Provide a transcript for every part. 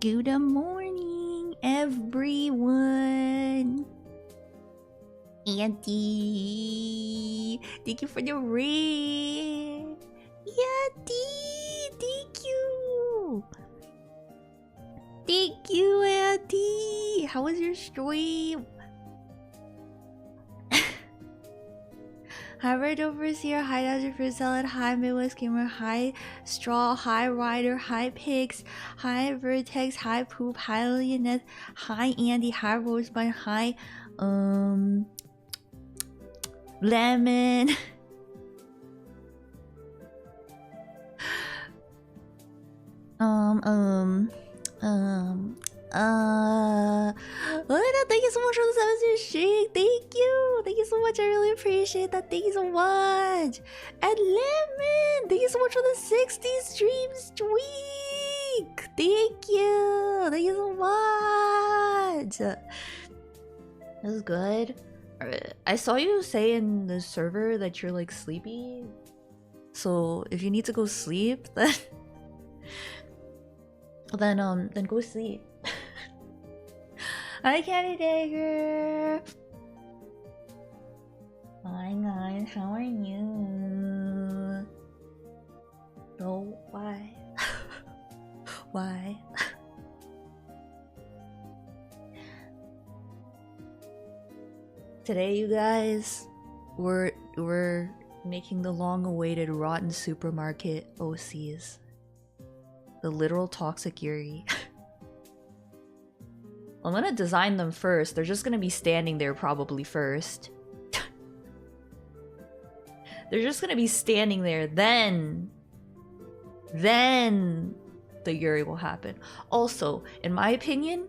Good morning, everyone. Auntie, thank you for the raid. Auntie, thank you. Thank you, Auntie. How was your stream? Hi, Red Overseer. Hi, Dr. Fruit Salad. Hi, Midwest Gamer. Hi, Straw. Hi, Ryder. Hi, Pigs. Hi, Vertex. Hi, Poop. Hi, Leonette. Hi, Andy. Hi, Rosebud. Hi, Lemon. Lena, thank you so much for the 7 stream. Thank you. Thank you so much. I really appreciate that. Thank you so much. And Lemon, thank you so much for the 60 stream streak. Thank you. Thank you so much. That was good. I saw you say in the server that you're like sleepy. So if you need to go sleep, then go sleep. Hi, Candy Dagger. Hi guys, how are you? Oh, why? Why? Today, you guys, we're making the long-awaited Rotten Supermarket OCs. The literal toxic Yuri. I'm gonna design them first. They're just gonna be standing there probably first. They're just gonna be standing there, then the Yuri will happen. Also, in my opinion,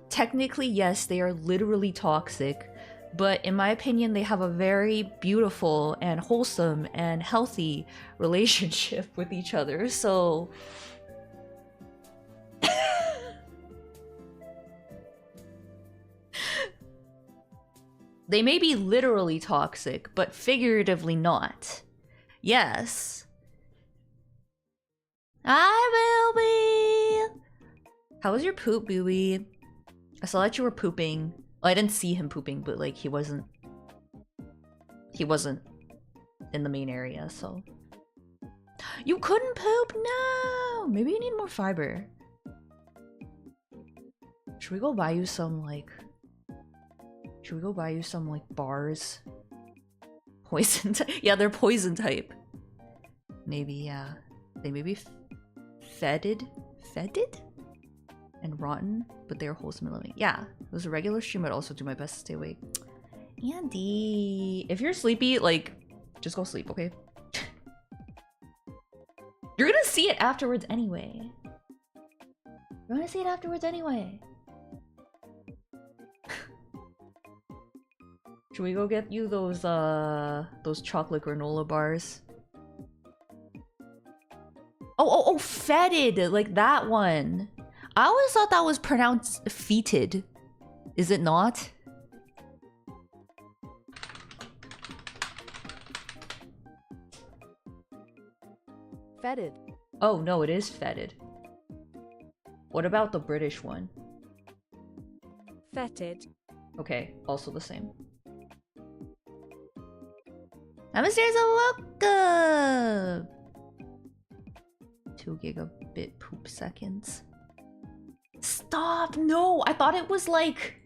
technically yes, they are literally toxic, but in my opinion, they have a very beautiful and wholesome and healthy relationship with each other, so... They may be literally toxic, but figuratively not. Yes. Hi, Booby! How was your poop, Booby? I saw that you were pooping. Well, I didn't see him pooping, but like he wasn't in the main area, so. You couldn't poop? No! Maybe you need more fiber. Should we go buy you some, like... Should we go buy you some, like, bars? Poison type? Yeah, they're poison type. Maybe, yeah. They may be fetid? Fetid? And rotten, but they're wholesome and living. Yeah, it was a regular stream. I'd also do my best to stay awake. Andy, if you're sleepy, like, just go sleep, okay? You're gonna see it afterwards anyway. You're gonna see it afterwards anyway. Should we go get you those chocolate granola bars? Oh, fetid! Like that one. I always thought that was pronounced fetid. Is it not? Fetid. Oh, no, it is fetid. What about the British one? Fetid. Okay, also the same. Namaste, welcome! 2 gigabit poop seconds. Stop! No! I thought it was like...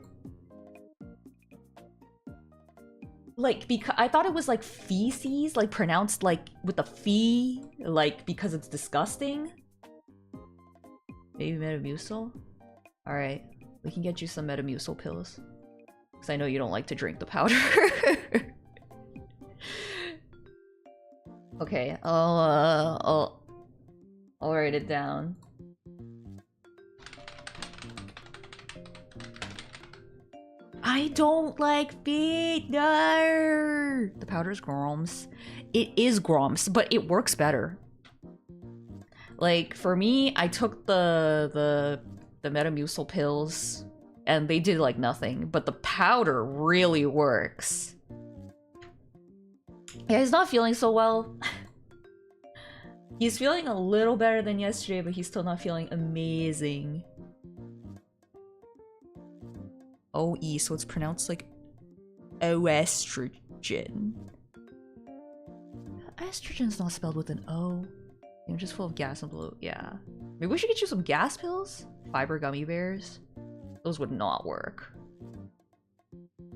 because I thought it was like feces, like pronounced like with a fee, like because it's disgusting. Maybe Metamucil? Alright, we can get you some Metamucil pills. Because I know you don't like to drink the powder. Okay, I'll write it down. I don't like feet, no! The powder's groms. It is groms, but it works better. Like, for me, I took the Metamucil pills, and they did, like, nothing. But the powder really works. Yeah, he's not feeling so well. He's feeling a little better than yesterday, but he's still not feeling amazing. OE, so it's pronounced like oestrogen. Estrogen's not spelled with an O. You're just full of gas and blue. Yeah. Maybe we should get you some gas pills? Fiber gummy bears? Those would not work.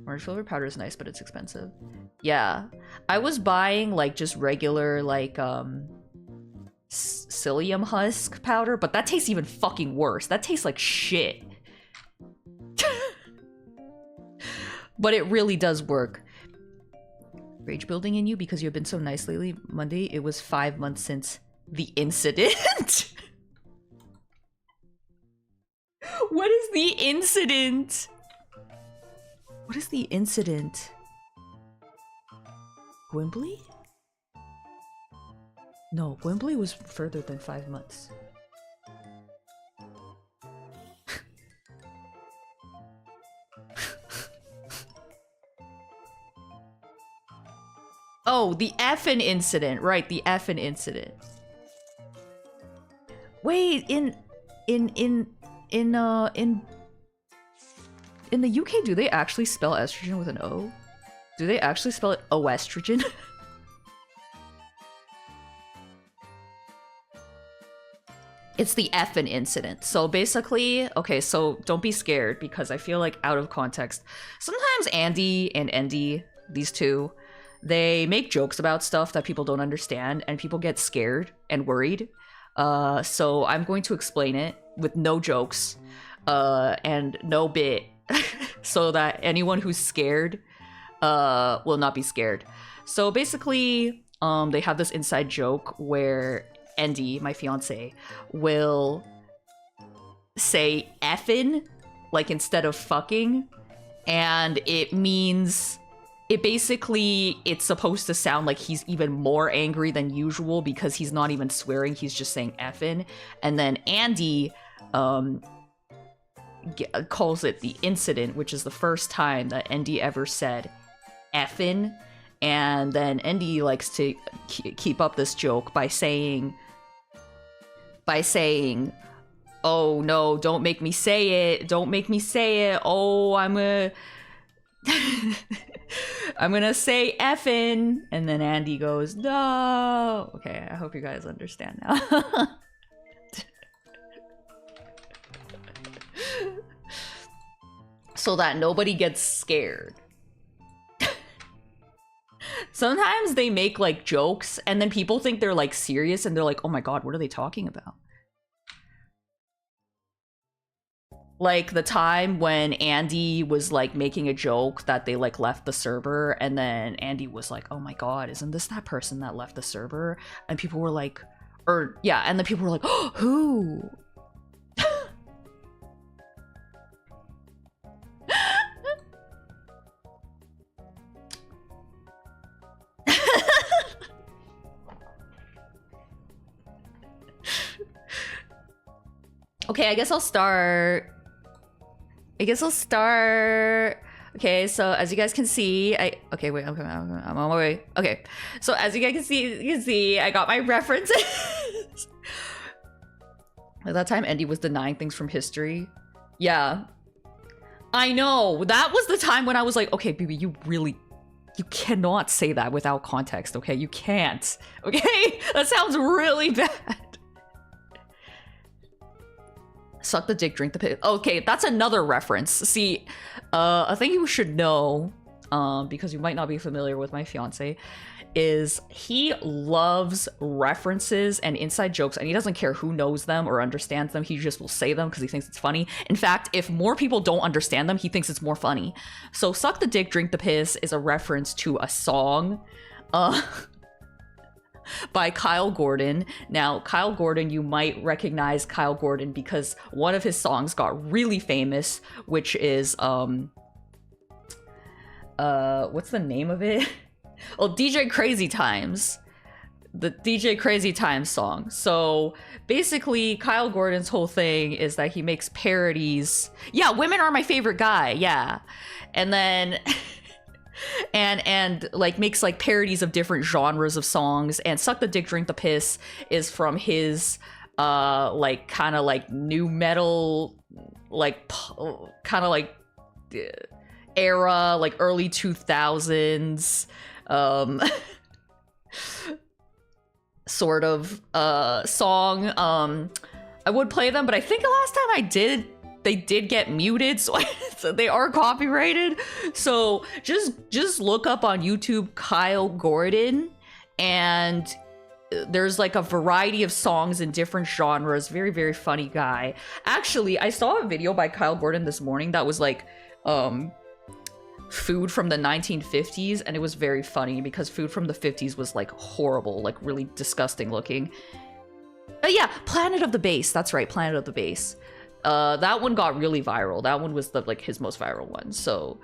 Orange flavored powder is nice, but it's expensive. Yeah. I was buying like just regular like psyllium husk powder, but that tastes even fucking worse. That tastes like shit. But it really does work. Rage building in you because you've been so nice lately. Monday, it was 5 months since the incident. What is the incident? What is the incident? Wembley? No, Wembley was further than 5 months. Oh, the effin' incident. Right, the effin' incident. Wait, in the UK, do they actually spell estrogen with an O? Do they actually spell it oestrogen? It's the effin' incident. So basically, okay, so don't be scared because I feel like out of context. Sometimes Andy and Endy, these two, they make jokes about stuff that people don't understand and people get scared and worried. So I'm going to explain it with no jokes and no bit so that anyone who's scared will not be scared. So basically, they have this inside joke where Endy, my fiance, will say effin', like instead of fucking, and it means... it's supposed to sound like he's even more angry than usual because he's not even swearing, he's just saying effin'. And then Andy calls it the incident, which is the first time that Andy ever said effin'. And then Andy likes to keep up this joke by saying, oh no, don't make me say it, don't make me say it, oh, I'm gonna say effin', and then Andy goes, no. Okay, I hope you guys understand now. So that nobody gets scared. Sometimes they make like jokes and then people think they're like serious and they're like, oh my god, what are they talking about? Like the time when Andy was like making a joke that they like left the server, and then Andy was like, oh my god, isn't this that person that left the server? And people were like, and then people were like, oh, who? Okay, I guess I'll start. Okay, so as you guys can see, okay, wait, I'm on my way. Okay, so as you guys can see, I got my references. At that time, Andy was denying things from history. Yeah, I know. That was the time when I was like, okay, baby, you cannot say that without context, okay? You can't, okay? That sounds really bad. Suck the dick, drink the piss. Okay, that's another reference. See, a thing you should know, because you might not be familiar with my fiance, is he loves references and inside jokes, and he doesn't care who knows them or understands them. He just will say them because he thinks it's funny. In fact, if more people don't understand them, he thinks it's more funny. So suck the dick, drink the piss is a reference to a song by Kyle Gordon. Now, Kyle Gordon, you might recognize Kyle Gordon because one of his songs got really famous, which is, what's the name of it? Well, DJ Crazy Times. The DJ Crazy Times song. So basically, Kyle Gordon's whole thing is that he makes parodies. Yeah, women are my favorite guy. Yeah. And then... and like makes like parodies of different genres of songs. And Suck the Dick, Drink the Piss is from his like kind of like new metal, like kind of like era, like early 2000s, sort of song. I would play them, but I think the last time I did, they did get muted, so, so they are copyrighted. So just look up on YouTube Kyle Gordon, and there's like a variety of songs in different genres. Very, very funny guy. Actually, I saw a video by Kyle Gordon this morning that was like food from the 1950s, and it was very funny because food from the 50s was like horrible, like really disgusting looking. Yeah, Planet of the Bass. That's right, Planet of the Bass. That one got really viral. That one was the like his most viral one. So,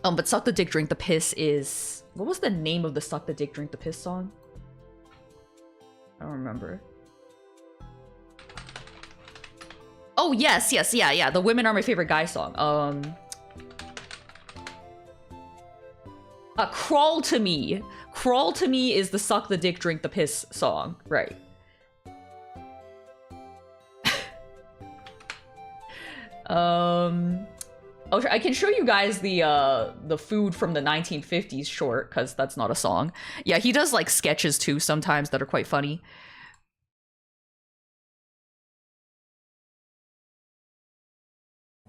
but Suck the Dick, Drink the Piss is... What was the name of the Suck the Dick, Drink the Piss song? I don't remember. Oh, yes, yeah. The Women Are My Favorite Guy song. Crawl to Me. Crawl to Me is the Suck the Dick, Drink the Piss song. Right. Oh, I can show you guys the food from the 1950s short, because that's not a song. Yeah, he does like sketches too sometimes that are quite funny.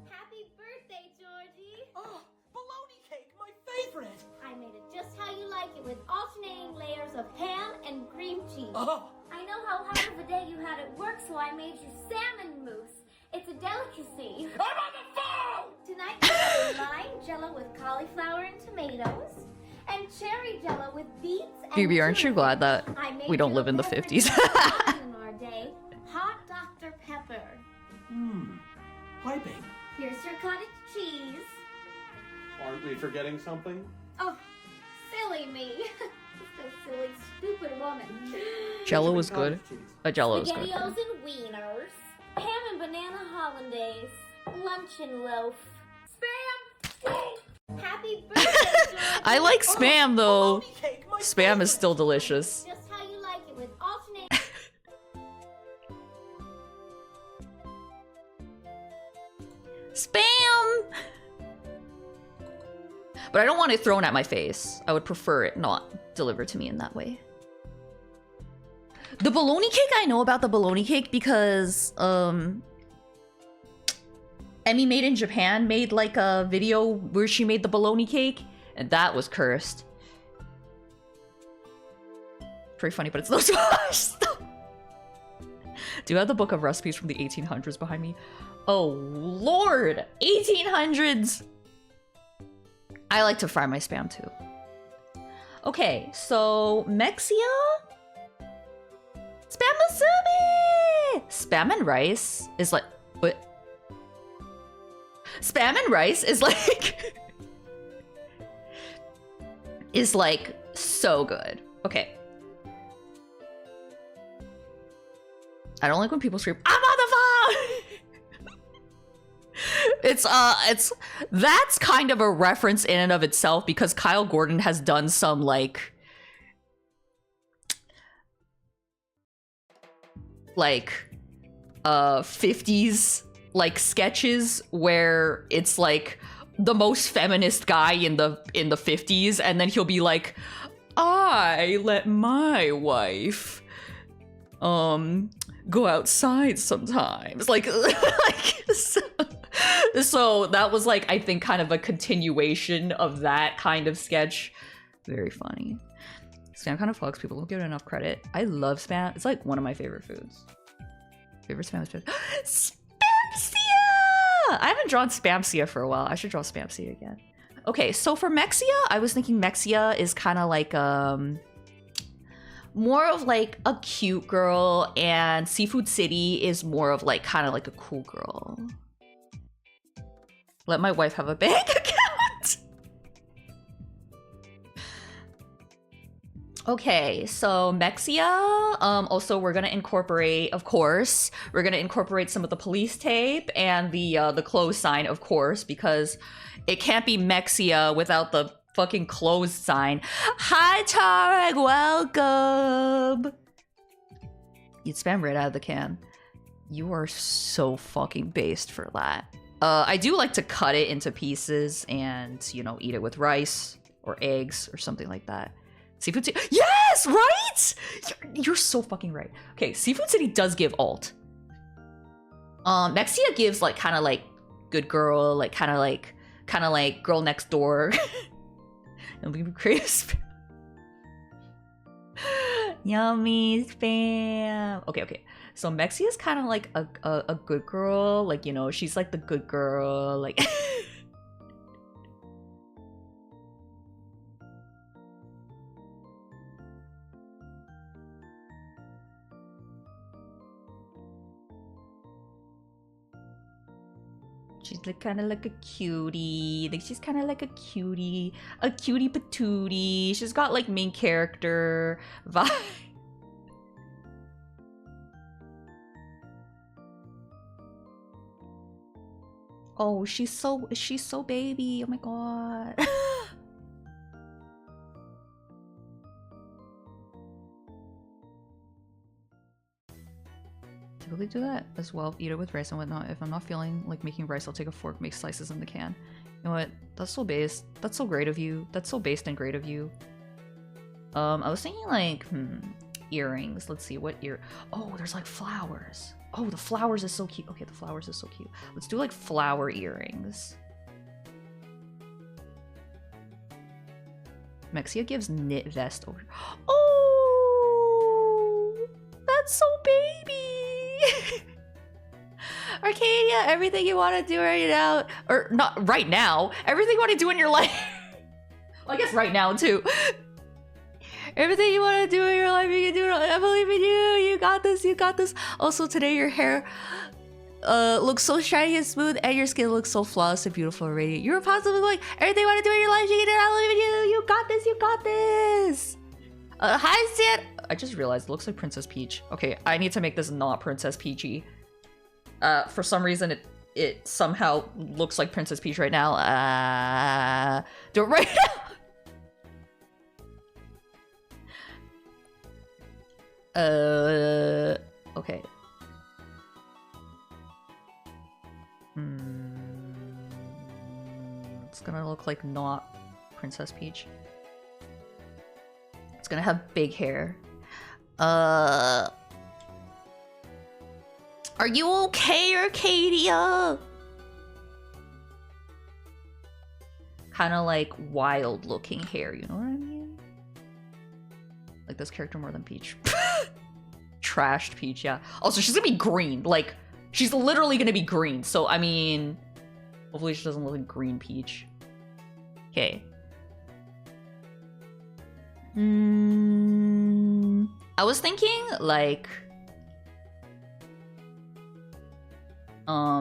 Happy birthday, Georgie! Oh, bologna cake, my favorite! I made it just how you like it, with alternating layers of ham and cream cheese. Oh. I know how hard of a day you had at work, so I made you salmon mousse. It's a delicacy. I'm on the phone! Tonight we have lime jello with cauliflower and tomatoes, and cherry jello with beets and BB, aren't you tuna. glad that we don't live in the beverage 50s? in our day, hot Dr. Pepper. Piping. Here's your cottage cheese. Aren't we forgetting something? Oh, silly me. So silly, stupid woman. Jello was good. Jello was good. SpaghettiOs and wieners. Ham and banana hollandaise. Luncheon loaf. Spam! Happy birthday, Georgie! I like Spam though. Bologna cake, my Spam is still delicious. Just how you like it, with alternate... Spam! But I don't want it thrown at my face. I would prefer it not delivered to me in that way. The bologna cake, I know about the bologna cake because Emmy Made in Japan made like a video where she made the bologna cake, and that was cursed. Pretty funny, but it's no squash. Do you have the book of recipes from the 1800s behind me? Oh lord, 1800s! I like to fry my Spam too. Okay, so Mexia? Spam musubi! Spam and rice is like... What? Spam and rice is like... is like so good. Okay. I don't like when people scream, I'm on the phone! It's that's kind of a reference in and of itself, because Kyle Gordon has done some like 50s like sketches where it's like the most feminist guy in the 50s, and then he'll be like, I let my wife go outside sometimes, like so that was like, I think, kind of a continuation of that kind of sketch. Very funny. Spam kind of fucks. People don't give it enough credit. I love Spam. It's like one of my favorite foods. Favorite Spam food. Spamsia! I haven't drawn Spamsia for a while. I should draw Spamsia again. Okay, so for Mexia, I was thinking Mexia is kind of like more of like a cute girl, and Seafood City is more of like kind of like a cool girl. Let my wife have a bank account. Okay, so Mexia. Also, we're gonna incorporate, of course, we're gonna incorporate some of the police tape and the close sign, of course, because it can't be Mexia without the fucking closed sign. Hi, Tarek, welcome. You'd spam right out of the can. You are so fucking based for that. I do like to cut it into pieces and, you know, eat it with rice or eggs or something like that. Seafood City. Yes, right? You're so fucking right. Okay, Seafood City does give alt. Mexia gives like kind of like good girl, like kind of like girl next door. And we create yummy spam. Okay. So Mexi is kind of like a good girl, like, you know, she's like the good girl, like. She's like kind of like a cutie. Like she's kind of like a cutie patootie. She's got like main character vibe. Oh, she's so baby. Oh my god. Typically do that as well. Eat it with rice and whatnot. If I'm not feeling like making rice, I'll take a fork, make slices in the can. You know what? That's so based. That's so great of you. That's so based and great of you. I was thinking like, earrings. Let's see what ear. Oh, there's like flowers. Oh, the flowers is so cute. Okay, the flowers is so cute. Let's do like flower earrings. Mexia gives knit vest over. Oh, that's so baby. Arcadia, everything you want to do right now, or not right now, everything you want to do in your life. Well, I guess right now too. Everything you want to do in your life, you can do it. I believe in you. You got this. You got this. Also, today your hair looks so shiny and smooth, and your skin looks so flawless and beautiful and radiant. You're positively going. Everything you want to do in your life, you can do it. I believe in you. You got this. You got this. Hi, Stan. I just realized it looks like Princess Peach. Okay, I need to make this not Princess Peachy. For some reason, it somehow looks like Princess Peach right now. Do it right now. Okay. It's gonna look like not Princess Peach. It's gonna have big hair. Are you okay, Arcadia? Kind of like wild looking hair, you know what I mean? Like this character more than Peach. Trashed Peach, yeah. Also, she's gonna be green. Like, she's literally gonna be green. So, I mean, hopefully she doesn't look like green Peach. Okay. I was thinking, like,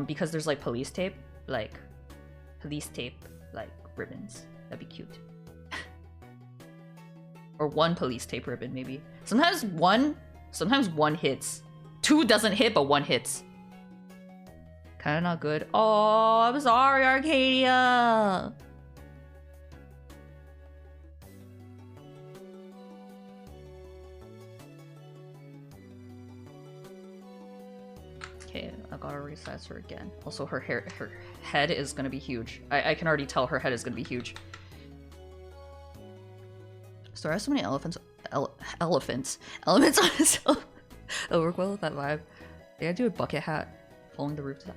because there's like police tape, like ribbons. That'd be cute. Or one police tape ribbon, maybe. Sometimes one hits. Two doesn't hit, but one hits. Kinda not good. Oh, I'm sorry, Arcadia. Okay, I gotta resize her again. Also, her head is gonna be huge. I can already tell her head is gonna be huge. So there are so many elements on itself. It'll work well with that vibe. They gotta do a bucket hat, following the roof to that.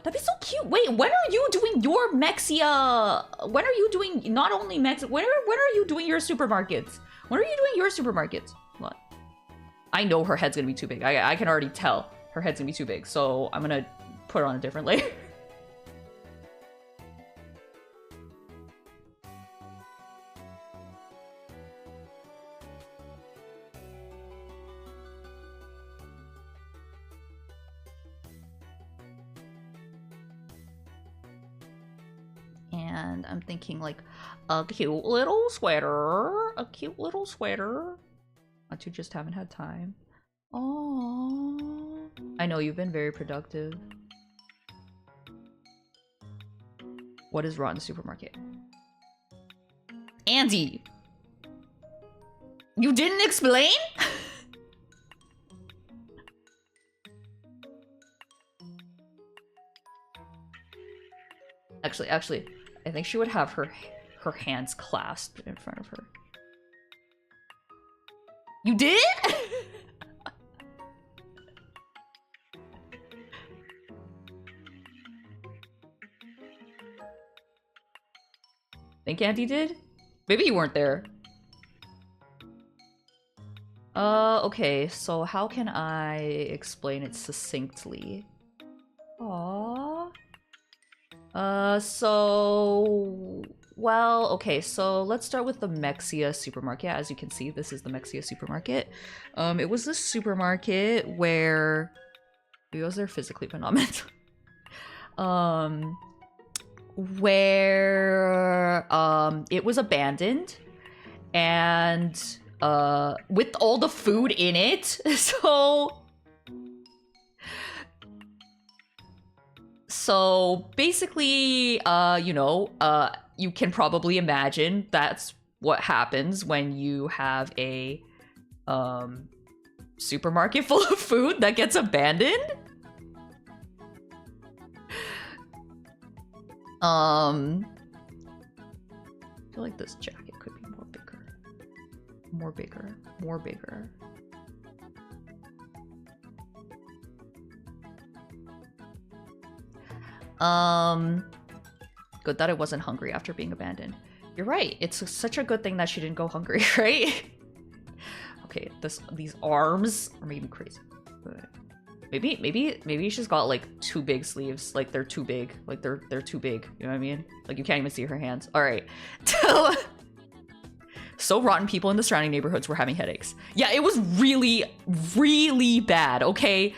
That'd be so cute. Wait, when are you doing your Mexia? When are you doing not only Mex? When are you doing your supermarkets? When are you doing your supermarkets? What? I know her head's gonna be too big. I can already tell her head's gonna be too big. So I'm gonna put her on a different layer. And I'm thinking like a cute little sweater. A cute little sweater. I two just haven't had time. Oh, I know you've been very productive. What is Rotten Supermarket? Andy! You didn't explain? Actually, I think she would have her hands clasped in front of her. You did? Think Andy did? Maybe you weren't there. Okay, so how can I explain it succinctly? Aww. Well, okay, so let's start with the Mexia supermarket. As you can see, this is the Mexia supermarket. It was the supermarket where... He was there physically, but not mentally. Where it was abandoned and with all the food in it. So basically, you know, you can probably imagine that's what happens when you have a supermarket full of food that gets abandoned. I feel like this jacket could be more bigger. More bigger. More bigger. Good that it wasn't hungry after being abandoned. You're right. It's such a good thing that she didn't go hungry, right? Okay, these arms are making me crazy. Maybe she's got like too big sleeves. Like they're too big. Like they're too big. You know what I mean? Like you can't even see her hands. All right. So rotten, people in the surrounding neighborhoods were having headaches. Yeah, it was really, really bad. Okay.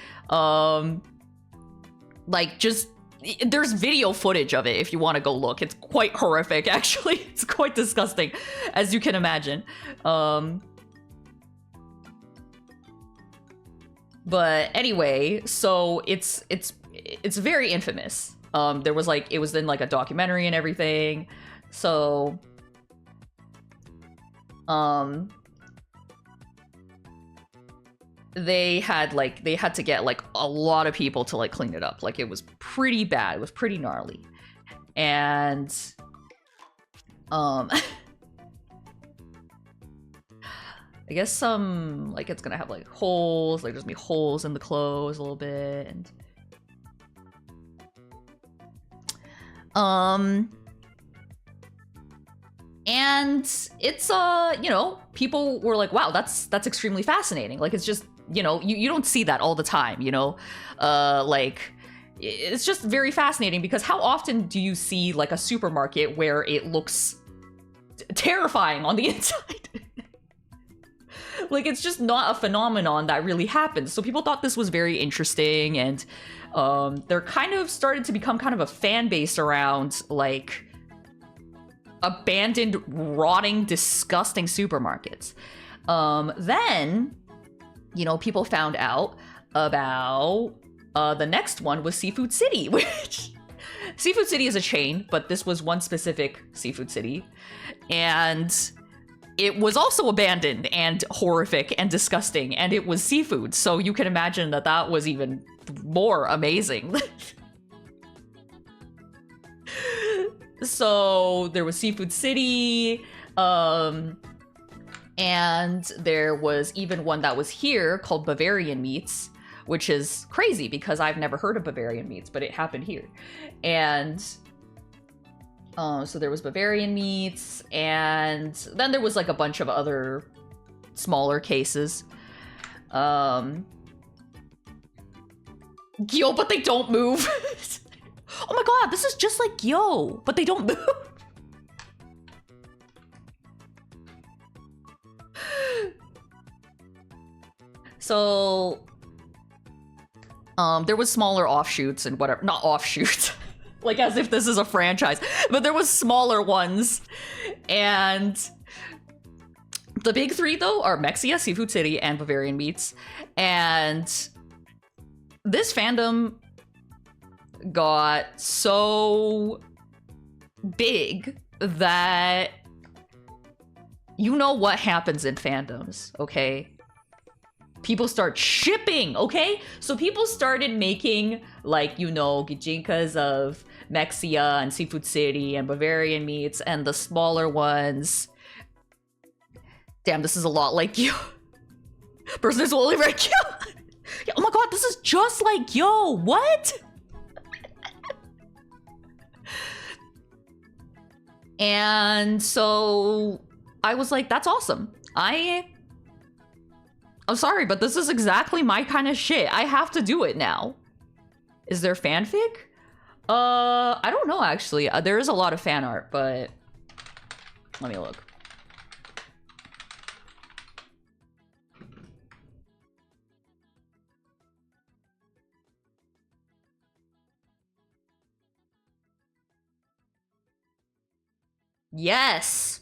Like just there's video footage of it if you want to go look. It's quite horrific, actually. It's quite disgusting, as you can imagine. But anyway, so it's very infamous. There was like, it was in like a documentary and everything. So they had to get like a lot of people to like clean it up. Like it was pretty bad. It was pretty gnarly. And I guess some like it's gonna have like holes, like there's gonna be holes in the clothes a little bit, and it's you know, people were like, wow, that's extremely fascinating. Like it's just, you know, you don't see that all the time, you know? Like it's just very fascinating because how often do you see like a supermarket where it looks terrifying on the inside? Like it's just not a phenomenon that really happens. So people thought this was very interesting, and there kind of started to become kind of a fan base around like abandoned, rotting, disgusting supermarkets. Then, you know, people found out about the next one was Seafood City, which Seafood City is a chain, but this was one specific Seafood City. And it was also abandoned and horrific and disgusting, and it was seafood. So you can imagine that that was even more amazing. So there was Seafood City, and there was even one that was here called Bavarian Meats, which is crazy because I've never heard of Bavarian Meats, but it happened here. And so there was Bavarian Meats, and then there was like a bunch of other smaller cases. Gyo, but they don't move. Oh my god, this is just like Gyo, but they don't move. So there was smaller offshoots and whatever, not offshoots. Like as if this is a franchise, but there was smaller ones. And the big three though are Mexia, Seafood City, and Bavarian Meats. And this fandom got so big that you know what happens in fandoms, okay? People start shipping, okay? So people started making, like, you know, gijinkas of Mexia and Seafood City and Bavarian Meats, and the smaller ones. Damn, this is a lot like you. Person is only right. Yeah, oh my god, this is just like yo. What? And so I was like, that's awesome. I'm sorry, but this is exactly my kind of shit. I have to do it now. Is there fanfic? I don't know actually. There is a lot of fan art, but let me look. Yes.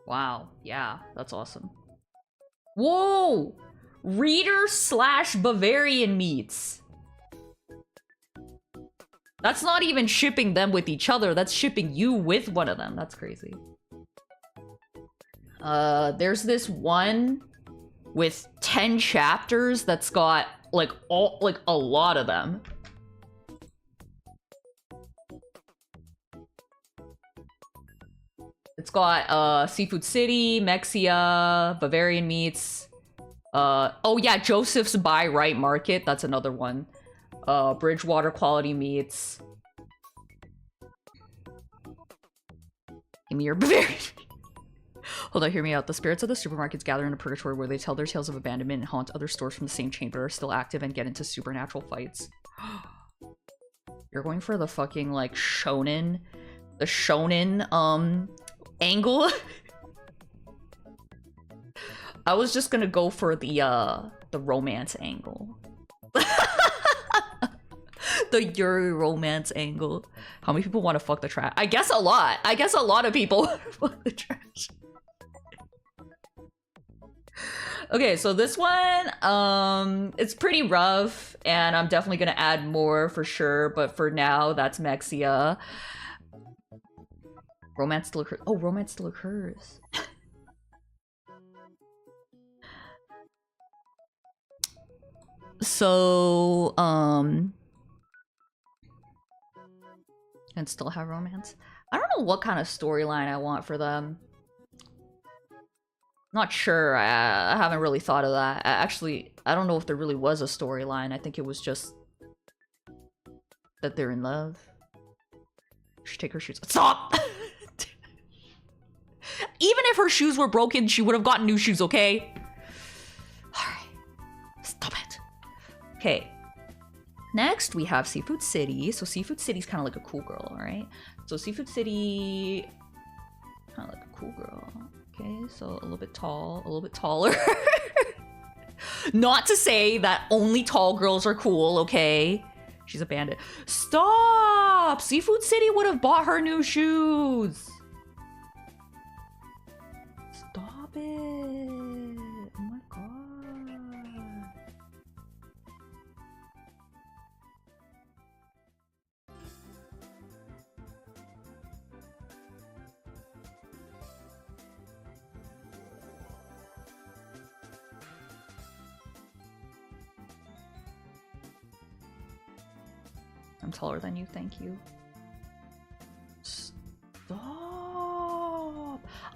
Wow. Yeah, that's awesome. Whoa! Reader / Bavarian Meats. That's not even shipping them with each other. That's shipping you with one of them. That's crazy. There's this one with 10 chapters that's got like a lot of them. It's got Seafood City, Mexia, Bavarian Meats. Oh yeah, Joseph's Buy Right Market. That's another one. Bridgewater Quality Meats. Give me your Bavarian. Hold on, hear me out. The spirits of the supermarkets gather in a purgatory where they tell their tales of abandonment and haunt other stores from the same chain but are still active and get into supernatural fights. You're going for the fucking, like, shonen... The shonen, angle? I was just gonna go for the romance angle. The Yuri romance angle. How many people want to fuck the trash? I guess a lot. I guess a lot of people want to fuck the trash. Okay, so this one, it's pretty rough, and I'm definitely gonna add more for sure, but for now, that's Mexia. Romance still occurs. Oh, romance still occurs. So, and still have romance. I don't know what kind of storyline I want for them. Not sure. I haven't really thought of that. Actually, I don't know if there really was a storyline. I think it was just that they're in love. She take her shoes. Stop! Even if her shoes were broken, she would have gotten new shoes, okay? Alright. Stop it. Okay. Next, we have Seafood City. So Seafood City's kind of like a cool girl, alright? So Seafood City... kind of like a cool girl. Okay, so a little bit tall, a little bit taller. Not to say that only tall girls are cool, okay? She's a bandit. Stop! Seafood City would have bought her new shoes. Stop it. Oh my god. I'm taller than you, thank you. Stop!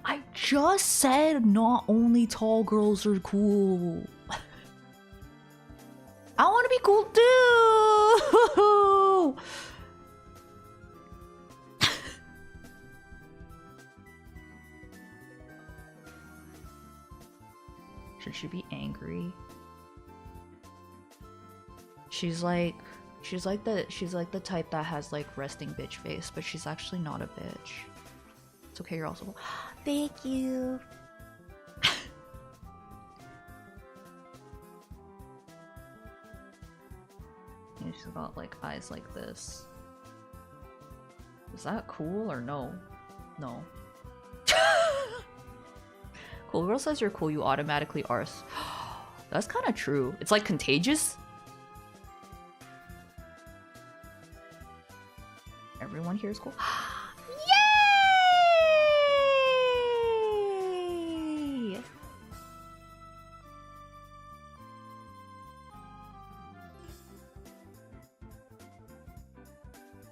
I just said not only tall girls are cool. I want to be cool too! Should she be angry? She's like the type that has like resting bitch face, but she's actually not a bitch. It's okay, you're also thank you. And she's got like eyes like this. Is that cool or no? No. Cool girl says you're cool, you automatically are. That's kind of true. It's like contagious. Everyone here is cool. Yay!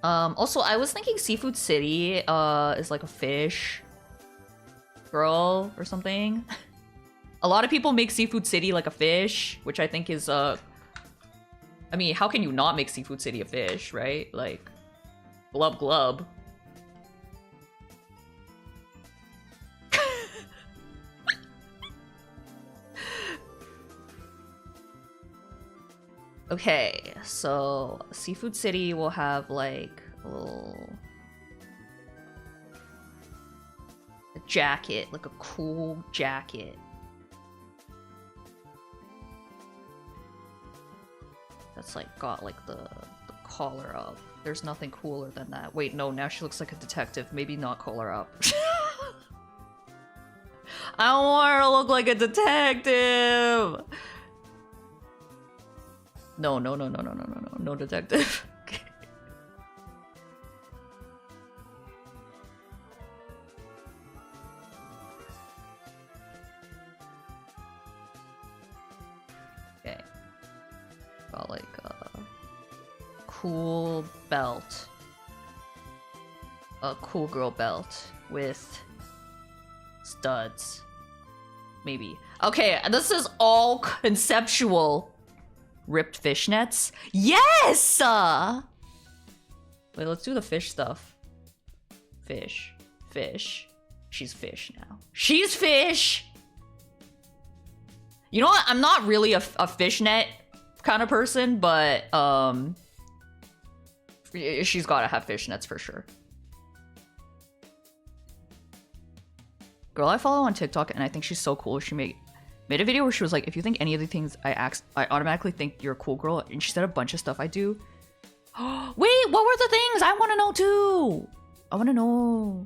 Also, I was thinking Seafood City is like a fish girl or something. A lot of people make Seafood City like a fish, which I think is I mean, how can you not make Seafood City a fish, right? Like, glub glub. Okay, so Seafood City will have like a little jacket, like a cool jacket. That's like got like the collar up. There's nothing cooler than that. Wait, no, now she looks like a detective. Maybe not collar up. I don't want her to look like a detective. No, no detective. Okay. Got like a cool belt. A cool girl belt with studs. Maybe. Okay, this is all conceptual. Ripped fishnets? Yes! Wait, let's do the fish stuff. Fish. Fish. She's fish now. She's fish! You know what? I'm not really a fishnet kind of person, but she's gotta have fishnets for sure. Girl I follow on TikTok, and I think she's so cool. She made a video where she was like, if you think any of the things I asked, I automatically think you're a cool girl. And she said a bunch of stuff I do. Wait, what were the things? I want to know too. I want to know.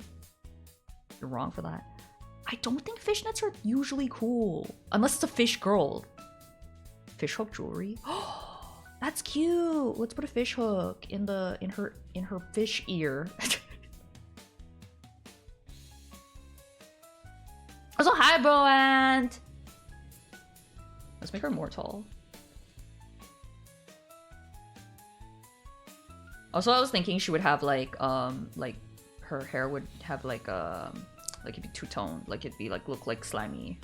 You're wrong for that. I don't think fishnets are usually cool. Unless it's a fish girl. Fish hook jewelry. That's cute. Let's put a fish hook in her fish ear. Also, hi, bro, and let's make her more tall. Also, I was thinking she would have like her hair would have like it'd be two-tone, like it'd be like look like slimy.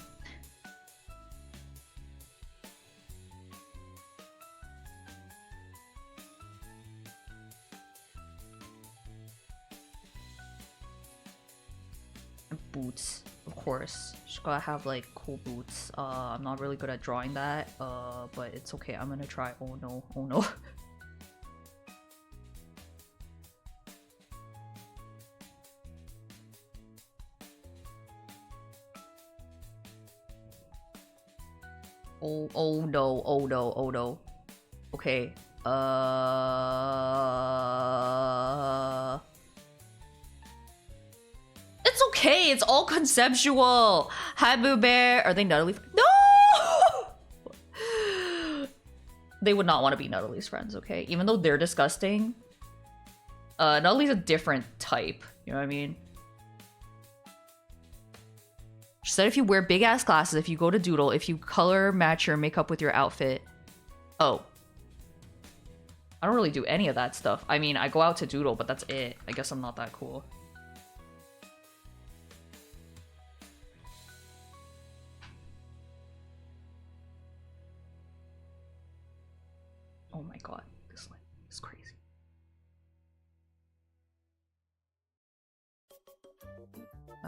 And boots, of course. She's gotta have like cool boots. I'm not really good at drawing that, but it's okay. I'm gonna try. Oh no, oh no. Oh no, oh no, oh no. Okay. It's okay, it's all conceptual. Hi, Boo Bear. Are they Natalie's? No! They would not want to be Natalie's friends, okay? Even though they're disgusting. Natalie's a different type. You know what I mean? She said if you wear big ass glasses, if you go to Doodle, if you color match your makeup with your outfit. Oh. I don't really do any of that stuff. I mean, I go out to Doodle, but that's it. I guess I'm not that cool. Oh my god, this light is crazy.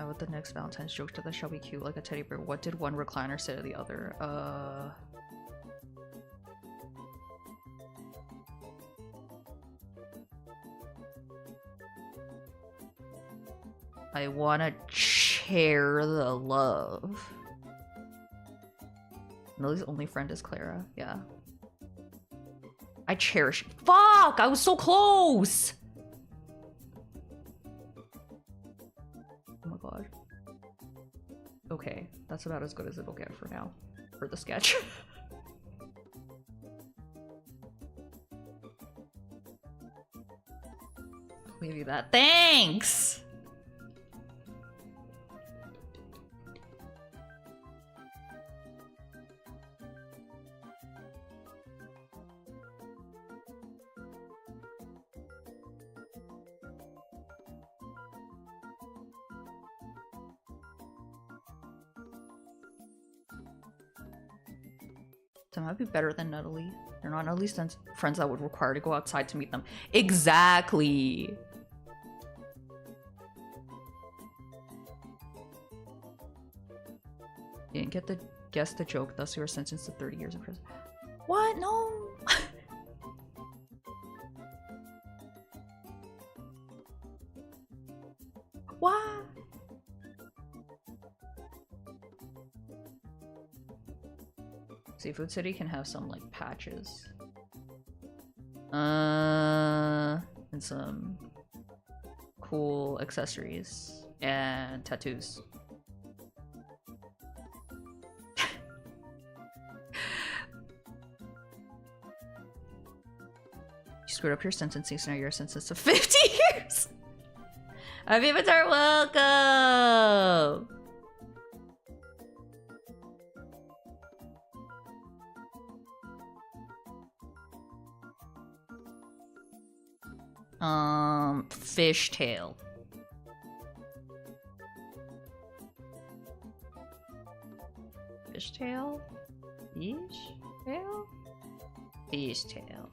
With the next Valentine's joke to the shall be cute like a teddy bear. What did one recliner say to the other? I wanna share the love. Millie's only friend is Clara. Yeah. I cherish. Fuck! I was so close! Oh my god. Okay, that's about as good as it'll get for now. For the sketch. Maybe that. Thanks! That might be better than Nuttily. They're not Nuttly's friends that would require to go outside to meet them. Exactly! You didn't guess the joke, thus you were sentenced to 30 years in prison. What? No! What? Seafood City can have some, like, patches. And some cool accessories. And tattoos. You screwed up your sentencing, so now you're sentenced to 50 years! Happy Avatar, welcome! Fishtail. Fishtail? Fishtail? Fishtail.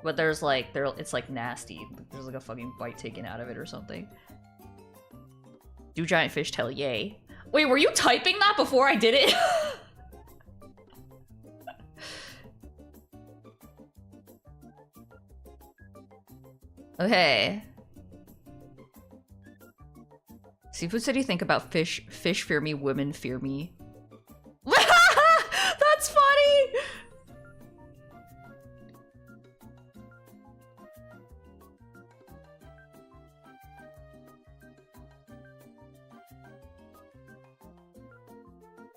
But there's like, it's like nasty. There's like a fucking bite taken out of it or something. Do giant fishtail, yay. Wait, were you typing that before I did it? Okay. Seafood City, think about fish. Fish fear me, women fear me. That's funny!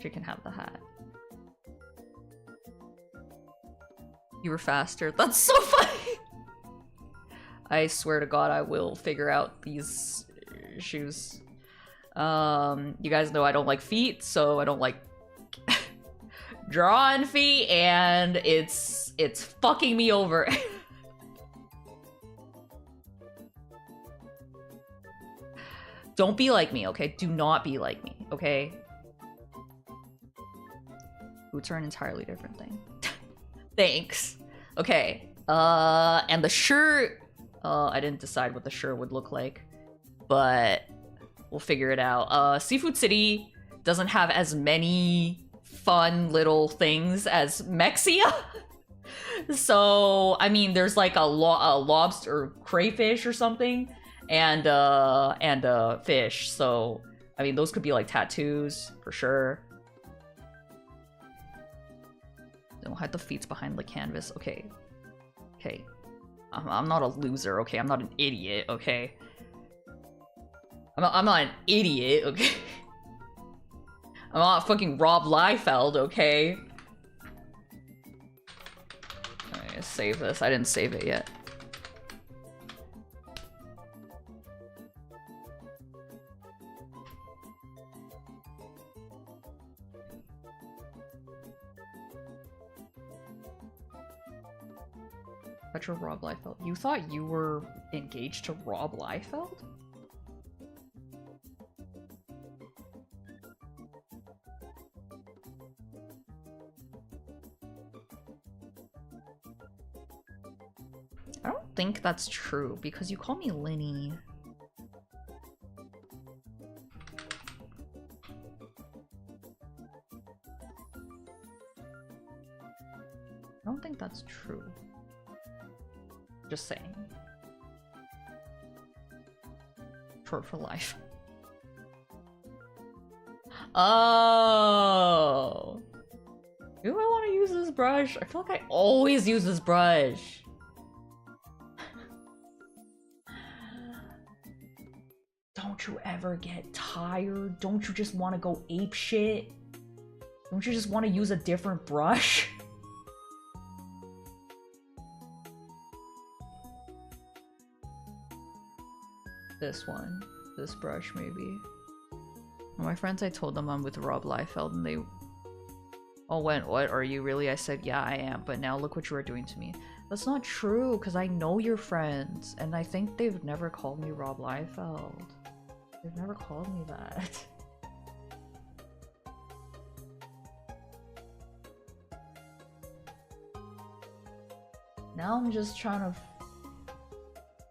She can have the hat. You were faster. That's so funny! I swear to God, I will figure out these shoes. You guys know I don't like feet, so I don't like drawing feet, and it's fucking me over. Don't be like me, okay? Do not be like me, okay? Boots are an entirely different thing. Thanks. Okay. And the shirt. I didn't decide what the shirt would look like, but we'll figure it out. Seafood City doesn't have as many fun little things as Mexia. So, I mean, there's like a lobster or crayfish or something, and fish. So, I mean, those could be like tattoos for sure. Don't hide the feet behind the canvas. Okay. Okay. I'm not a loser, okay? I'm not an idiot, okay? I'm not an idiot, okay? I'm not fucking Rob Liefeld, okay? I'm gonna save this. I didn't save it yet. Rob Liefeld. You thought you were engaged to Rob Liefeld? I don't think that's true because you call me Linny. I don't think that's true. Just saying. Short for life. Oh. Do I want to use this brush? I feel like I always use this brush. Don't you ever get tired? Don't you just want to go ape shit? Don't you just want to use a different brush? This one. This brush, maybe. My friends, I told them I'm with Rob Liefeld, and they all went, "What, are you really?" I said, "Yeah, I am, but now look what you are doing to me." That's not true, because I know your friends, and I think they've never called me Rob Liefeld. They've never called me that. Now I'm just trying to...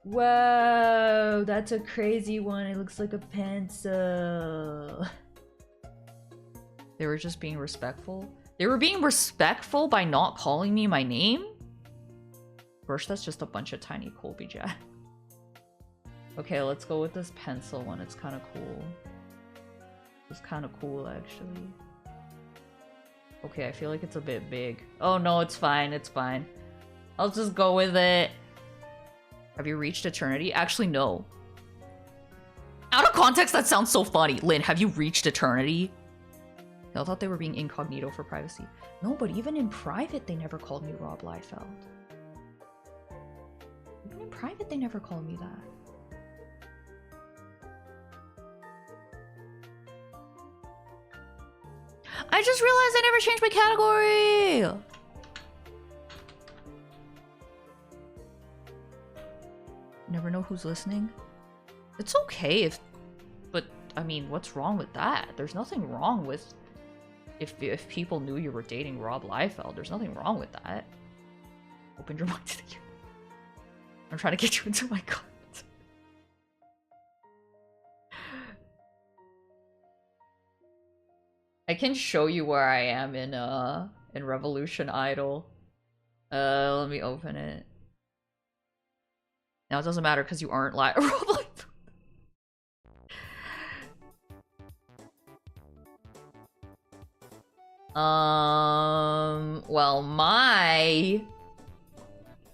Whoa, that's a crazy one. It looks like a pencil. They were just being respectful. They were being respectful by not calling me my name? Gosh, that's just a bunch of tiny Colby Jack. Okay, let's go with this pencil one. It's kind of cool. It's kind of cool, actually. Okay, I feel like it's a bit big. Oh no, it's fine. It's fine. I'll just go with it. Have you reached eternity? Actually, no. Out of context, that sounds so funny. Lynn, have you reached eternity? I thought they were being incognito for privacy. No, but even in private, they never called me Rob Liefeld. Even in private, they never called me that. I just realized I never changed my category! Never know who's listening. It's okay if... But, I mean, what's wrong with that? There's nothing wrong with... If people knew you were dating Rob Liefeld, there's nothing wrong with that. Open your mind to the... I'm trying to get you into my comments. I can show you where I am in Revolution Idol. Let me open it. Now it doesn't matter because you aren't Rob Liefeld. Well, my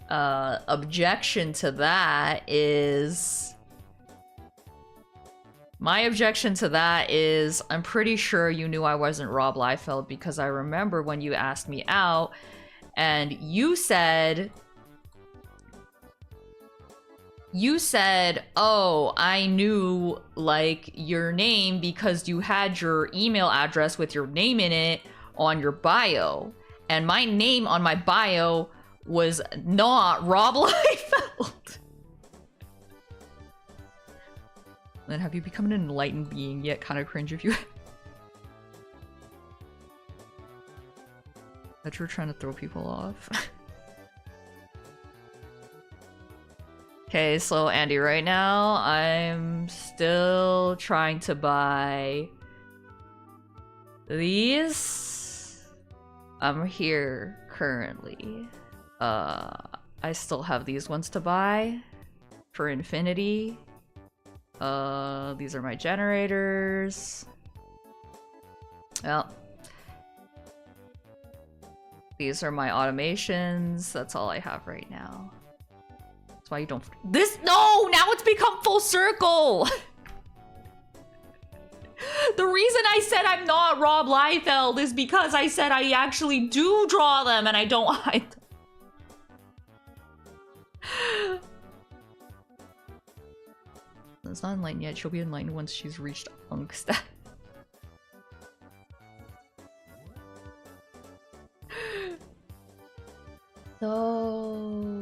objection to that is... My objection to that is I'm pretty sure you knew I wasn't Rob Liefeld because I remember when you asked me out and you said, oh, I knew like your name because you had your email address with your name in it on your bio. And my name on my bio was not Rob Liefeld. Then have you become an enlightened being yet? Kind of cringe if you... that you're trying to throw people off. Okay, so Andy, right now I'm still trying to buy these. I'm here currently. I still have these ones to buy for Infinity. These are my generators. Well, these are my automations. That's all I have right now. That's why you don't... This... No! Now it's become full circle! The reason I said I'm not Rob Liefeld is because I said I actually do draw them and I don't hide them. It's not enlightened yet. She'll be enlightened once she's reached Unk status. So...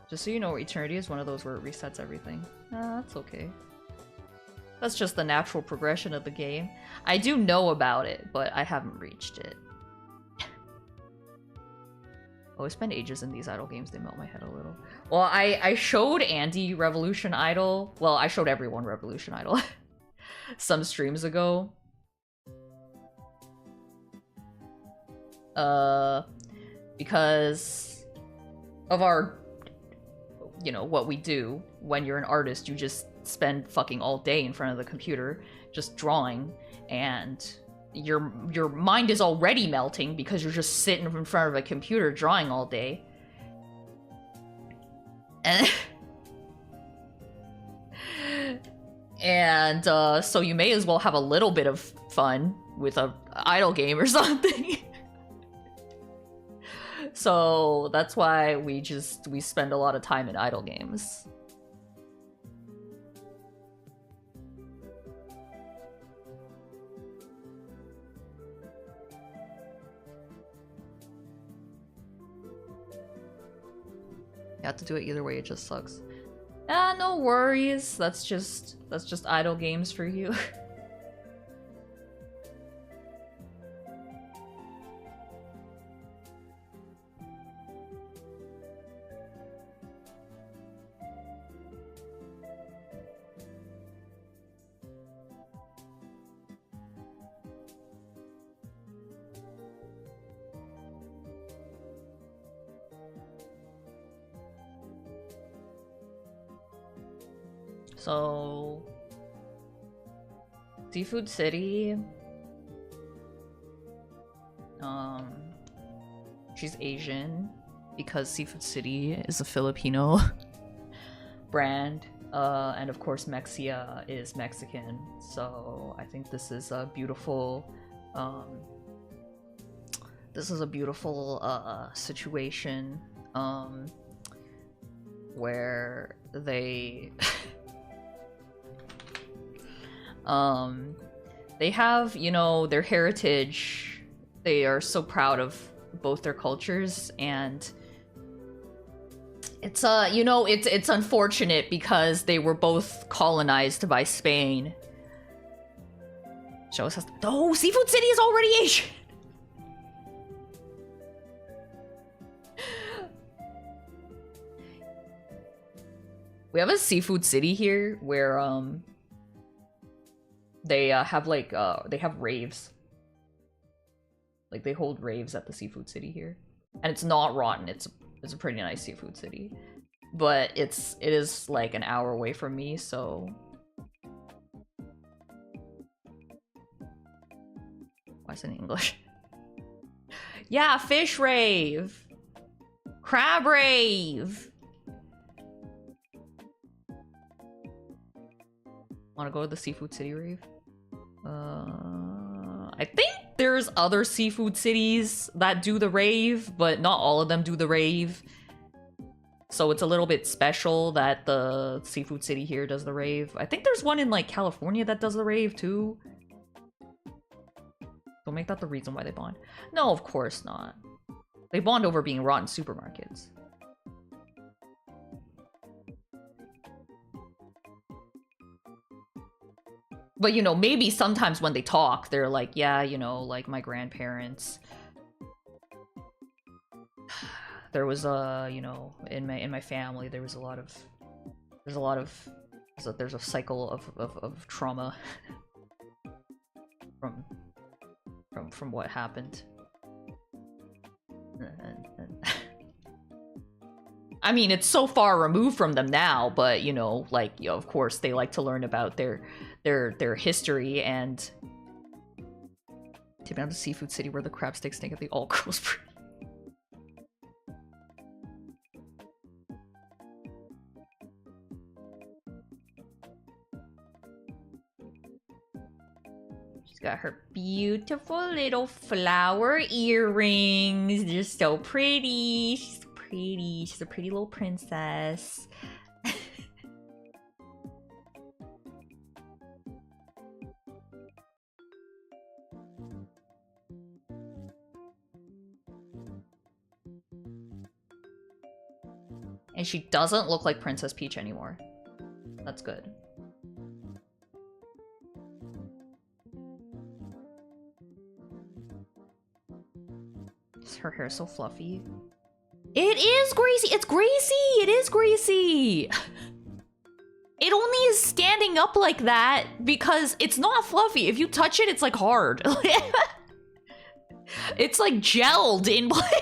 Just so you know, Eternity is one of those where it resets everything. That's okay. That's just the natural progression of the game. I do know about it, but I haven't reached it. Oh, I spend ages in these idol games, they melt my head a little. Well, I showed Andy Revolution Idol. Well, I showed everyone Revolution Idol some streams ago. Because of our, you know, what we do when you're an artist, you just spend fucking all day in front of the computer just drawing, and your mind is already melting because you're just sitting in front of a computer drawing all day. And so you may as well have a little bit of fun with a idle game or something. So that's why we spend a lot of time in idle games. You have to do it either way, it just sucks. Ah, no worries. That's just idle games for you. So, Seafood City. She's Asian because Seafood City is a Filipino brand. And of course, Mexia is Mexican. So I think this is a beautiful, situation, where they, they have, you know, their heritage. They are so proud of both their cultures, and it's you know, it's unfortunate because they were both colonized by Spain. Show us. Oh, Seafood City is already Asian. We have a Seafood City here where they have like they have raves. Like they hold raves at the Seafood City here. And it's not rotten. It's a pretty nice Seafood City. But it is like an hour away from me, so why is it in English? Yeah, fish rave. Crab rave. Want to go to the Seafood City rave? I think there's other Seafood Cities that do the rave, but not all of them do the rave. So it's a little bit special that the Seafood City here does the rave. I think there's one in like California that does the rave too. Don't make that the reason why they bond. No, of course not. They bond over being rotten supermarkets. But, you know, maybe sometimes when they talk, they're like, yeah, you know, like my grandparents. There was you know, in my family, there's a cycle of trauma from what happened. And I mean, it's so far removed from them now, but you know, like, you know, of course, they like to learn about their history. And take me down to Seafood City where the crab sticks stink at the all girls. She's got her beautiful little flower earrings. They're so pretty. She's pretty. She's a pretty little princess. And she doesn't look like Princess Peach anymore. That's good. Her hair is so fluffy. It is Gracie! It's Gracie! It is Gracie! It only is standing up like that because it's not fluffy. If you touch it, it's like hard. It's like gelled in place.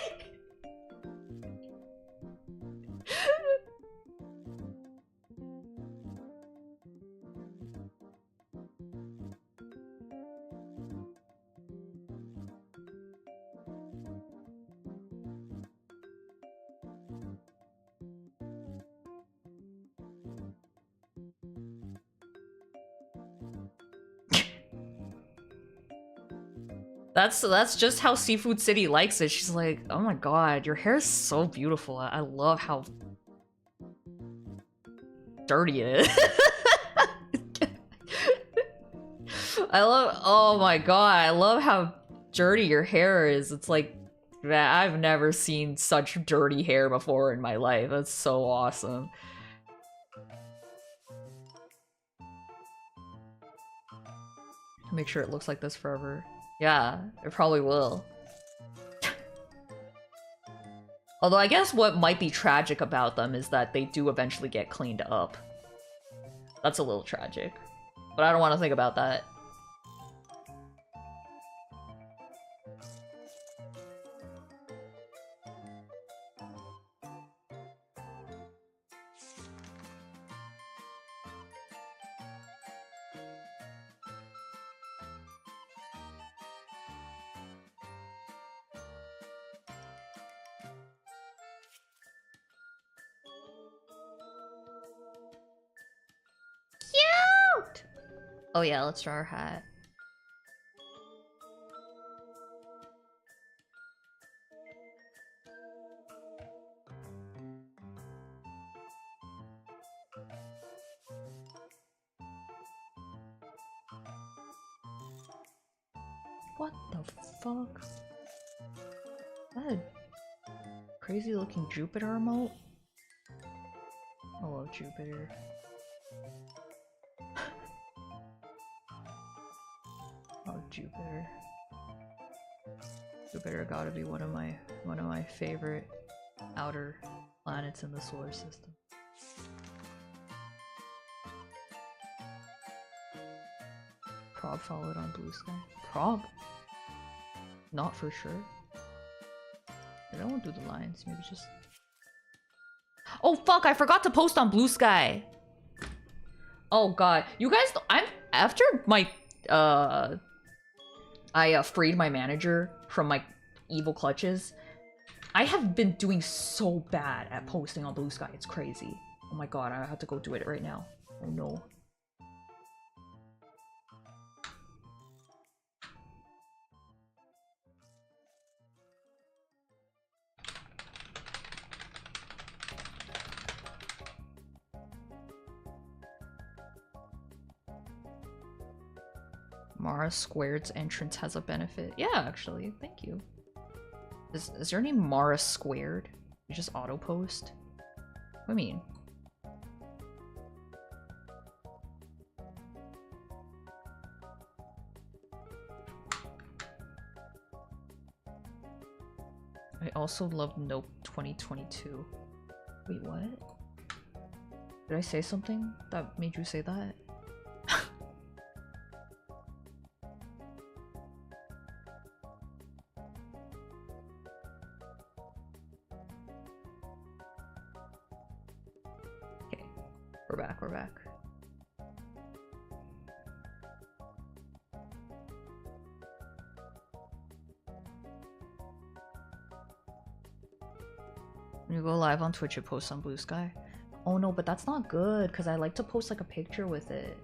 That's just how Seafood City likes it. She's like, oh my god, your hair is so beautiful. I love how dirty it is. oh my god, I love how dirty your hair is. It's like, man, I've never seen such dirty hair before in my life. That's so awesome. Make sure it looks like this forever. Yeah, it probably will. Although I guess what might be tragic about them is that they do eventually get cleaned up. That's a little tragic. But I don't want to think about that. Oh yeah, let's draw our hat. What the fuck? Is that a crazy looking Jupiter emote? I love Jupiter. Oh, Jupiter. Jupiter gotta be one of my favorite outer planets in the solar system. Prob followed on Blue Sky. Prob? Not for sure. I don't want to do the lines. Maybe just. Oh fuck! I forgot to post on Blue Sky. Oh god, you guys! I'm after my I freed my manager from my evil clutches. I have been doing so bad at posting on Blue Sky. It's crazy. Oh my god, I have to go do it right now. Oh no. Mara Squared's entrance has a benefit. Yeah, actually, thank you. Is your name Mara Squared? You just auto post? What do you mean? I also love Nope 2022. Wait, what? Did I say something that made you say that? We're back. When you go live on Twitch, it posts on Blue Sky. Oh no, but that's not good, because I like to post like a picture with it.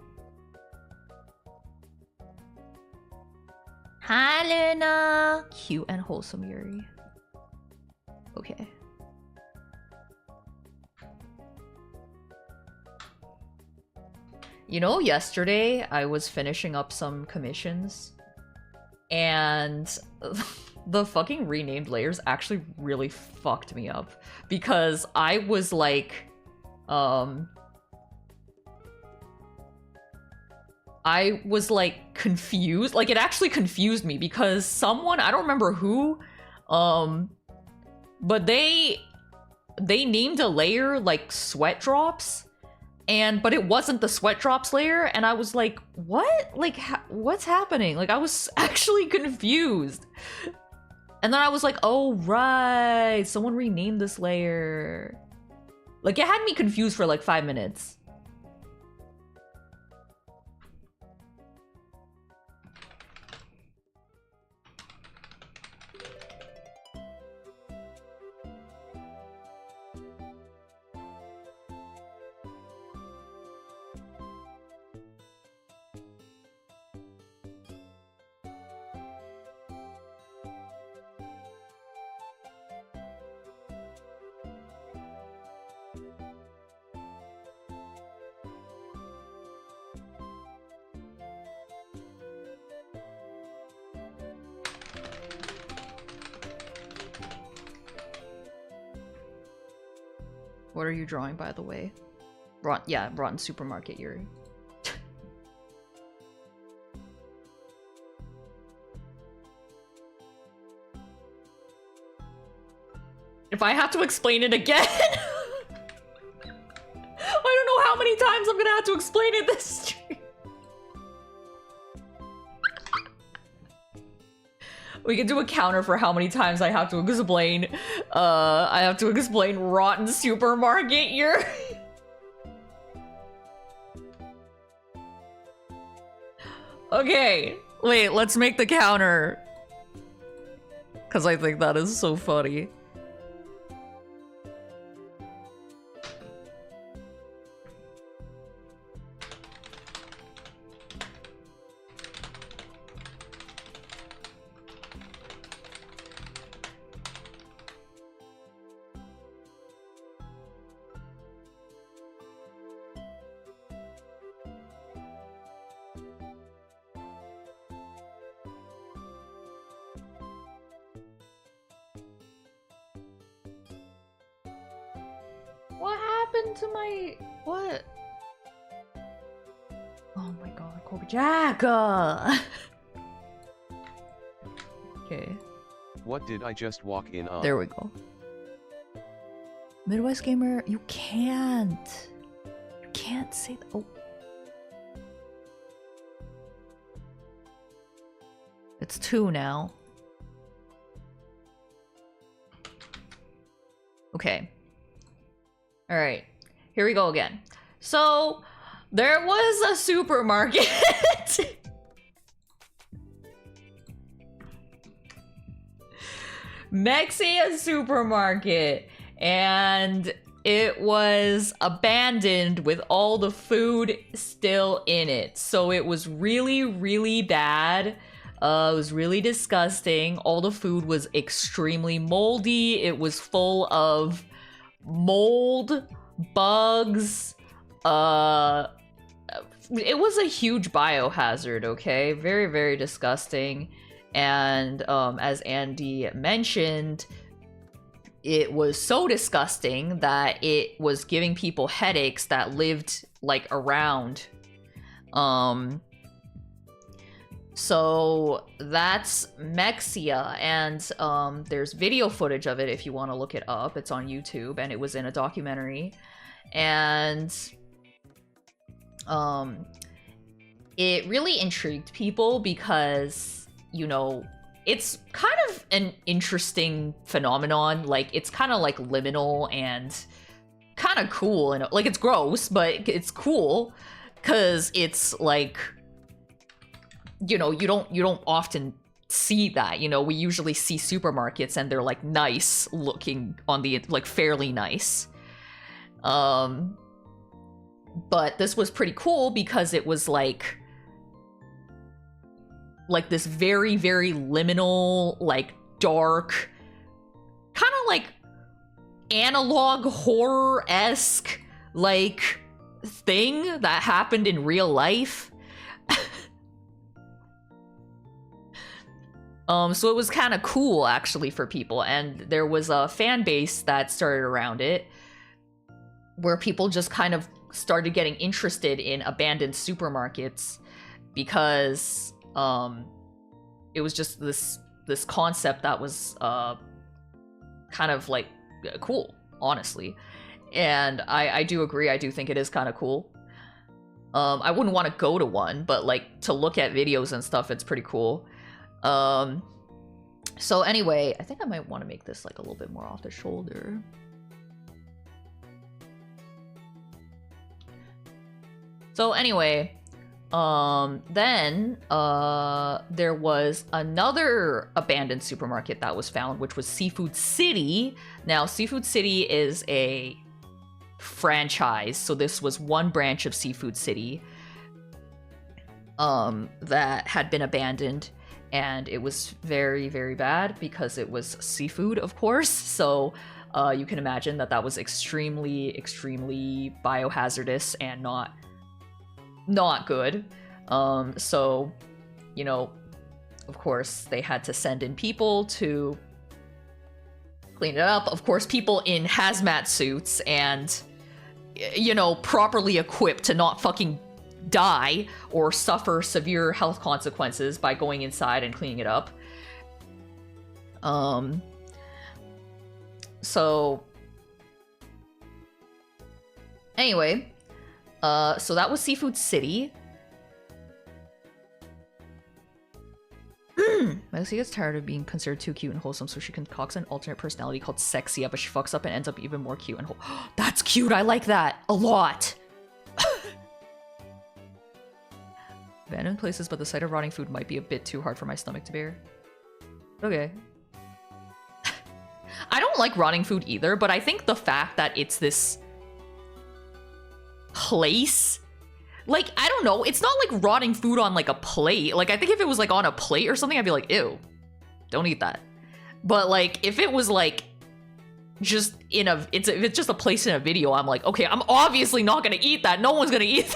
Hi, Luna! Cute and wholesome Yuri. Okay. You know, yesterday I was finishing up some commissions and the fucking renamed layers actually really fucked me up because I was like, confused. Like, it actually confused me because someone, I don't remember who, but they named a layer like Sweat Drops. But it wasn't the Sweat Drops layer, and I was like, what? Like, what's happening? Like, I was actually confused. And then I was like, oh, right. Someone renamed this layer. Like, it had me confused for like 5 minutes. What are you drawing, by the way? Rotten Supermarket, Yuri. If I have to explain it again... I don't know how many times I'm gonna have to explain it this stream. We can do a counter for how many times I have to explain, Rotten Supermarket Yuri. Okay, wait, let's make the counter. Because I think that is so funny. happened to my... What? Oh my god, Kobe Jack! Okay. What did I just walk in on? There we go. Midwest Gamer, you can't. You can't say that. Oh. It's 2 now. Okay. Alright. Here we go again. So, there was a supermarket. Mametchi supermarket. And it was abandoned with all the food still in it. So it was really, really bad. It was really disgusting. All the food was extremely moldy. It was full of mold, bugs. It was a huge biohazard, okay? Very, very disgusting. And as Andy mentioned, it was so disgusting that it was giving people headaches that lived like around. So that's Mexia, and there's video footage of it if you want to look it up. It's on YouTube, and it was in a documentary. And it really intrigued people because, you know, it's kind of an interesting phenomenon. Like, it's kind of like liminal and kind of cool. And like, it's gross, but it's cool because it's like, you know, you don't often see that. You know, we usually see supermarkets and they're like nice looking on the, like, fairly nice. But this was pretty cool because it was like this very, very liminal, like, dark, kind of like analog horror-esque, like, thing that happened in real life. So it was kind of cool, actually, for people, and there was a fan base that started around it, where people just kind of started getting interested in abandoned supermarkets because it was just this concept that was kind of like cool, honestly. And I do agree. I do think it is kind of cool. I wouldn't want to go to one, but like to look at videos and stuff, it's pretty cool. So anyway, I think I might want to make this like a little bit more off the shoulder. So anyway, then there was another abandoned supermarket that was found, which was Seafood City. Now, Seafood City is a franchise, so this was one branch of Seafood City that had been abandoned, and it was very, very bad because it was seafood, of course. So you can imagine that that was extremely, extremely biohazardous and not good. So, you know, of course, they had to send in people to clean it up. Of course, people in hazmat suits and, you know, properly equipped to not fucking die or suffer severe health consequences by going inside and cleaning it up. So anyway, so that was Seafood City. Mametchi gets tired of being considered too cute and wholesome, so she concocts an alternate personality called Sexia, but she fucks up and ends up even more cute and That's cute! I like that a lot! Abandoned places, but the sight of rotting food might be a bit too hard for my stomach to bear. Okay. I don't like rotting food either, but I think the fact that it's this place, like, I don't know, it's not like rotting food on like a plate. Like, I think if it was like on a plate or something, I'd be like, ew, don't eat that. But like, if it was like just in a, if it's just a place in a video, I'm like, okay, I'm obviously not gonna eat that. No one's gonna eat that.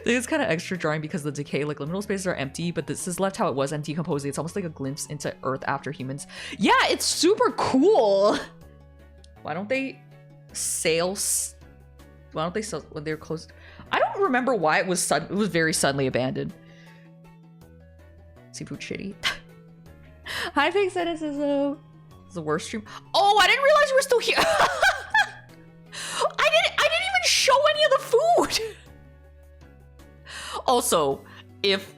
It's kind of extra drawing because the decay, like, liminal spaces are empty, but this is left how it was and decomposing. It's almost like a glimpse into Earth after humans. Yeah, it's super cool. Why don't they sales. Why don't they sell when they're closed? I don't remember why it was it was very suddenly abandoned. Seafood shitty. High fake cynicism. It's the worst stream. Oh, I didn't realize you were still here. I didn't even show any of the food. Also, if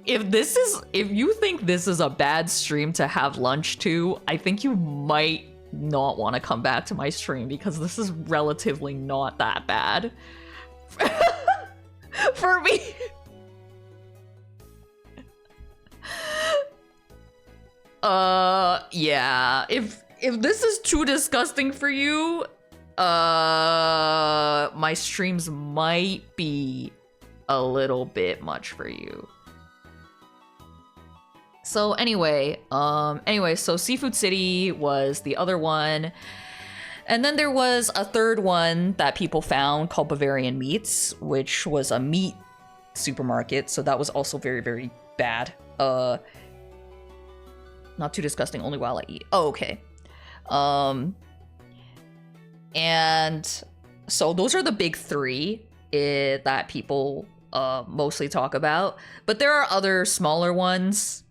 you think this is a bad stream to have lunch to, I think you might not want to come back to my stream because this is relatively not that bad for me. Yeah. If this is too disgusting for you, my streams might be a little bit much for you. So anyway, so Seafood City was the other one. And then there was a third one that people found called Bavarian Meats, which was a meat supermarket. So that was also very, very bad. Not too disgusting, only while I eat. Oh, okay. And so those are the big three that people mostly talk about. But there are other smaller ones.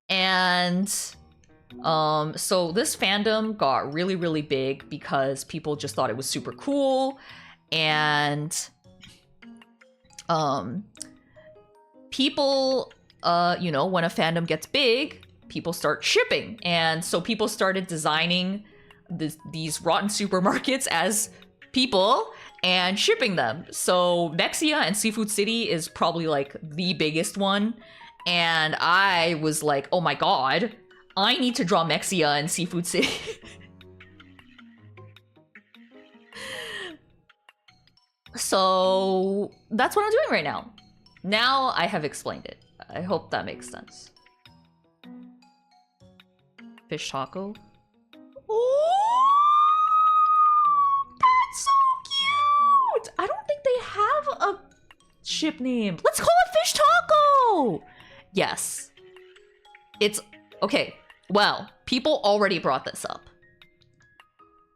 And so this fandom got really, really big because people just thought it was super cool. And people, you know, when a fandom gets big, people start shipping. And so people started designing these rotten supermarkets as people and shipping them. So Mexia and Seafood City is probably like the biggest one. And I was like, oh my god, I need to draw Mexia and Seafood City. So that's what I'm doing right now. Now I have explained it. I hope that makes sense. Fish taco. Oh, that's so cute. I don't think they have a ship name. Let's call it Fish Taco. Yes. It's okay. Well, people already brought this up.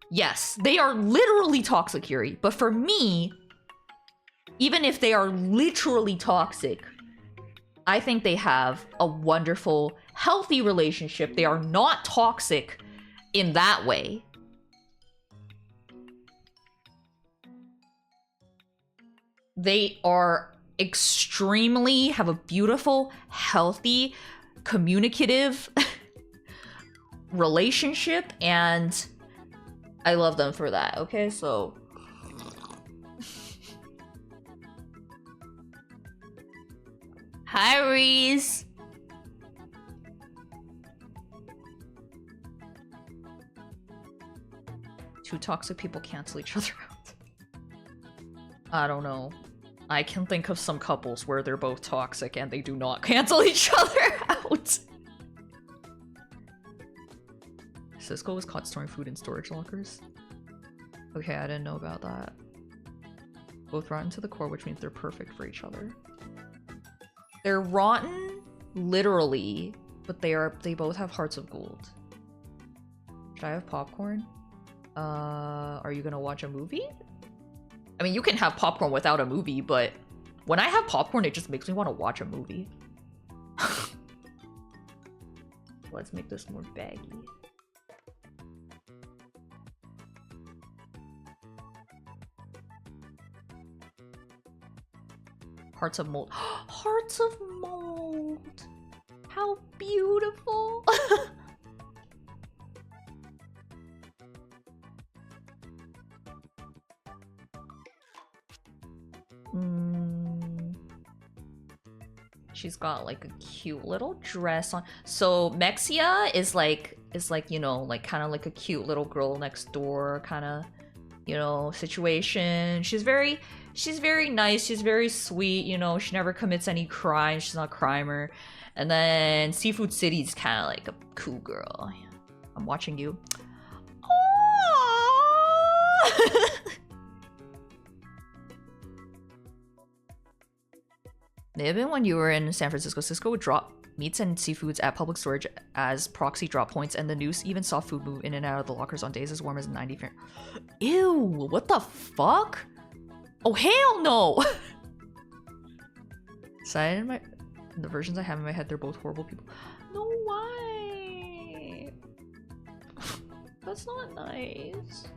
Yes, they are literally toxic, Yuri. But for me, even if they are literally toxic, I think they have a wonderful, healthy relationship. They are not toxic in that way. They are extremely, have a beautiful, healthy, communicative relationship, and I love them for that, okay? So hi, Reese. Two toxic people cancel each other out. I don't know. I can think of some couples where they're both toxic and they do not cancel each other out. Cisco was caught storing food in storage lockers. Okay, I didn't know about that. Both rotten to the core, which means they're perfect for each other. They're rotten, literally, but they both have hearts of gold. Should I have popcorn? Are you gonna watch a movie? I mean, you can have popcorn without a movie, but when I have popcorn, it just makes me want to watch a movie. Let's make this more baggy. Hearts of mold. Hearts of mold! How beautiful! She's got like a cute little dress on. So Mexia is like, you know, like kind of like a cute little girl next door kind of, you know, situation. She's very nice. She's very sweet. You know, she never commits any crimes. She's not a crimer. And then Seafood City is kind of like a cool girl. I'm watching you. Aww. Maybe when you were in San Francisco, Cisco would drop meats and seafoods at public storage as proxy drop points, and the noose even saw food move in and out of the lockers on days as warm as 90 Fahrenheit. Ew, what the fuck? Oh, hell no! The versions I have in my head, they're both horrible people. No, why? That's not nice.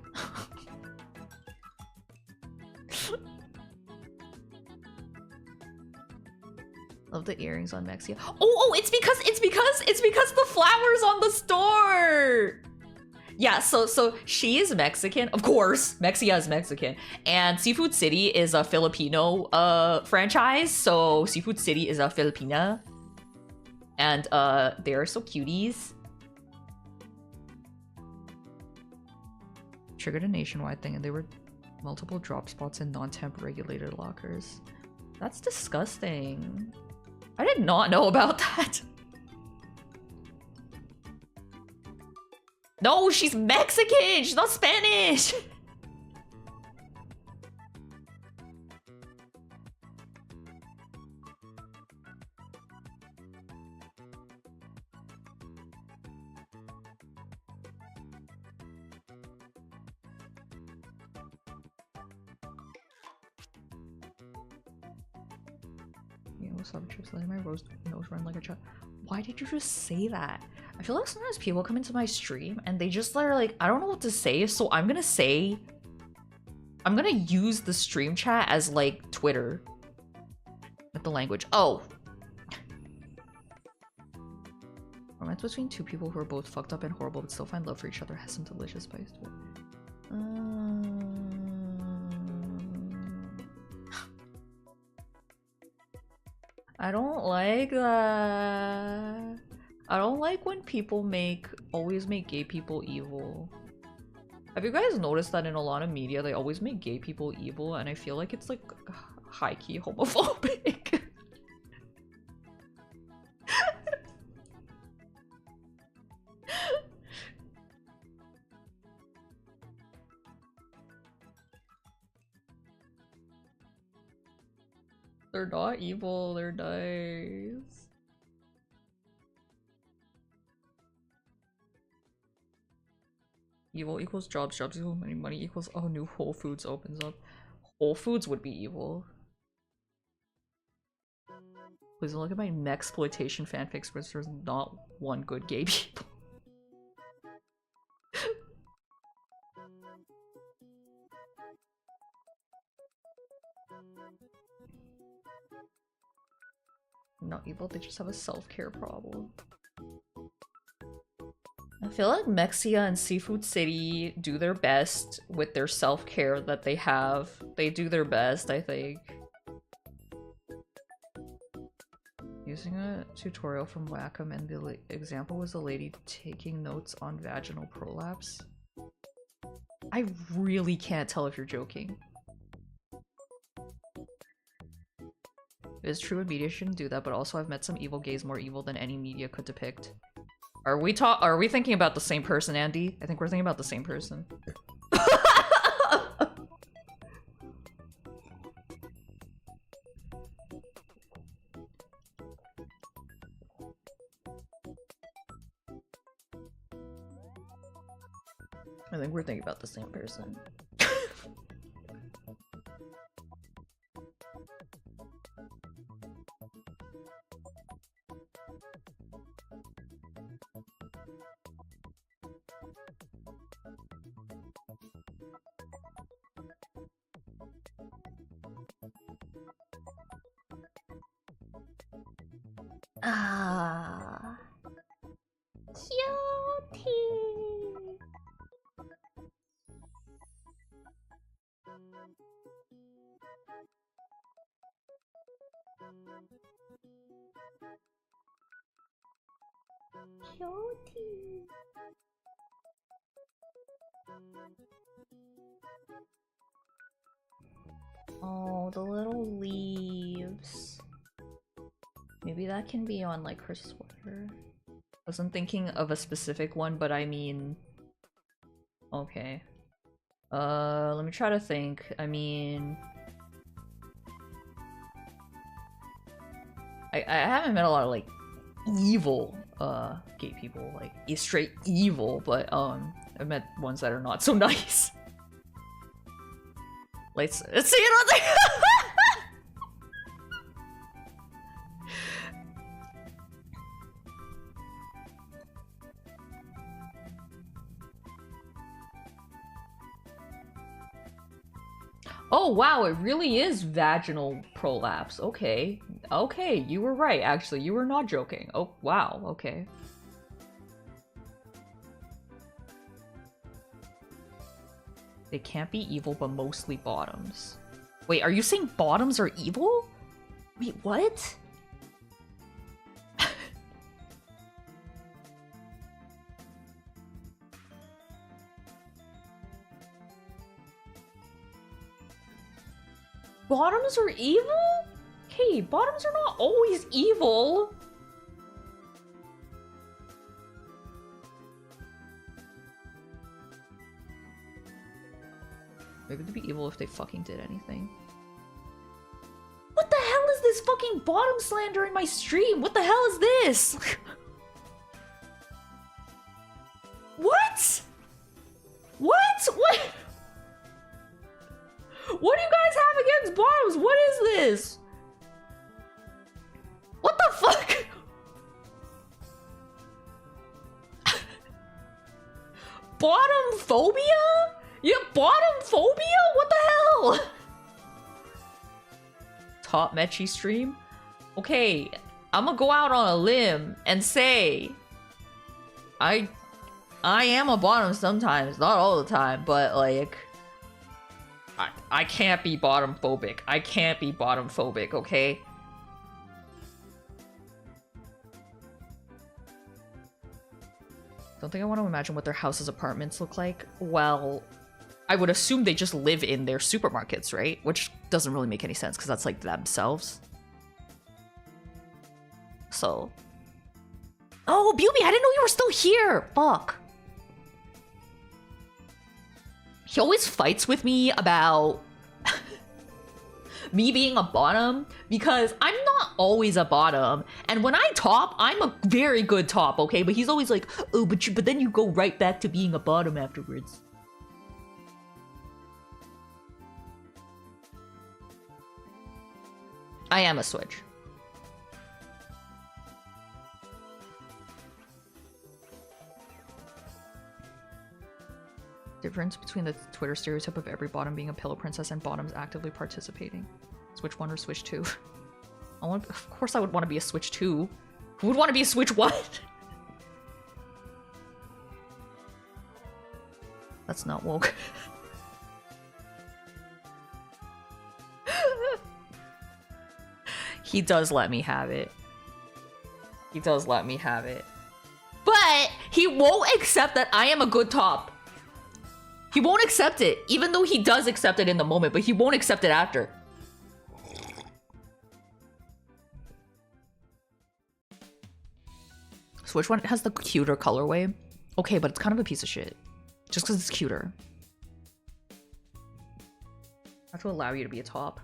Love the earrings on Mexia. Oh, it's because the flowers on the store. Yeah, so she is Mexican, of course. Mexia is Mexican, and Seafood City is a Filipino franchise. So Seafood City is a Filipina, and they are so cuties. Triggered a nationwide thing, and they were multiple drop spots in non-temp regulated lockers. That's disgusting. I did not know about that. No, she's Mexican! She's not Spanish! Chips letting my nose run like a chuck. Why did you just say that? I feel like sometimes people come into my stream and they just are like, I don't know what to say, so I'm gonna use the stream chat as like Twitter with the language. Oh, romance between two people who are both fucked up and horrible but still find love for each other has some delicious spice to it. I don't like that. I don't like when people always make gay people evil. Have you guys noticed that in a lot of media they always make gay people evil, and I feel like it's like high-key homophobic. They're not evil, they're nice. Evil equals jobs, jobs equal money, money equals oh, new Whole Foods opens up. Whole Foods would be evil. Please don't look at my Mexploitation fanfics where there's not one good gay people. Not evil, they just have a self-care problem. I feel like Mexia and Seafood City do their best with their self-care that they have. They do their best, I think. Using a tutorial from Wacom, and the example was a lady taking notes on vaginal prolapse. I really can't tell if you're joking. It is true, media shouldn't do that, but also I've met some evil gays more evil than any media could depict. Are we thinking about the same person, Andy? I think we're thinking about the same person. I think we're thinking about the same person. Ah, cutie. Cutie. Oh, the little leaves. Maybe that can be on like her sweater. Wasn't thinking of a specific one, but I mean, okay. Let me try to think. I mean, I haven't met a lot of like evil gay people, like straight evil, but I meant ones that are not so nice. Let's see it on there. Oh wow, it really is vaginal prolapse. Okay. Okay, you were right, actually. You were not joking. Oh, wow, okay. They can't be evil, but mostly bottoms. Wait, are you saying bottoms are evil? Wait, what? Bottoms are evil? Hey, bottoms are not always evil. Maybe they'd be evil if they fucking did anything. What the hell is this fucking bottom slander in my stream? What the hell is this? What? What? What? What do you guys have against bottoms? What is this? What the fuck? Bottom phobia? You have bottom phobia? What the hell? Top Mametchi stream? Okay, I'm gonna go out on a limb and say I am a bottom sometimes, not all the time, but like I can't be bottom phobic. I can't be bottom phobic, okay? Don't think I want to imagine what their houses' apartments look like. Well, I would assume they just live in their supermarkets, right? Which doesn't really make any sense because that's like themselves. So. Oh, Buby, I didn't know you were still here. Fuck. He always fights with me about me being a bottom because I'm not always a bottom. And when I top, I'm a very good top, okay? But he's always like, oh, but then you go right back to being a bottom afterwards. I am a switch. Difference between the Twitter stereotype of every bottom being a pillow princess and bottoms actively participating. Switch 1 or Switch 2? Of course I would want to be a Switch 2. Who would want to be a Switch what? That's not woke. He does let me have it. He does let me have it. But he won't accept that I am a good top. He won't accept it, even though he does accept it in the moment, but he won't accept it after. So which one has the cuter colorway? Okay, but it's kind of a piece of shit. Just because it's cuter. I have to allow you to be a top.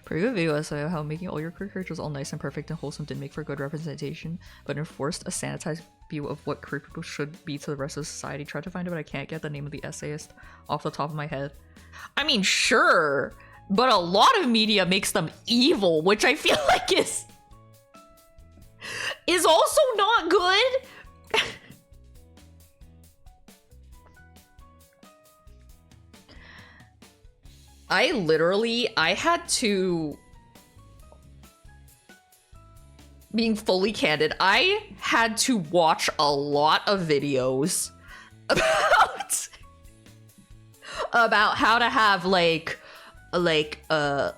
Pretty good video essay of how making all your queer characters all nice and perfect and wholesome didn't make for good representation, but enforced a sanitized view of what queer people should be to the rest of society. Tried to find it, but I can't get the name of the essayist off the top of my head. I mean, sure, but a lot of media makes them evil, which I feel like is also not good. I had to, being fully candid, I had to watch a lot of videos about how to have like a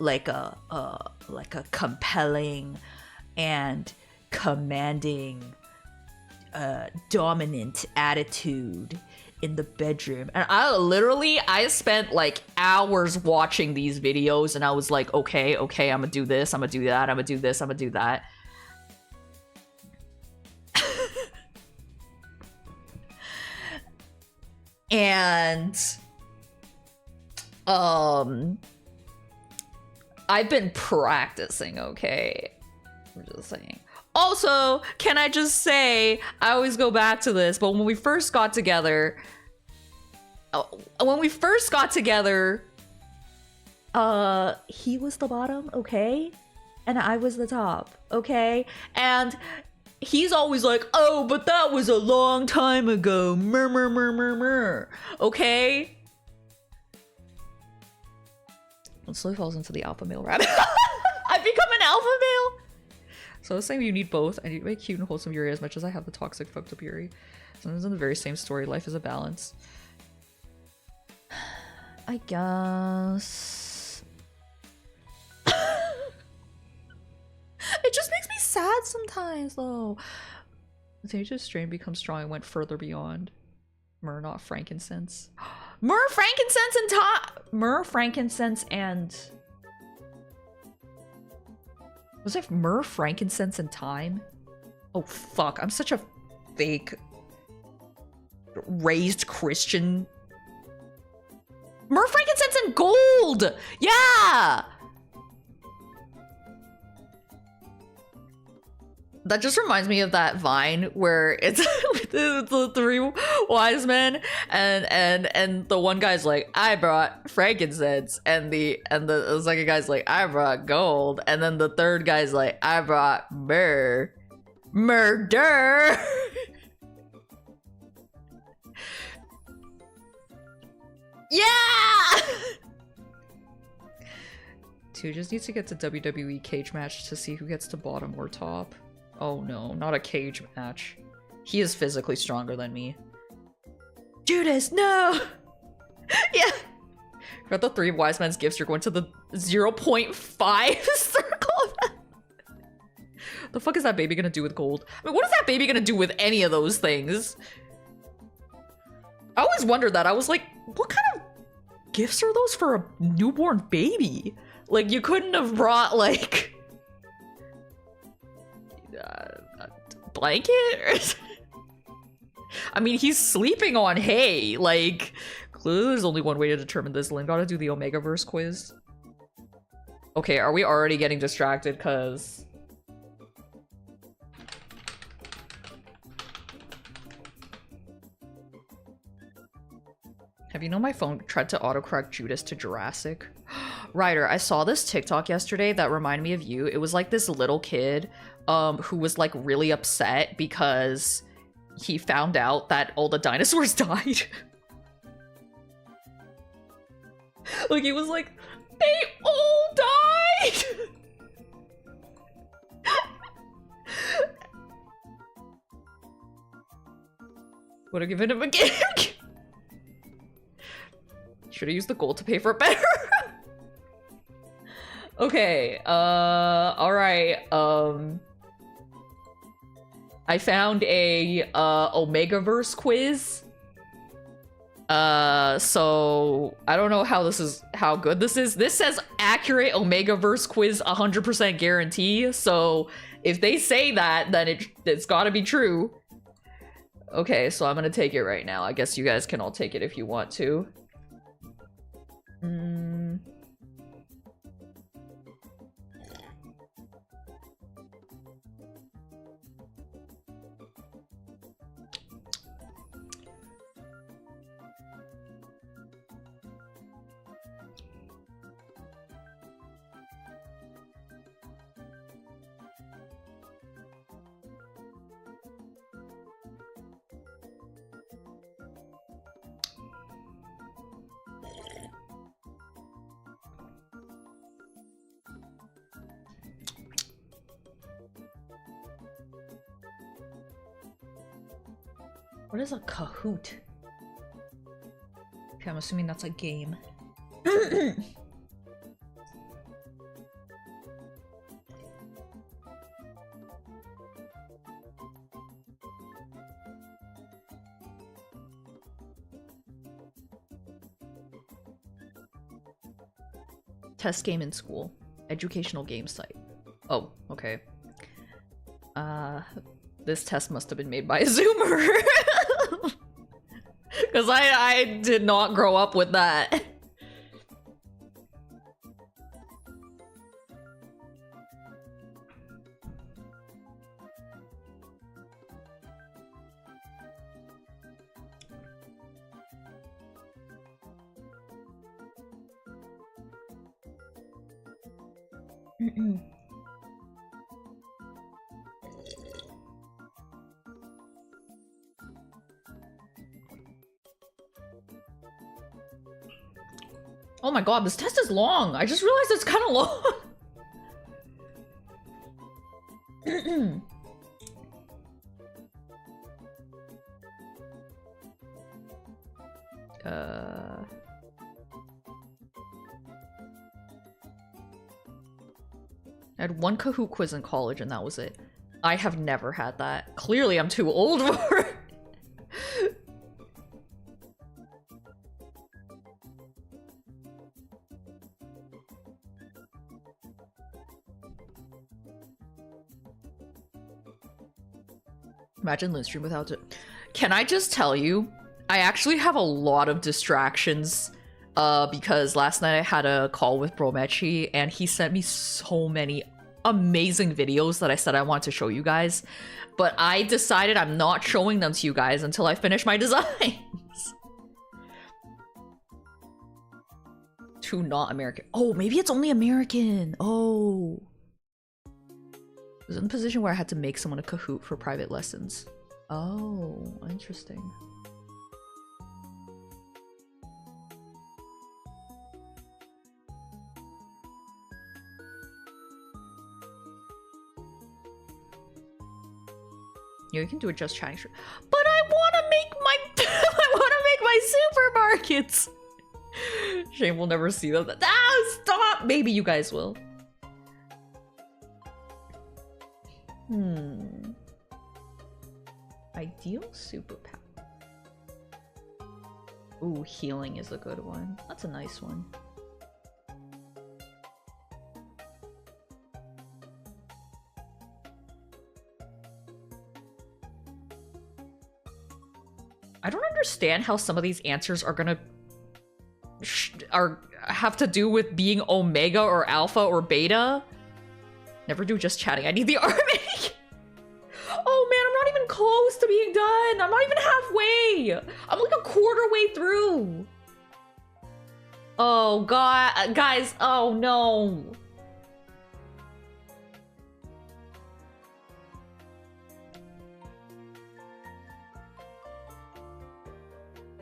compelling and commanding dominant attitude in the bedroom. And I spent like hours watching these videos, and I was like, okay, I'm gonna do this, I'm gonna do that, I'm gonna do this, I'm gonna do that. And I've been practicing, okay? I'm just saying. Also, can I just say, I always go back to this, but when we first got together, he was the bottom, okay? And I was the top, okay? And he's always like, oh, but that was a long time ago, okay? It slowly falls into the alpha male rabbit. I've become an alpha male. So I was saying you need both. I need to make cute and wholesome Yuri as much as I have the toxic fucked up Yuri. Sometimes in the very same story, life is a balance. I guess. It just makes me sad sometimes, though. The Tenacious strain becomes strong and went further beyond. Myrrh, not frankincense. Myrrh, frankincense, and myrrh, frankincense, and... Was it myrrh, frankincense, and thyme? Oh, fuck. I'm such a fake... raised Christian. Myrrh, frankincense, and gold! Yeah! That just reminds me of that Vine where it's the three wise men and the one guy's like, I brought frankincense, and the second guy's like, I brought gold, and then the third guy's like, I brought murder. Yeah! Two just needs to get to WWE cage match to see who gets to bottom or top. Oh no, not a cage match. He is physically stronger than me. Judas, no! Yeah! Got the three wise men's gifts, you're going to the 0.5 circle. The fuck is that baby gonna do with gold? I mean, what is that baby gonna do with any of those things? I always wondered that. I was like, what kind of gifts are those for a newborn baby? Like, you couldn't have brought, like... a blanket? I mean, he's sleeping on hay. Like, clearly there's only one way to determine this. Lynn gotta do the Omegaverse quiz. Okay, are we already getting distracted? Cause... Have you known my phone tried to autocorrect Judas to Jurassic? Ryder, I saw this TikTok yesterday that reminded me of you. It was like this little kid who was like really upset because he found out that all the dinosaurs died. Like, he was like, they all died! Would have given him a gift. Should have used the gold to pay for it better. Okay, alright, I found a, Omegaverse quiz. So, I don't know how good this is. This says accurate Omegaverse quiz 100% guarantee, so if they say that, then it's gotta be true. Okay, so I'm gonna take it right now. I guess you guys can all take it if you want to. What is a Kahoot? Okay, I'm assuming that's a game. Test game in school. Educational game site. Oh, okay. This test must have been made by a Zoomer. Because I did not grow up with that. Oh my god, this test is long. I just realized it's kind of long. I had one Kahoot quiz in college and that was it. I have never had that. Clearly I'm too old for it. Imagine live stream without it. Can I just tell you, I actually have a lot of distractions because last night I had a call with Mametchi and he sent me so many amazing videos that I said I wanted to show you guys, but I decided I'm not showing them to you guys until I finish my designs. Too not American. Oh, maybe it's only American. Oh. I was in the position where I had to make someone a Kahoot for private lessons. Oh, interesting. Yeah, you can do it just chatting. But I want to make my I want to make my supermarkets. Shame we'll never see them. Ah, stop! Maybe you guys will. Ideal superpower. Ooh, healing is a good one. That's a nice one. I don't understand how some of these answers are gonna have to do with being Omega or Alpha or Beta. Never do just chatting. I need the army. Oh man, I'm not even close to being done. I'm not even halfway. I'm like a quarter way through. Oh god, guys. Oh no.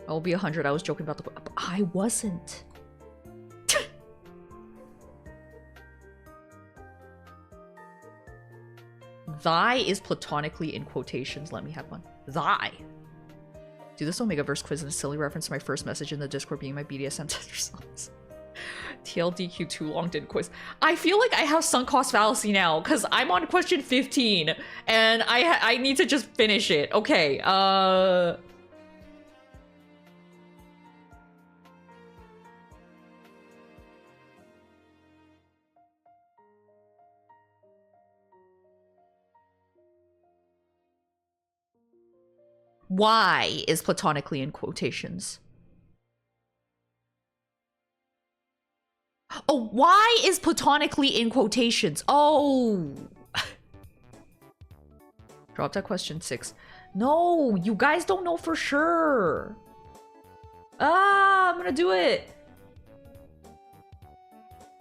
I will be 100. I was joking about the... I wasn't. Thy is platonically in quotations. Let me have one. Thy. Do this Omegaverse quiz in a silly reference to my first message in the Discord being my BDSM test results. TLDQ too long did quiz. I feel like I have sunk cost fallacy now because I'm on question 15 and I need to just finish it. Okay, Y is platonically in quotations. Oh, Y is platonically in quotations. Oh. Dropped at question 6. No, you guys don't know for sure. Ah, I'm gonna do it.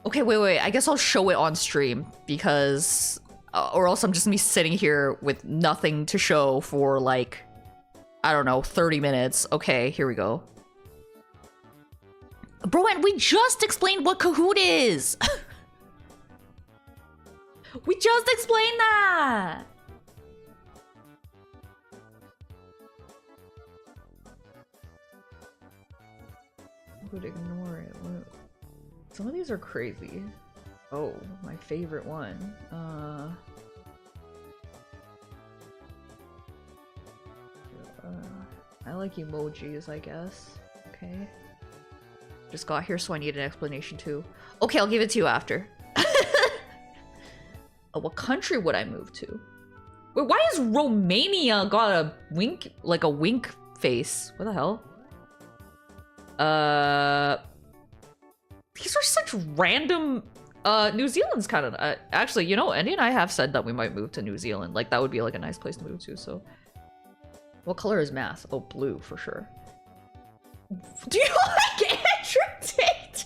Okay, wait. I guess I'll show it on stream because... or else I'm just gonna be sitting here with nothing to show for like... I don't know, 30 minutes. Okay, here we go. Bro, and we just explained what Kahoot is! We just explained that! I would ignore it. Some of these are crazy. Oh, my favorite one. I like emojis, I guess. Okay. Just got here, so I need an explanation too. Okay, I'll give it to you after. Oh, what country would I move to? Wait, why is Romania got a wink, like a wink face? What the hell? These are such random. New Zealand's kind of actually, you know, Andy and I have said that we might move to New Zealand. Like that would be like a nice place to move to. So, what color is math? Oh, blue for sure. Do you like Andrew Tate?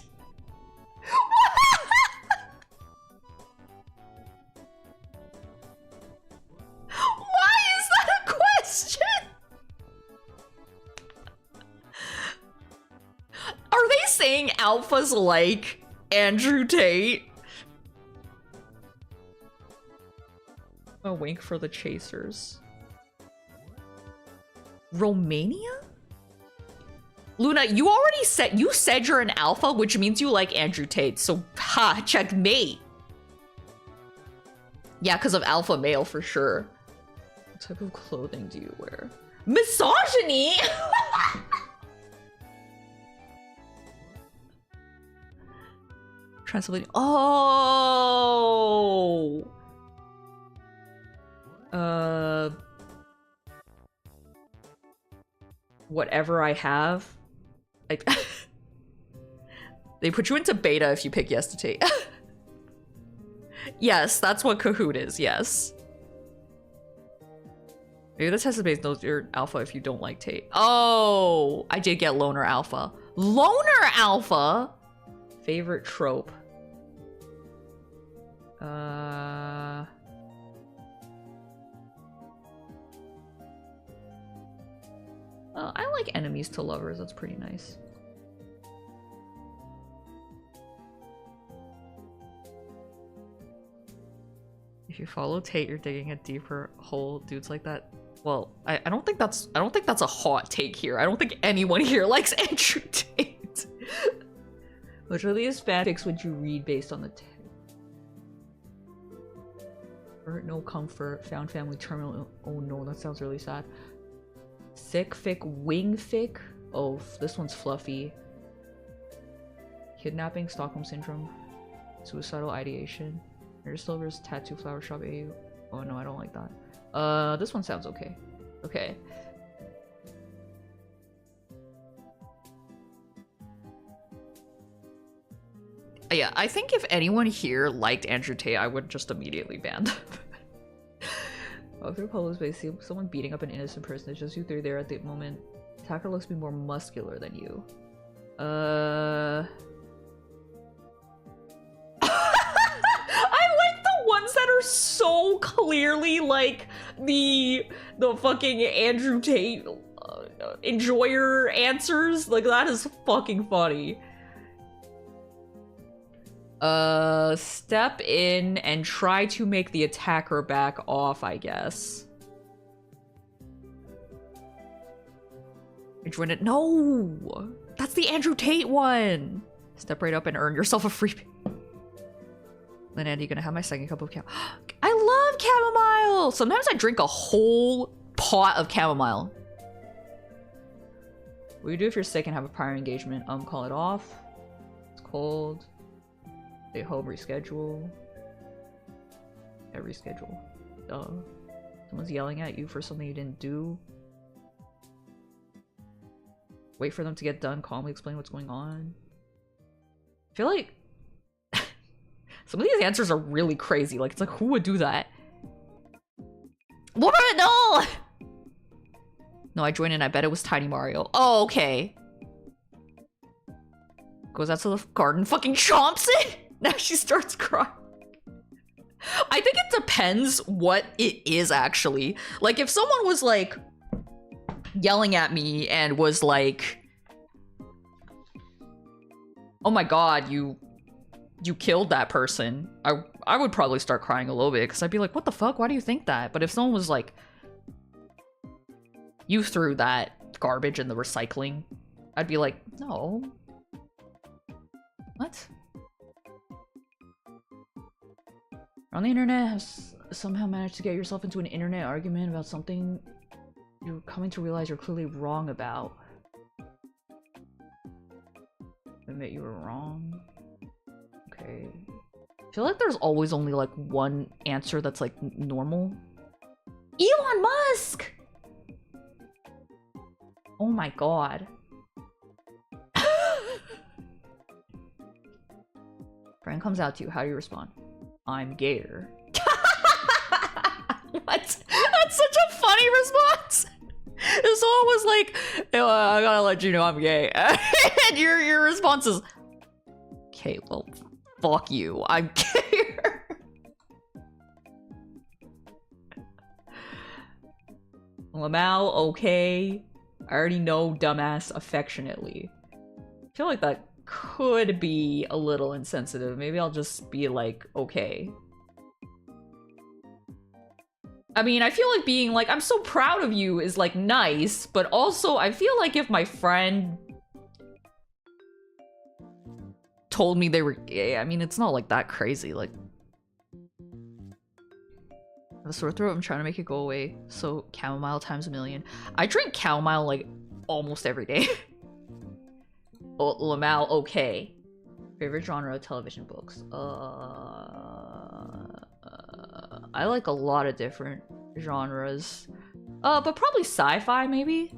Why is that a question? Are they saying alphas like Andrew Tate? A wink for the chasers. Romania? Luna, you already said you're an alpha, which means you like Andrew Tate. So ha, checkmate. Yeah, because of alpha male for sure. What type of clothing do you wear? Misogyny. Translating. Oh. Whatever I have. They put you into beta if you pick yes to Tate. Yes, that's what Kahoot is, yes. Maybe the test base knows you're alpha if you don't like Tate. Oh, I did get loner alpha. Loner alpha? Favorite trope. I like enemies to lovers, that's pretty nice. If you follow Tate, you're digging a deeper hole, dudes like that. Well, I don't think that's a hot take here. I don't think anyone here likes Andrew Tate. Which of these fanfics would you read based on the Hurt, no comfort, found family, terminal. Oh no, that sounds really sad. Sick fic, wing fic. Oh, this one's fluffy. Kidnapping, Stockholm syndrome, suicidal ideation. Murder Silver's tattoo flower shop AU. Oh no, I don't like that. This one sounds okay. Okay. Yeah, I think if anyone here liked Andrew Tate, I would just immediately ban them. Through Polo's base, see someone beating up an innocent person. It's just you three there at the moment. Attacker looks to be more muscular than you. I like the ones that are so clearly like the fucking Andrew Tate enjoyer answers. Like that is fucking funny. Step in and try to make the attacker back off, I guess. Join it. No! That's the Andrew Tate one! Step right up and earn yourself a free... Then Andy, gonna have my second cup of chamomile. I love chamomile! Sometimes I drink a whole pot of chamomile. What do you do if you're sick and have a prior engagement? Call it off. It's cold. Stay home, reschedule. Yeah, reschedule. Duh. Someone's yelling at you for something you didn't do. Wait for them to get done, calmly explain what's going on. I feel like some of these answers are really crazy. Like, it's like, who would do that? What? No! No, I joined in. I bet it was Tiny Mario. Oh, okay. Goes out to the garden, fucking chomps it! Now she starts crying. I think it depends what it is, actually. Like, if someone was, like, yelling at me and was like, oh my god, you killed that person, I would probably start crying a little bit, because I'd be like, what the fuck? Why do you think that? But if someone was like, you threw that garbage in the recycling, I'd be like, no. What? On the internet, have somehow managed to get yourself into an internet argument about something you're coming to realize you're clearly wrong about. Admit you were wrong. Okay. I feel like there's always only like one answer that's like normal. Elon Musk! Oh my god. Friend comes out to you. How do you respond? I'm gayer. What? That's such a funny response. If someone was like, "Yo, I gotta let you know I'm gay," and your response is, "Okay, well, fuck you. I'm gay." Lamau, okay. I already know, dumbass, affectionately. I feel like that could be a little insensitive. Maybe I'll just be like, okay. I mean, I feel like being like, I'm so proud of you is like nice, but also I feel like if my friend told me they were gay, I mean, it's not like that crazy. Like, I have a sore throat, I'm trying to make it go away. So chamomile times a million. I drink chamomile like almost every day. Oh, Lamau, okay. Favorite genre of television books? I like a lot of different genres. But probably sci-fi, maybe?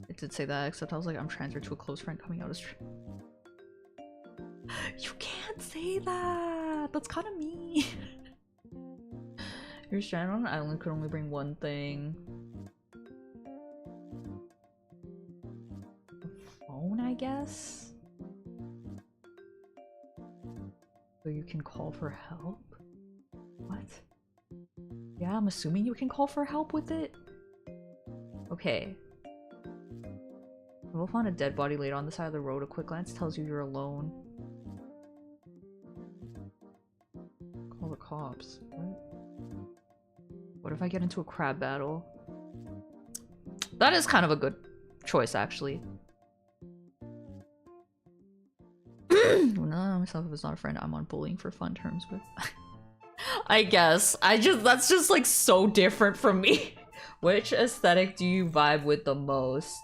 It did say that, except I was like, I'm transferred to a close friend coming out as You can't say that! That's kind of mean. You're stranded on an island, could only bring one thing. A phone, I guess? So you can call for help? What? Yeah, I'm assuming you can call for help with it? Okay. We'll find a dead body laid on the side of the road. A quick glance tells you you're alone. Call the cops. What if I get into a crab battle? That is kind of a good choice, actually. No, myself, if it's not a friend, I'm on bullying for fun terms with. I guess. That's just like so different from me. Which aesthetic do you vibe with the most?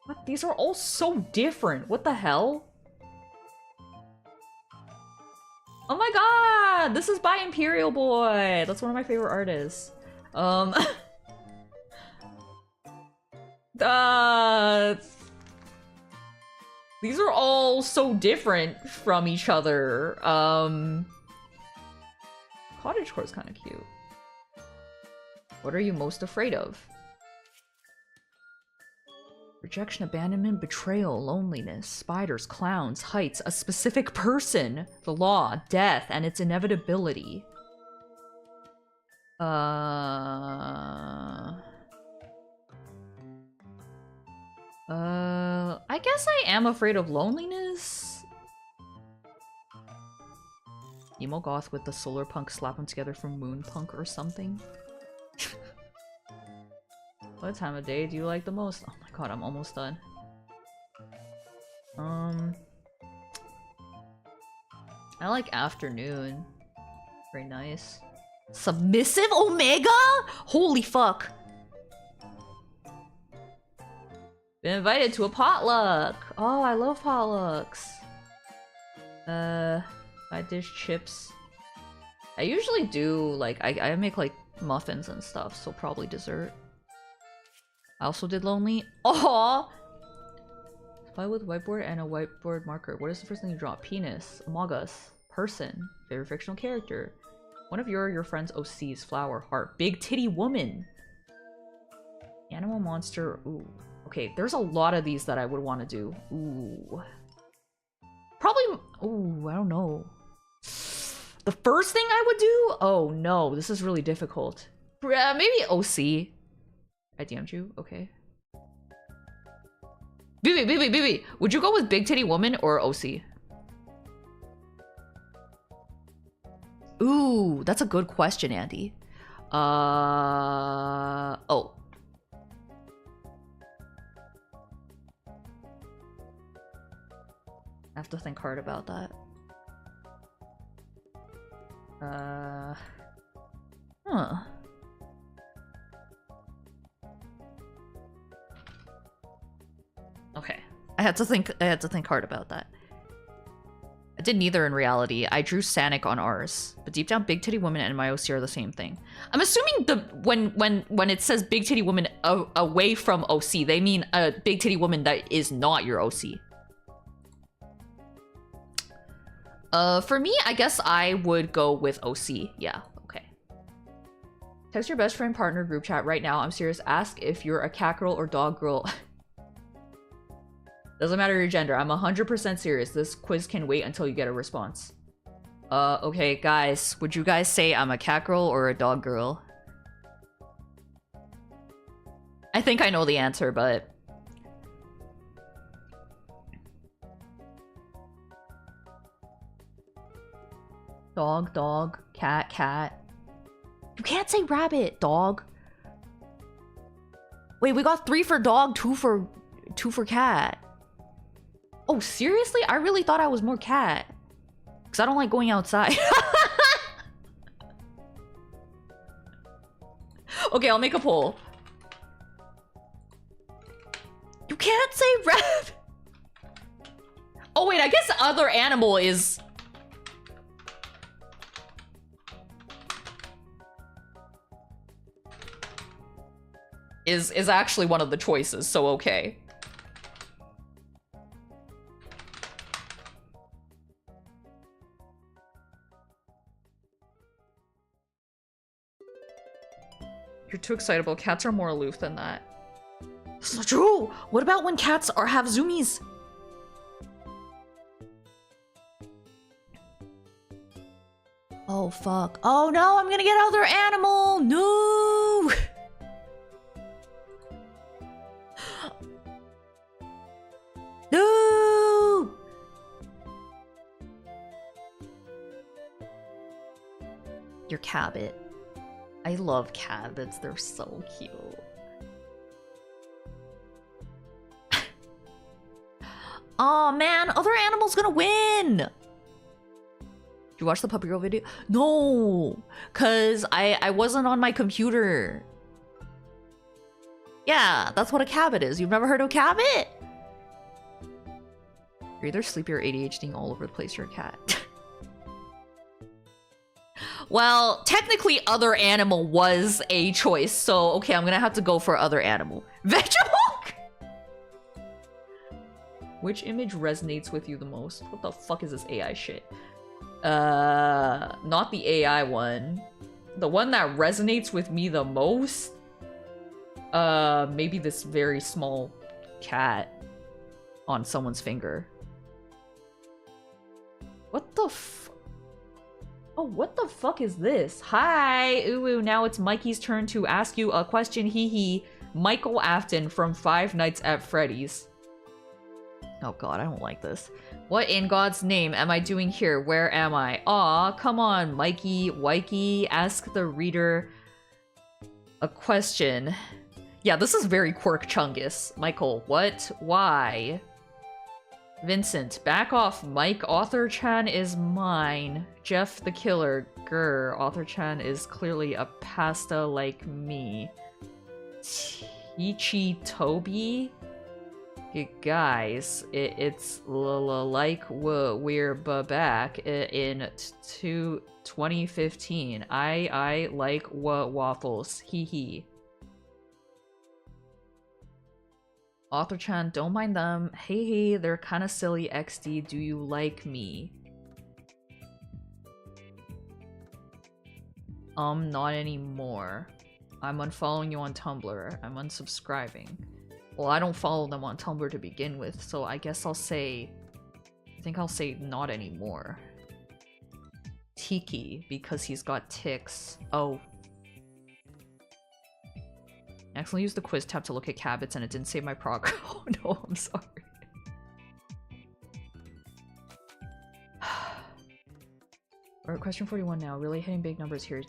What? These are all so different. What the hell? Oh my god! This is by Imperial Boy! That's one of my favorite artists. These are all so different from each other. Cottagecore is kind of cute. What are you most afraid of? Rejection, abandonment, betrayal, loneliness, spiders, clowns, heights, a specific person, the law, death, and its inevitability. I guess I am afraid of loneliness. Emo goth with the solar punk, slap them together from moon punk or something. What time of day do you like the most? Oh my god, I'm almost done. I like afternoon. Very nice. Submissive Omega? Holy fuck. Been invited to a potluck. Oh, I love potlucks. Side dish, chips. I usually do, like, I make, like, muffins and stuff, so probably dessert. I also did lonely. Aww! Spy with whiteboard and a whiteboard marker. What is the first thing you draw? Penis. Among Us. Person. Favorite fictional character. One of your friend's OCs. Flower. Heart. Big titty woman. Animal monster. Ooh. Okay, there's a lot of these that I would want to do. Ooh. Probably... Ooh, I don't know. The first thing I would do? Oh no, this is really difficult. Maybe OC. I DM'd you? Okay. BB, would you go with Big Titty Woman or OC? Ooh, that's a good question, Andy. Oh. I have to think hard about that. Huh. Okay. I had to think hard about that. did neither in reality. I drew Sanic on ours. But deep down, big titty woman and my OC are the same thing. I'm assuming when it says big titty woman away from OC, they mean a big titty woman that is not your OC. For me, I guess I would go with OC. Yeah, okay. Text your best friend partner group chat right now. I'm serious. Ask if you're a cat girl or dog girl. Doesn't matter your gender. I'm 100% serious. This quiz can wait until you get a response. Okay, guys. Would you guys say I'm a cat girl or a dog girl? I think I know the answer, but... Dog, dog, cat, cat. You can't say rabbit, dog. Wait, we got 3 for dog, 2 for cat. Oh, seriously? I really thought I was more cat. Because I don't like going outside. Okay, I'll make a poll. You can't say rabbit. Oh, wait, I guess other animal is... is actually one of the choices, so okay. You're too excitable. Cats are more aloof than that. That's not true! What about when cats have zoomies? Oh, fuck. Oh no, I'm gonna get other animal! No! No! Your cabbit. I love cabbits, they're so cute. Aw, man, other animal's gonna win! Did you watch the Puppy Girl video? No! Cause I wasn't on my computer. Yeah, that's what a cabbit is. You've never heard of a cabbit? You're either sleepy or ADHDing all over the place. You're a cat. Well, technically other animal was a choice, so okay, I'm gonna have to go for other animal. Vegetable? Which image resonates with you the most? What the fuck is this AI shit? Not the AI one. The one that resonates with me the most? Maybe this very small cat on someone's finger. What the f- Oh, what the fuck is this? Hi! Ooh, now it's Mikey's turn to ask you a question, hee hee. Michael Afton from Five Nights at Freddy's. Oh god, I don't like this. What in God's name am I doing here? Where am I? Aw, come on, Mikey, Wikey, ask the reader a question. Yeah, this is very Quirk Chungus. Michael, what? Why? Vincent, back off, Mike. Author-chan is mine. Jeff the Killer, grr. Author-chan is clearly a pasta like me. Ichi Toby? Guys, it's like we're back in 2015. I like waffles. Hee hee. Author-chan, don't mind them. Hey, they're kind of silly. XD, do you like me? Not anymore. I'm unfollowing you on Tumblr. I'm unsubscribing. Well, I don't follow them on Tumblr to begin with, so I guess I'll say... I think I'll say not anymore. Tiki, because he's got ticks. Oh. I accidentally used the quiz tab to look at cabbits and it didn't save my progress. Oh no, I'm sorry. Alright, question 41 now. Really hitting big numbers here.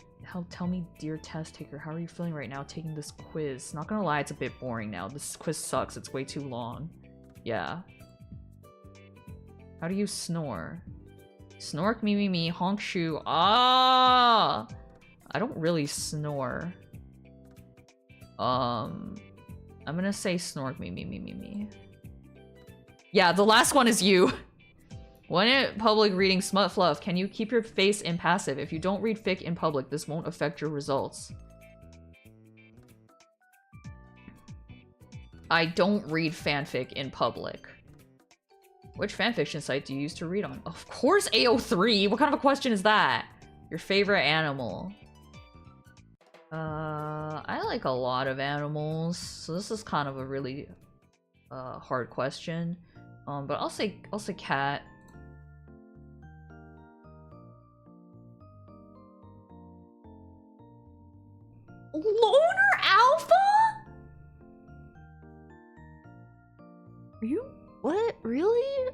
Tell me, dear test taker, how are you feeling right now taking this quiz? Not gonna lie, it's a bit boring now. This quiz sucks. It's way too long. Yeah. How do you snore? Snork, me, honk shoe. Ah! I don't really snore. I'm gonna say snork, me. Yeah, the last one is you. When in public reading smut fluff, can you keep your face impassive? If you don't read fic in public, this won't affect your results. I don't read fanfic in public. Which fanfiction site do you use to read on? Of course AO3! What kind of a question is that? Your favorite animal? I like a lot of animals, so this is kind of a really hard question. But I'll say cat. Loner alpha? Are you what? Really?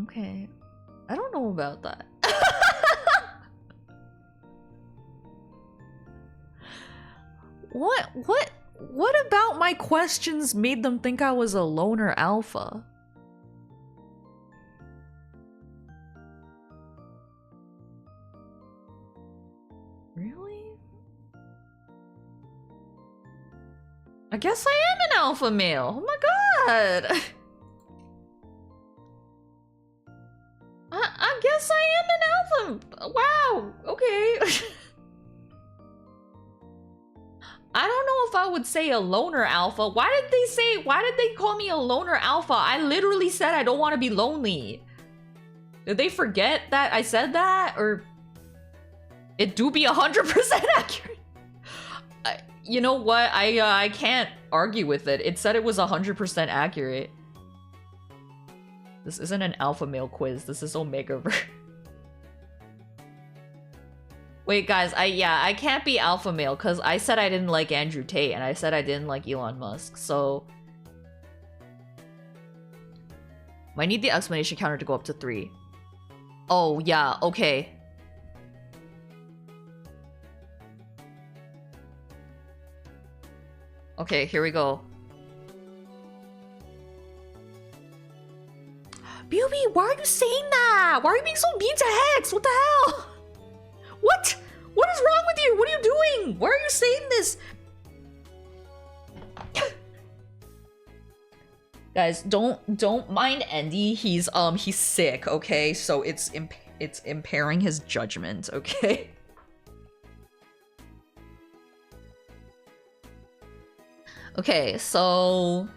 Okay. I don't know about that. What about my questions made them think I was a loner alpha? Really? I guess I am an alpha male. Oh my god. I guess I am an alpha. Wow. Okay. I don't know if I would say a loner alpha. Why did they call me a loner alpha? I literally said I don't want to be lonely. Did they forget that I said that? Or it do be 100% accurate? You know what? I can't argue with it. It said it was 100% accurate. This isn't an alpha male quiz. This is Omegaverse. Wait, guys, I can't be alpha male because I said I didn't like Andrew Tate and I said I didn't like Elon Musk, so I need the explanation counter to go up to 3. Oh, yeah, okay. Okay, here we go. Beauty, why are you saying that? Why are you being so mean to Hex? What the hell? What? What is wrong with you? What are you doing? Why are you saying this? Guys, don't mind Andy. He's sick, okay? So it's impairing his judgment, okay? Okay, so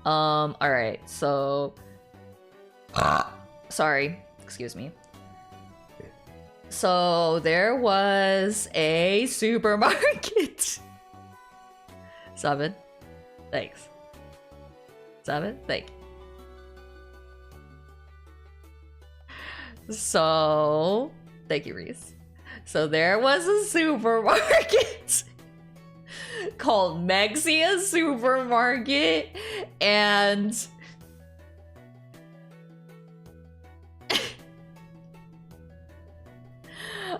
all right. So sorry. Excuse me. So there was a supermarket. 7. Thanks. 7. Thank you. So thank you, Reese. So there was a supermarket called Mexia Supermarket, and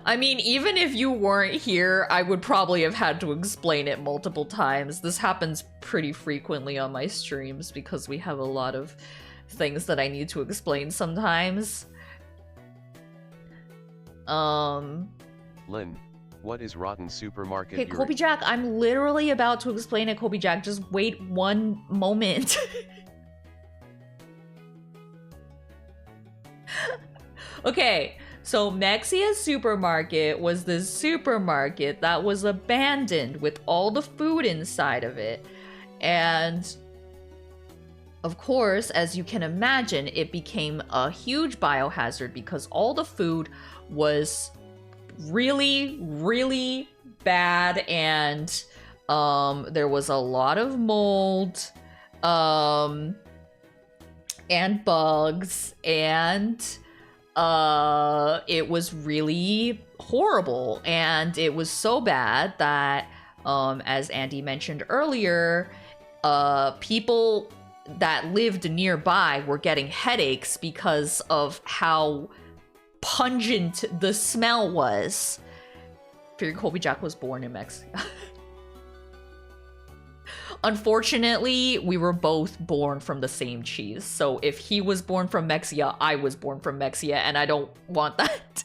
I mean, even if you weren't here, I would probably have had to explain it multiple times. This happens pretty frequently on my streams because we have a lot of things that I need to explain sometimes. Lynn, what is rotten supermarket? Okay, Kobe Jack, I'm literally about to explain it, Kobe Jack. Just wait one moment. Okay. So Mexia Supermarket was this supermarket that was abandoned with all the food inside of it. And of course, as you can imagine, it became a huge biohazard because all the food was really, really bad, and there was a lot of mold and bugs, and it was really horrible, and it was so bad that as Andy mentioned earlier, people that lived nearby were getting headaches because of how pungent the smell was. Figured Kobe Jack was born in Mexico. Unfortunately, we were both born from the same cheese. So if he was born from Mexia, I was born from Mexia, and I don't want that.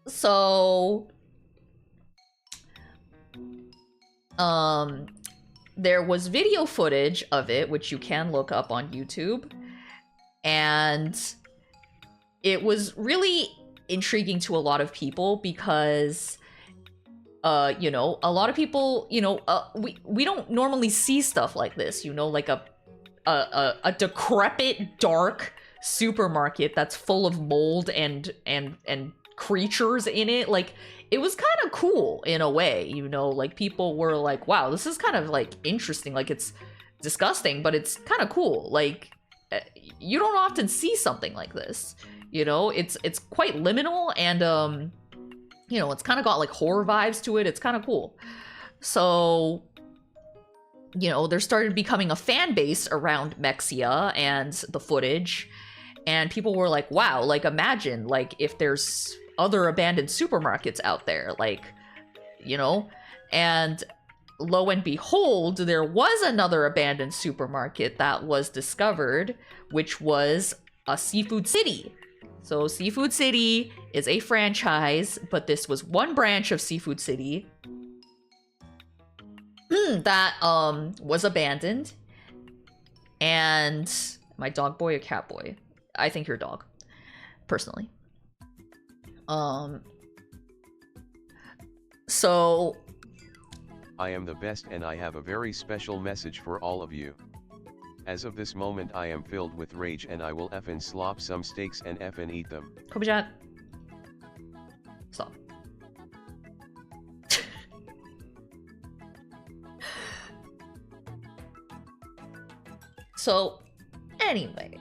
So there was video footage of it, which you can look up on YouTube, and it was really intriguing to a lot of people because, you know, a lot of people, you know, we don't normally see stuff like this, you know, like a decrepit, dark supermarket that's full of mold and creatures in it. Like, it was kind of cool in a way, you know, like people were like, wow, this is kind of like interesting. Like, it's disgusting, but it's kind of cool. Like, you don't often see something like this, you know. It's quite liminal, and you know, it's kind of got like horror vibes to it. It's kind of cool. So, you know, there started becoming a fan base around Mexia and the footage, and people were like, wow, like imagine like if there's other abandoned supermarkets out there, like, you know. And lo and behold, there was another abandoned supermarket that was discovered, which was a Seafood City. So Seafood City is a franchise, but this was one branch of Seafood City that was abandoned. And my dog boy or cat boy? I think your dog, personally. So I am the best, and I have a very special message for all of you. As of this moment, I am filled with rage, and I will effing slop some steaks and effing eat them. Kobe-chan, stop. So, anyway.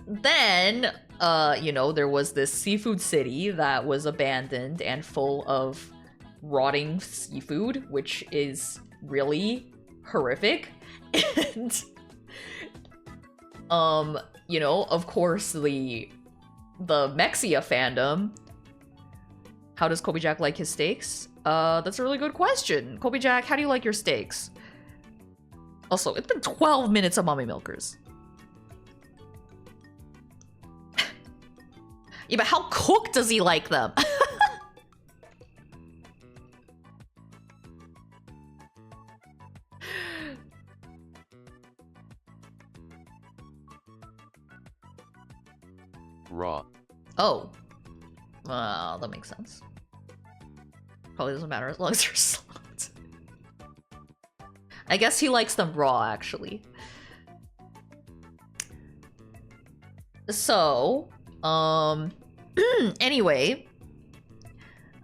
Then, you know, there was this Seafood City that was abandoned and full of rotting seafood, which is really horrific. And, you know, of course, the Mexia fandom. How does Kobe Jack like his steaks? That's a really good question. Kobe Jack, how do you like your steaks? Also, it's been 12 minutes of Mommy Milkers. Yeah, but how cooked does he like them? Raw. Oh. That makes sense. Probably doesn't matter as long as they're smoked. I guess he likes them raw, actually. So, anyway,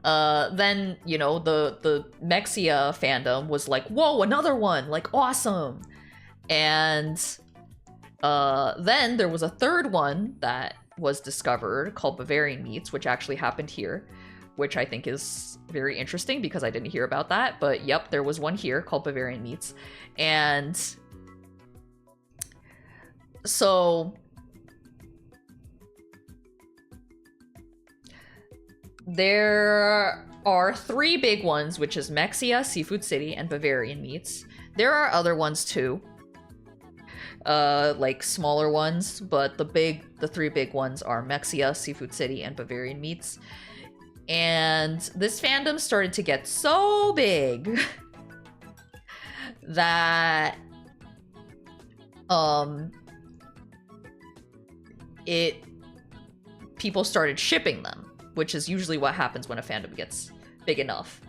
then, you know, the Mexia fandom was like, whoa, another one, like, awesome. And then there was a third one that was discovered called Bavarian Meats, which actually happened here, which I think is very interesting because I didn't hear about that. But yep, there was one here called Bavarian Meats. And so there are three big ones, which is Mexia, Seafood City, and Bavarian Meats. There are other ones too, like smaller ones, but the three big ones are Mexia, Seafood City, and Bavarian Meats. And this fandom started to get so big that people started shipping them, which is usually what happens when a fandom gets big enough.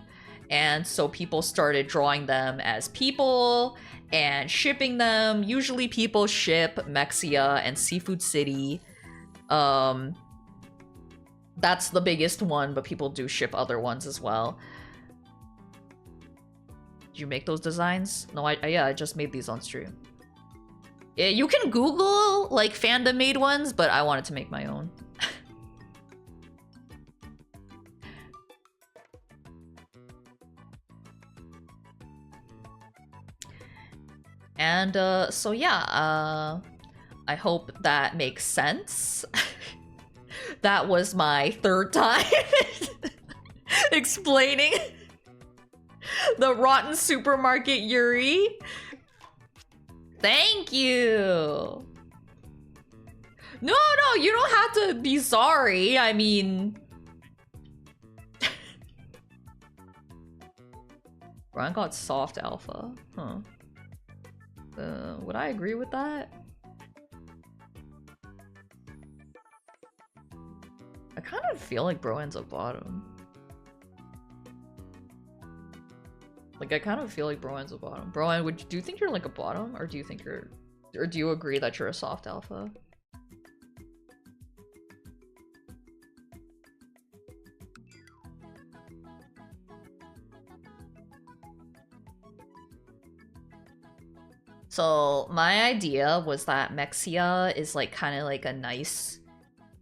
And so people started drawing them as people and shipping them. Usually people ship Mexia and Seafood City. That's the biggest one, but people do ship other ones as well. Did you make those designs? No, yeah, I just made these on stream. Yeah, you can Google like fandom made ones, but I wanted to make my own. And so yeah, I hope that makes sense. That was my third time explaining the rotten supermarket Yuri. Thank you. No, you don't have to be sorry. I mean, Brian got soft alpha. Huh. Would I agree with that? I kind of feel like Broan's a bottom. Like, I kind of feel like Broan's a bottom. Broan, do you think you're like a bottom? Or do you think you're... Or do you agree that you're a soft alpha? So, my idea was that Mexia is like kind of like a nice,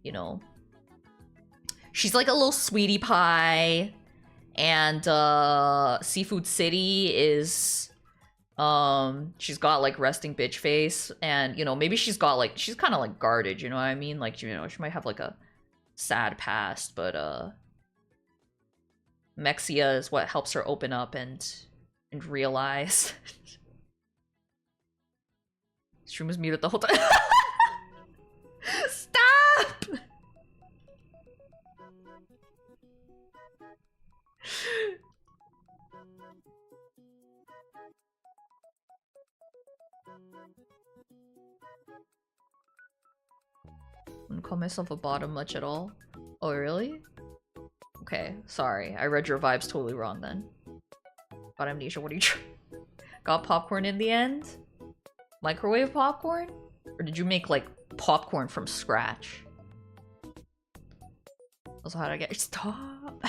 you know... She's like a little sweetie pie. And Seafood City is she's got like resting bitch face, and you know, maybe she's got like, she's kind of like guarded, you know what I mean? Like, you know, she might have like a sad past, but Mexia is what helps her open up and realize. Stream was muted the whole time. Stop! I wouldn't call myself a bottom much at all. Oh, really? Okay, sorry. I read your vibes totally wrong then. Got amnesia, what are you trying? Got popcorn in the end? Microwave popcorn? Or did you make, like, popcorn from scratch? Also, how did I get... Stop!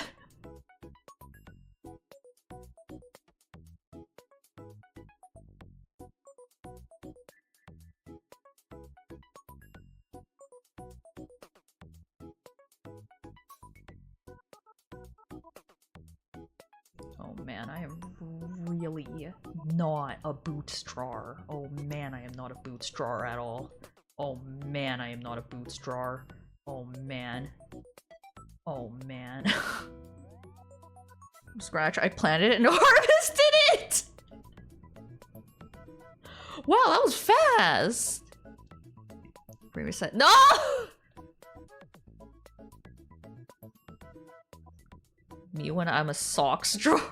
Oh man, I am really not a bootstrawer. Oh man, I am not a bootstrawer at all. Oh man, I am not a bootstrawer. Oh man. Oh man. From scratch, I planted it and harvested it! Wow, that was fast! Reset. No! Me when I'm a socks drawer.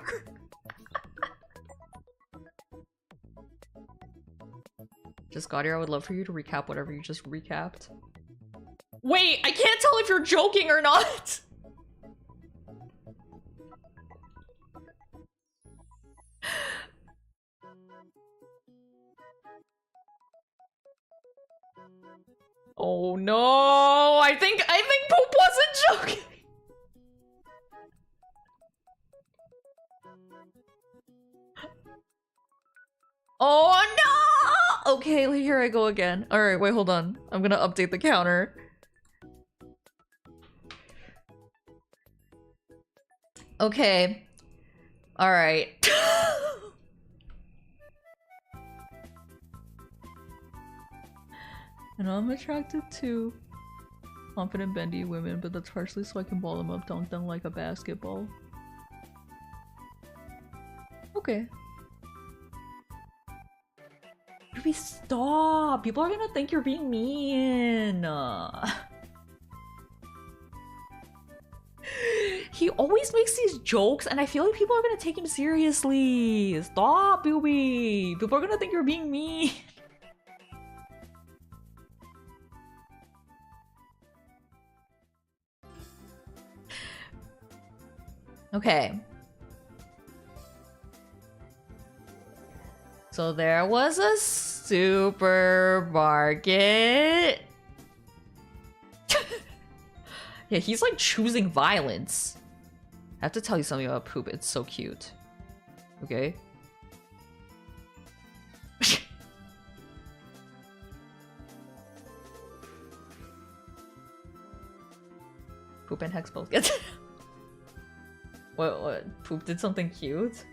Just got here, I would love for you to recap whatever you just recapped. Wait, I can't tell if you're joking or not! Oh no! I think Poop wasn't joking! Oh no! Okay, here I go again. Alright, wait, hold on. I'm gonna update the counter. Okay. Alright. And I'm attracted to confident bendy women, but that's partially so I can ball them up, dunk them like a basketball. Okay. Ruby, stop! People are gonna think you're being mean. He always makes these jokes, and I feel like people are gonna take him seriously. Stop, Ruby! People are gonna think you're being mean. Okay. So there was a supermarket. Yeah, he's like choosing violence. I have to tell you something about Poop. It's so cute. Okay? Poop and Hex both get What? Poop did something cute?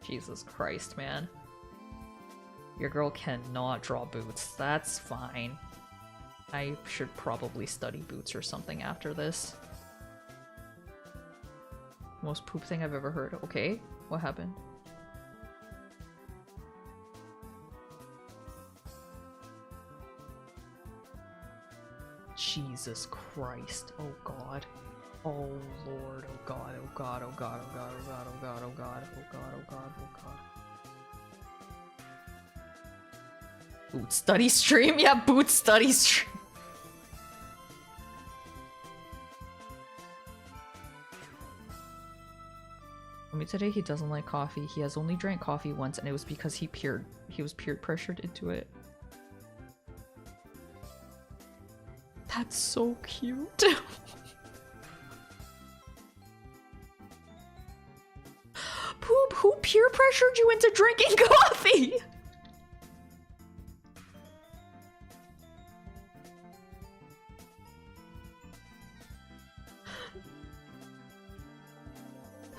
Jesus Christ, man. Your girl cannot draw boots. That's fine. I should probably study boots or something after this. Most Poop thing I've ever heard. Okay, what happened? Jesus Christ. Oh god. Oh lord, oh god, oh god, oh god, oh god, oh god, oh god, oh god, oh god, oh god, oh god. Boot study stream? Yeah, boot study stream. I mean, today he doesn't like coffee. He has only drank coffee once, and it was because he was peer pressured into it. That's so cute. Poop, who peer pressured you into drinking coffee?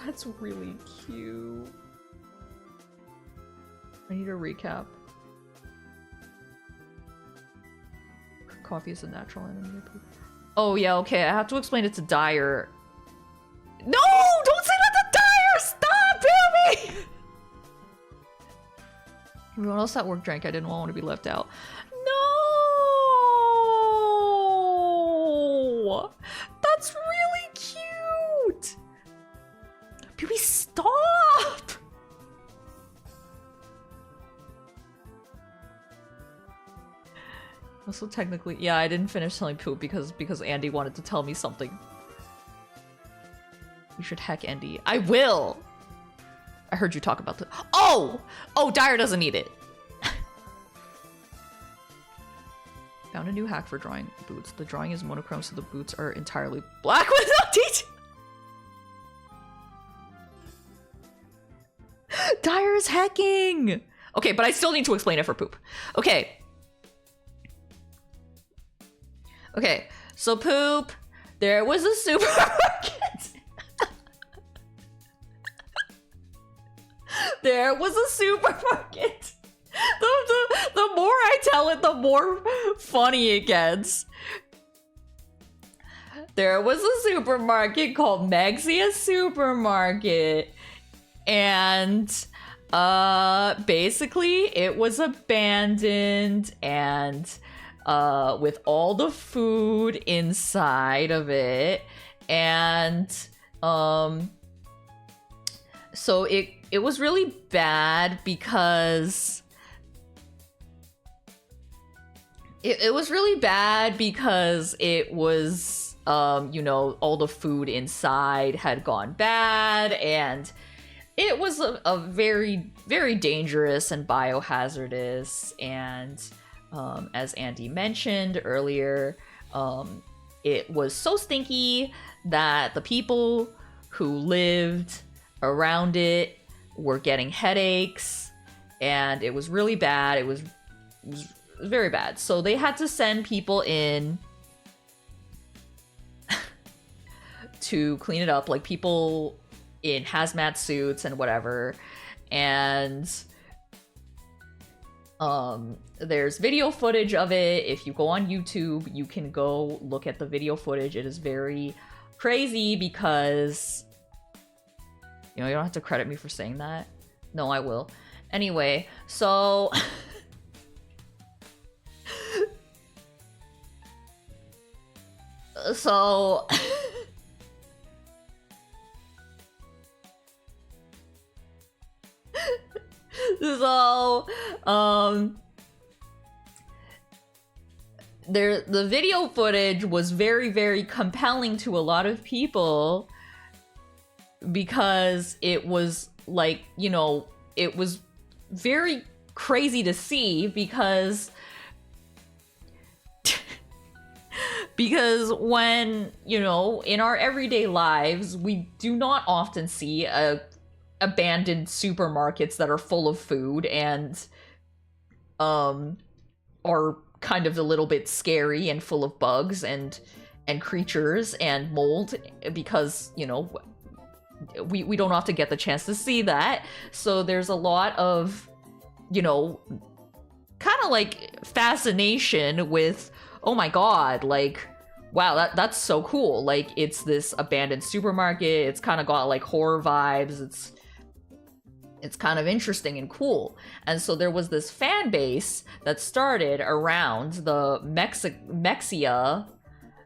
That's really cute. I need a recap. Coffee is a natural enemy of poop. Oh yeah, okay, I have to explain it to Dyer. No! Don't say that to Dyer! Stop, Billy! Everyone else at work drank. I didn't want to be left out. No! That's really cute! Billy, stop! Also, technically, yeah, I didn't finish telling Poop because Andy wanted to tell me something. You should heck Andy. I will! I heard you talk about the— Oh! Oh, Dyer doesn't need it. Found a new hack for drawing boots. The drawing is monochrome, so the boots are entirely black with no detail. Dyer is hacking! Okay, but I still need to explain it for Poop. Okay. Okay, so Poop, there was a supermarket. There was a supermarket. The more I tell it, the more funny it gets. There was a supermarket called Megxia Supermarket. And basically it was abandoned and with all the food inside of it, and so it was really bad because it was really bad because it was you know, all the food inside had gone bad, and it was a very, very dangerous and biohazardous, and as Andy mentioned earlier, it was so stinky that the people who lived around it were getting headaches, and it was really bad. It was very bad. So they had to send people in to clean it up, like people in hazmat suits and whatever. And there's video footage of it. If you go on YouTube, you can go look at the video footage. It is very crazy because, you know, you don't have to credit me for saying that. No, I will. Anyway, so so so the video footage was very, very compelling to a lot of people because it was like, you know, it was very crazy to see because because when, you know, in our everyday lives, we do not often see abandoned supermarkets that are full of food and are kind of a little bit scary and full of bugs and creatures and mold, because, you know, we don't often get the chance to see that. So there's a lot of, you know, kind of like fascination with, oh my god, like, wow, that's so cool. Like, it's this abandoned supermarket. It's kind of got like horror vibes. It's kind of interesting and cool. And so there was this fan base that started around the Megxia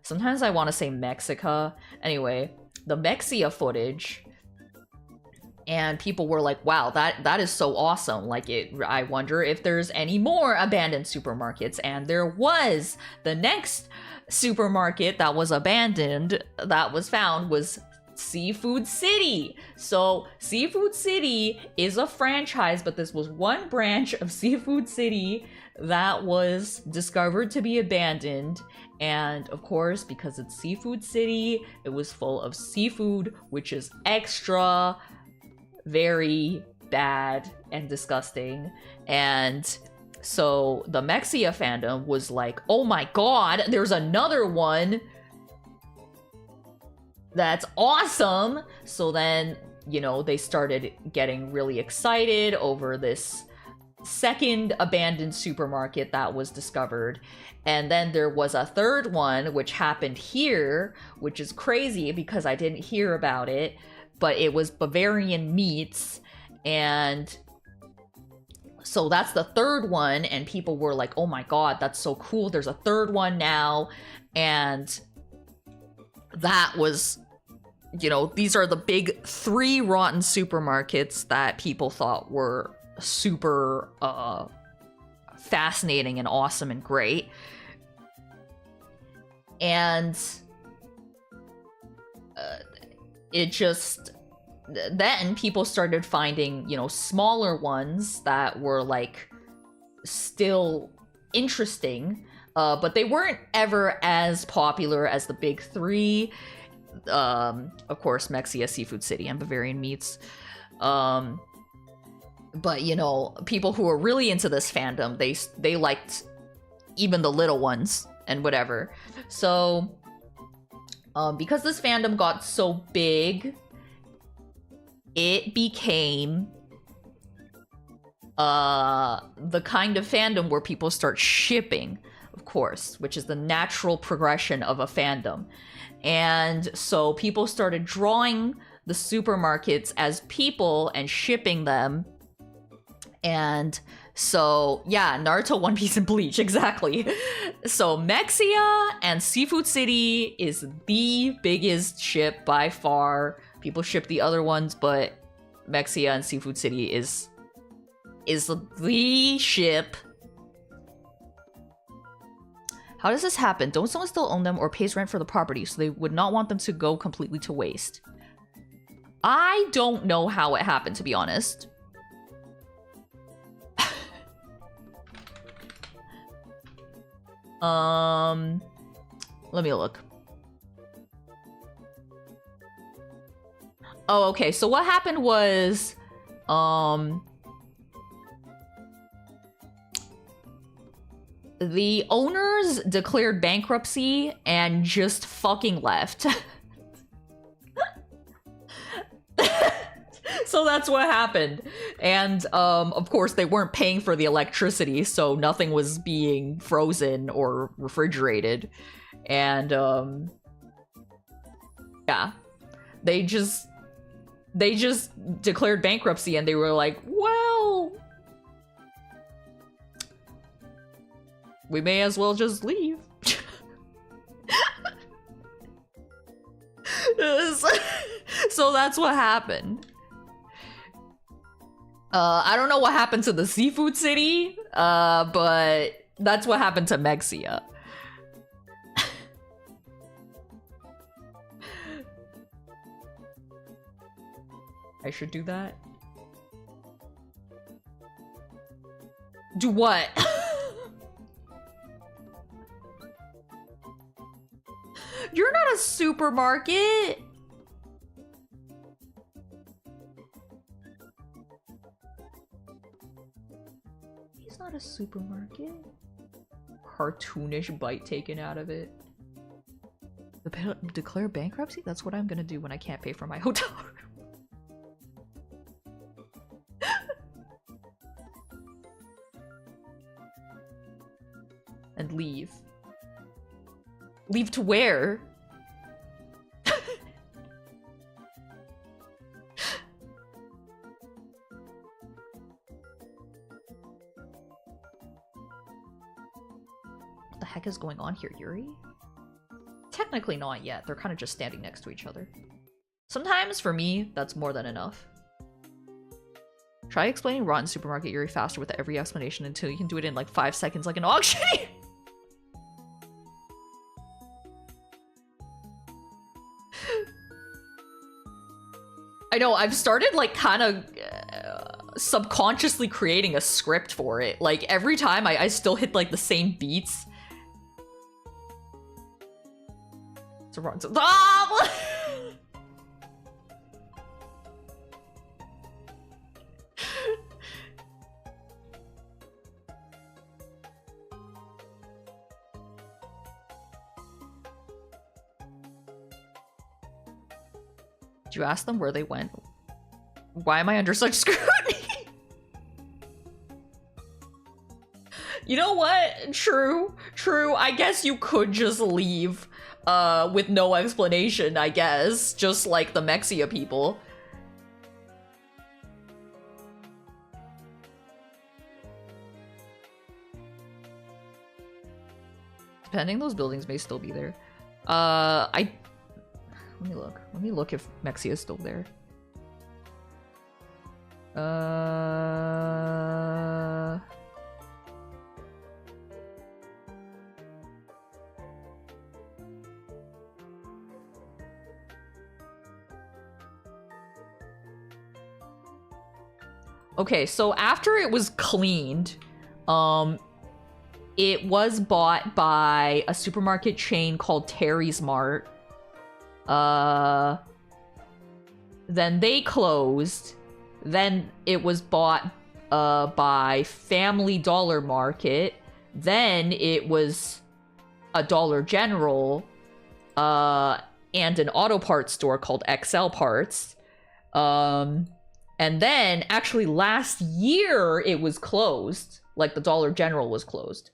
Sometimes I want to say Mexica. Anyway, the Mexia footage. And people were like, wow, that is so awesome. Like, I wonder if there's any more abandoned supermarkets. And there was. The next supermarket that was abandoned, that was found, was Seafood City. So Seafood City is a franchise, but this was one branch of Seafood City that was discovered to be abandoned. And of course, because it's Seafood City, it was full of seafood, which is extra very bad and disgusting. And so the Mexia fandom was like, oh my god, there's another one that's awesome. So then, you know, they started getting really excited over this second abandoned supermarket that was discovered. And then there was a third one which happened here, which is crazy because I didn't hear about it, but it was Bavarian Meats. And so that's the third one, and people were like, oh my god, that's so cool, there's a third one now. And that was, you know, these are the big 3 rotten supermarkets that people thought were super fascinating and awesome and great. And it just, then people started finding, you know, smaller ones that were like still interesting, but they weren't ever as popular as the big 3. Of course, Mexia, Seafood City, and Bavarian Meats. But, you know, people who were really into this fandom, they liked even the little ones and whatever. So, because this fandom got so big, it became the kind of fandom where people start shipping, of course, which is the natural progression of a fandom. And so people started drawing the supermarkets as people and shipping them. And so, yeah, Naruto, One Piece, and Bleach, exactly. So Mexia and Seafood City is the biggest ship by far. People ship the other ones, but Mexia and Seafood City is the ship. How does this happen? Don't someone still own them or pays rent for the property, so they would not want them to go completely to waste? I don't know how it happened, to be honest. Let me look. Oh, okay. So what happened was, the owners declared bankruptcy and just fucking left. So that's what happened. And of course they weren't paying for the electricity, so nothing was being frozen or refrigerated. And yeah, they just declared bankruptcy, and they were like, well, we may as well just leave. So that's what happened. I don't know what happened to the Seafood City, but that's what happened to Mexia. I should do that. Do what? You're not a supermarket. He's not a supermarket. Cartoonish bite taken out of it. Declare bankruptcy? That's what I'm gonna do when I can't pay for my hotel room. And leave. Leave to where? What the heck is going on here, Yuri? technically not yet. They're kind of just standing next to each other. Sometimes, for me, that's more than enough. Try explaining Rotten Supermarket Yuri faster with every explanation until you can do it in like 5 seconds like an auction. I know, I've started like kind of subconsciously creating a script for it. Like every time I still hit like the same beats. It's a wrong. Ah! Did you ask them where they went? Why am I under such scrutiny? You know what? True. I guess you could just leave with no explanation, I guess. Just like the Mexia people. Depending, those buildings may still be there. Let me look. Let me look if Mexia is still there. Okay, so after it was cleaned, it was bought by a supermarket chain called Terry's Mart. Then they closed. Then it was bought by Family Dollar Market. Then it was a Dollar General and an auto parts store called XL Parts. And then actually last year it was closed. Like the Dollar General was closed.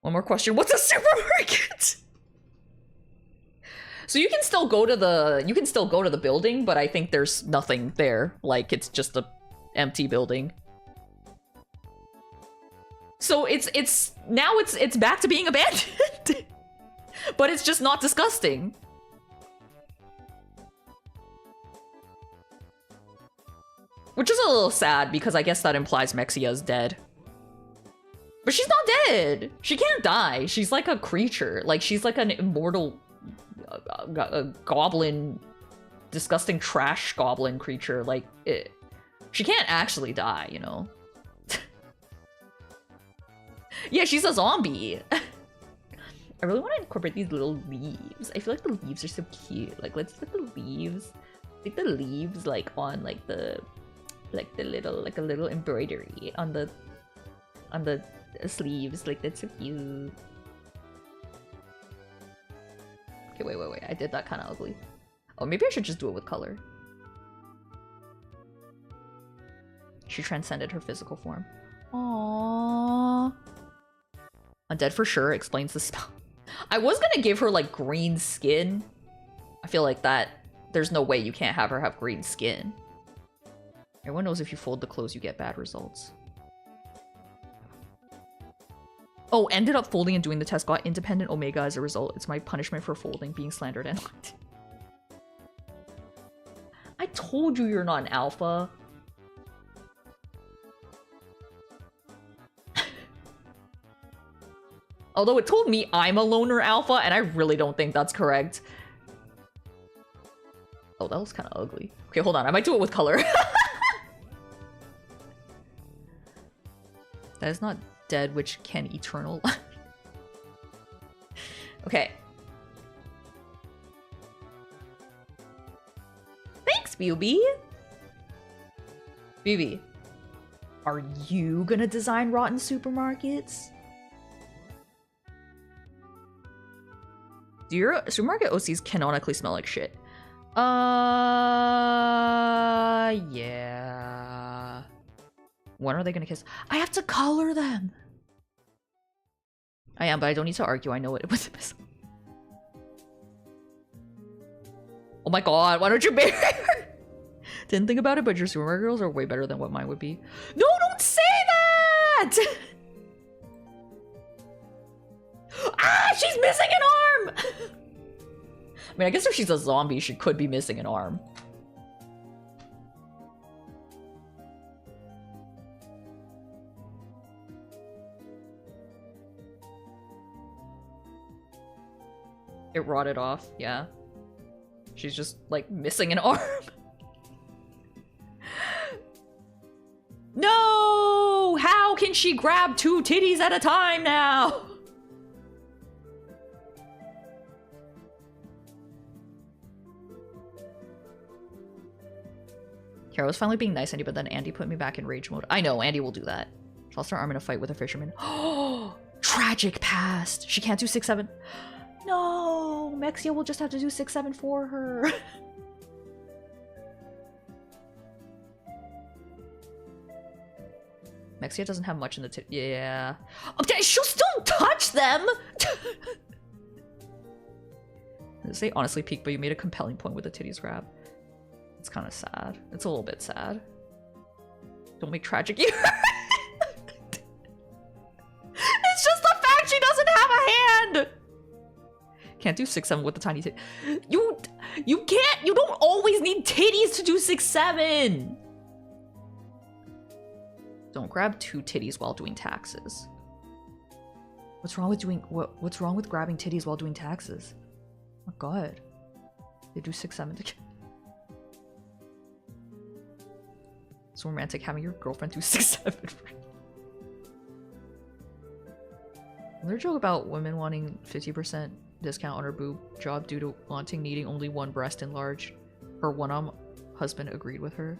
One more question. What's a supermarket? So you can still go to the building, but I think there's nothing there. Like it's just a empty building. So it's back to being abandoned. But it's just not disgusting. Which is a little sad because I guess that implies Mexia's dead. But she's not dead. She can't die. She's like a creature. Like she's like an immortal a goblin, disgusting trash goblin creature. Like she can't actually die, you know. Yeah, she's a zombie. I really want to incorporate these little leaves. I feel like the leaves are so cute. Like let's put the leaves, like the leaves, like on like the little, like a little embroidery on the sleeves. Like that's so cute. Okay, wait. I did that kind of ugly. Oh, maybe I should just do it with color. She transcended her physical form. Aww. Undead for sure explains the spell. I was gonna give her like green skin. I feel like that there's no way you can't have her have green skin. Everyone knows if you fold the clothes you get bad results. Oh, ended up folding and doing the test, got independent omega as a result. It's my punishment for folding, being slandered and lied. I told you you're not an alpha. Although it told me I'm a loner alpha, and I really don't think that's correct. Oh, that was kind of ugly. Okay, hold on. I might do it with color. That is not dead, which can eternal. Okay. Thanks, BB. BB, are you gonna design rotten supermarkets? Do your supermarket OCs canonically smell like shit? Yeah. When are they gonna kiss? I have to color them. I am, but I don't need to argue. I know it was a miss. Oh my god, why don't you marry her? Didn't think about it, but your supermarket girls are way better than what mine would be. No, don't say that! Ah, she missing an arm! I mean, I guess if she's a zombie, she could be missing an arm. It rotted off, yeah. She's just, like, missing an arm. No! How can she grab 2 titties at a time now? Kara was finally being nice, Andy, but then Andy put me back in rage mode. I know, Andy will do that. She lost her arm in a fight with a fisherman. Oh, tragic past. She can't do 6-7. No, Mexia will just have to do 6-7 for her. Mexia doesn't have much in the yeah. Okay, she'll still touch them! They honestly peaked, but you made a compelling point with the titties grab. It's kind of sad. It's a little bit sad. Don't make tragic either. It's just the fact she doesn't have a hand! Can't do 6-7 with the tiny titty. You can't! You don't always need titties to do 6-7! Don't grab 2 titties while doing taxes. What's wrong with doing what's wrong with grabbing titties while doing taxes? Oh god. They do 6-7 together. It's romantic having your girlfriend do 6-7. Another joke about women wanting 50% discount on her boob job due to needing only one breast enlarged. Her one-arm husband agreed with her.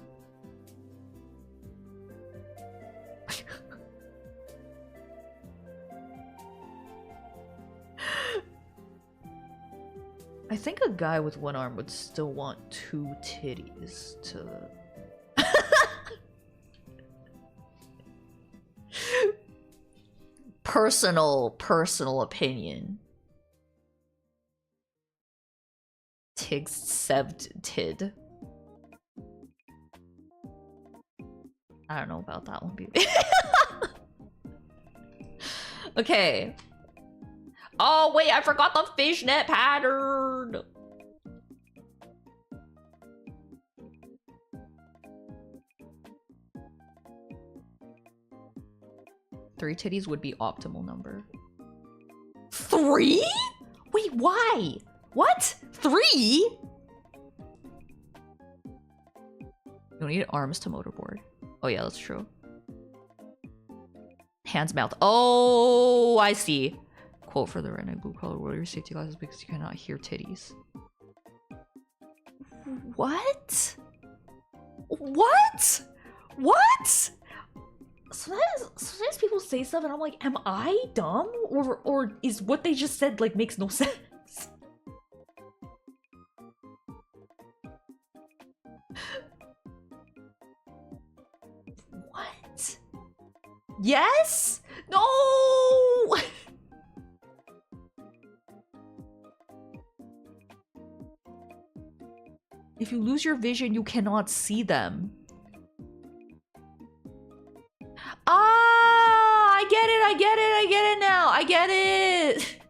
I think a guy with one arm would still want 2 titties to... Personal opinion. Tiggs seved tid. I don't know about that one, baby. Okay. Oh wait, I forgot the fishnet pattern. Three titties would be optimal number. 3? Wait, why? What? 3? You don't need arms to motorboard. Oh yeah, that's true. Hands, mouth. Oh, I see. Quote for the red and blue color. Wear your safety glasses because you cannot hear titties. What? What? What? Sometimes people say stuff and I'm like, am I dumb? Or is what they just said like makes no sense? What? Yes? No! If you lose your vision, you cannot see them. Ah, I get it, I get it, I get it now. I get it.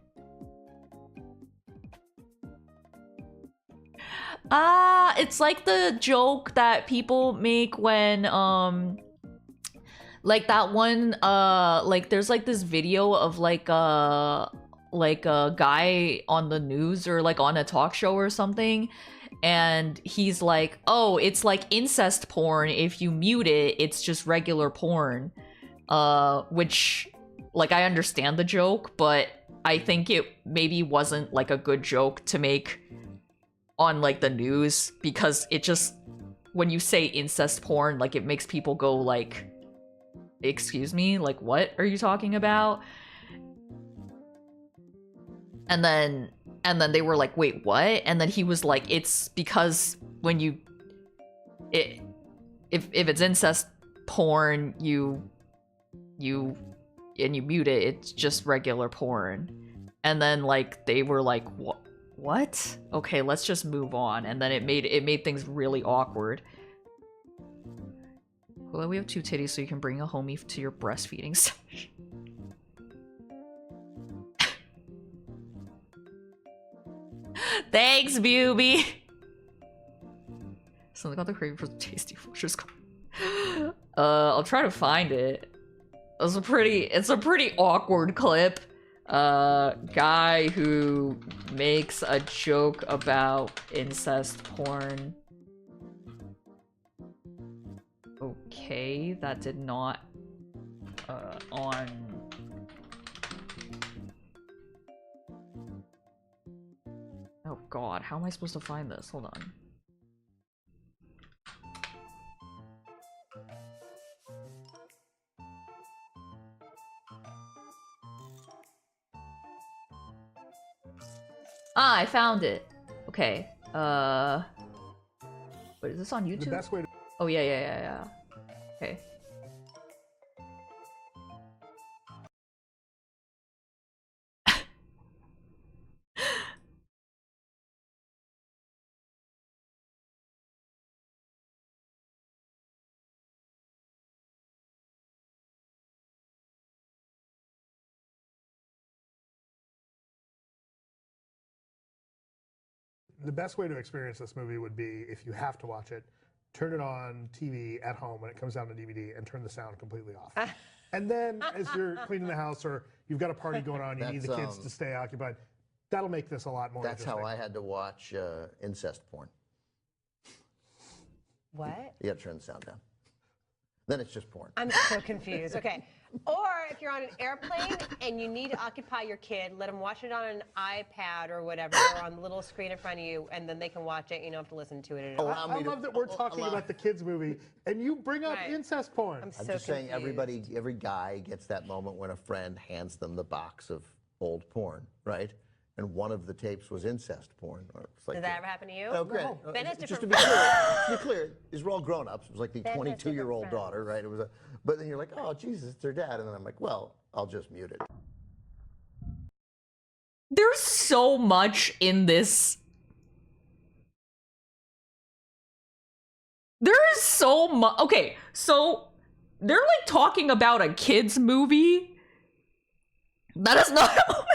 Ah, it's like the joke that people make when like that one like there's like this video of like a guy on the news or like on a talk show or something, and he's like, oh, it's like incest porn. If you mute it, it's just regular porn. Which, like, I understand the joke, but I think it maybe wasn't like a good joke to make on like the news, because it just, when you say incest porn, like it makes people go like, excuse me, like what are you talking about? And then they were like, wait, what? And then he was like, it's because when you if it's incest porn, you mute it, it's just regular porn. And then like they were like, what? Okay, let's just move on. And then it made things really awkward. Well, we have 2 titties, so you can bring a homie to your breastfeeding session. Thanks, Buby. Something got the craving for tasty flushes. I'll try to find it. It's a pretty awkward clip. Guy who makes a joke about incest porn. Okay, that did not on. Oh god, how am I supposed to find this? Hold on. Ah, I found it. Okay. Wait, is this on YouTube? The best way to Oh yeah. Okay. the best way to experience this movie would be, if you have to watch it, turn it on TV at home when it comes down to DVD and turn the sound completely off. And then as you're cleaning the house or you've got a party going on, you need the kids to stay occupied, that'll make this a lot more That's interesting. how I had to watch incest porn. What? You gotta turn the sound down. Then it's just porn. I'm so confused. Okay. Or if you're on an airplane and you need to occupy your kid, let them watch it on an iPad or whatever, or on the little screen in front of you, and then they can watch it. You don't have to listen to it at all. I love that we're talking about the kids' movie, and you bring up incest porn. I'm just confused. saying every guy gets that moment when a friend hands them the box of old porn, right? And one of the tapes was incest porn. Or it's like Did that ever happen to you? Oh, great. Ben has Just different to be clear, these were all grown-ups. It was like the Ben has 22-year-old different daughter, right? It was but then you're like, oh, Jesus, it's their dad. And then I'm like, well, I'll just mute it. There's so much in this. There is so much. Okay, so they're like talking about a kid's movie. That is not a moment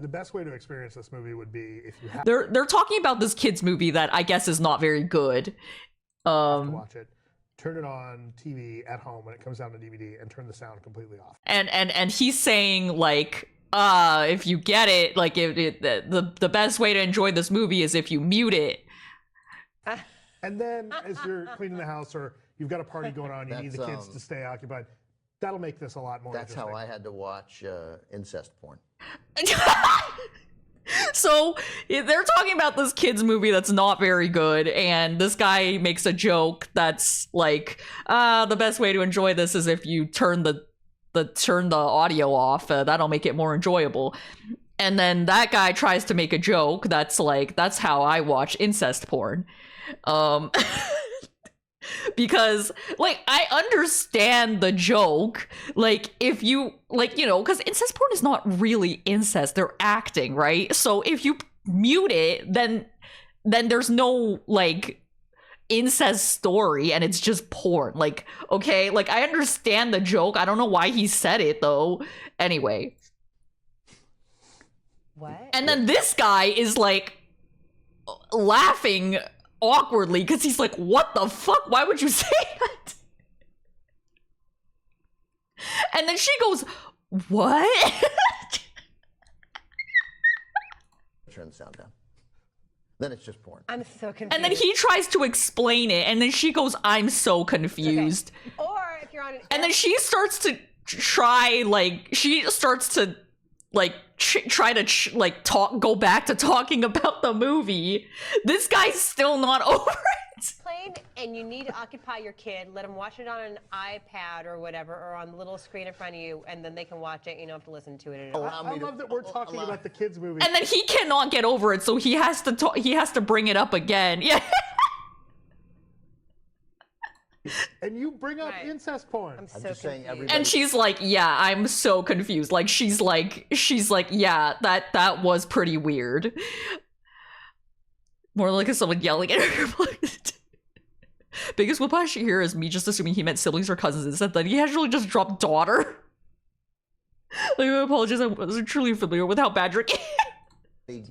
The best way to experience this movie would be if you have they're talking about this kid's movie that I guess is not very good. to watch it, turn it on TV at home when it comes down to DVD and turn the sound completely off. And he's saying like, if you get it, like the best way to enjoy this movie is if you mute it. And then as you're cleaning the house or you've got a party going on, you need the kids to stay occupied, that'll make this a lot more That's interesting. how I had to watch incest porn. So they're talking about this kid's movie that's not very good, and this guy makes a joke that's like, the best way to enjoy this is if you turn the audio off. That'll make it more enjoyable. And then that guy tries to make a joke that's like, that's how I watch incest porn. Because like I understand the joke, like if you like, you know, because incest porn is not really incest, they're acting, right? So if you mute it, then there's no like incest story and it's just porn. Like, okay, like I understand the joke, I don't know why he said it though. Anyway, What? and then this guy is like laughing awkwardly because he's like, what the fuck, why would you say that? And then she goes, what? Turn the sound down. Then it's just porn. I'm so confused. And then he tries to explain it, and then she goes, I'm so confused. Okay. Or if you're on an And then she starts to try, like, try to go back to talking about the movie. This guy's still not over it. airplane and you need to occupy your kid, let them watch it on an iPad or whatever, or on the little screen in front of you, and then they can watch it. You don't have to listen to it at all. I love that we're talking about the kids' movie. And then he cannot get over it, so he has to bring it up again. Yeah. And you bring up incest porn. I'm so just saying confused. And she's like, yeah, I'm so confused. Like, she's like, yeah, that was pretty weird. More like someone yelling at her. Biggest whiplash here is me just assuming he meant siblings or cousins, instead that he actually just dropped daughter. Like, I apologize, I wasn't truly familiar with how bad drinking.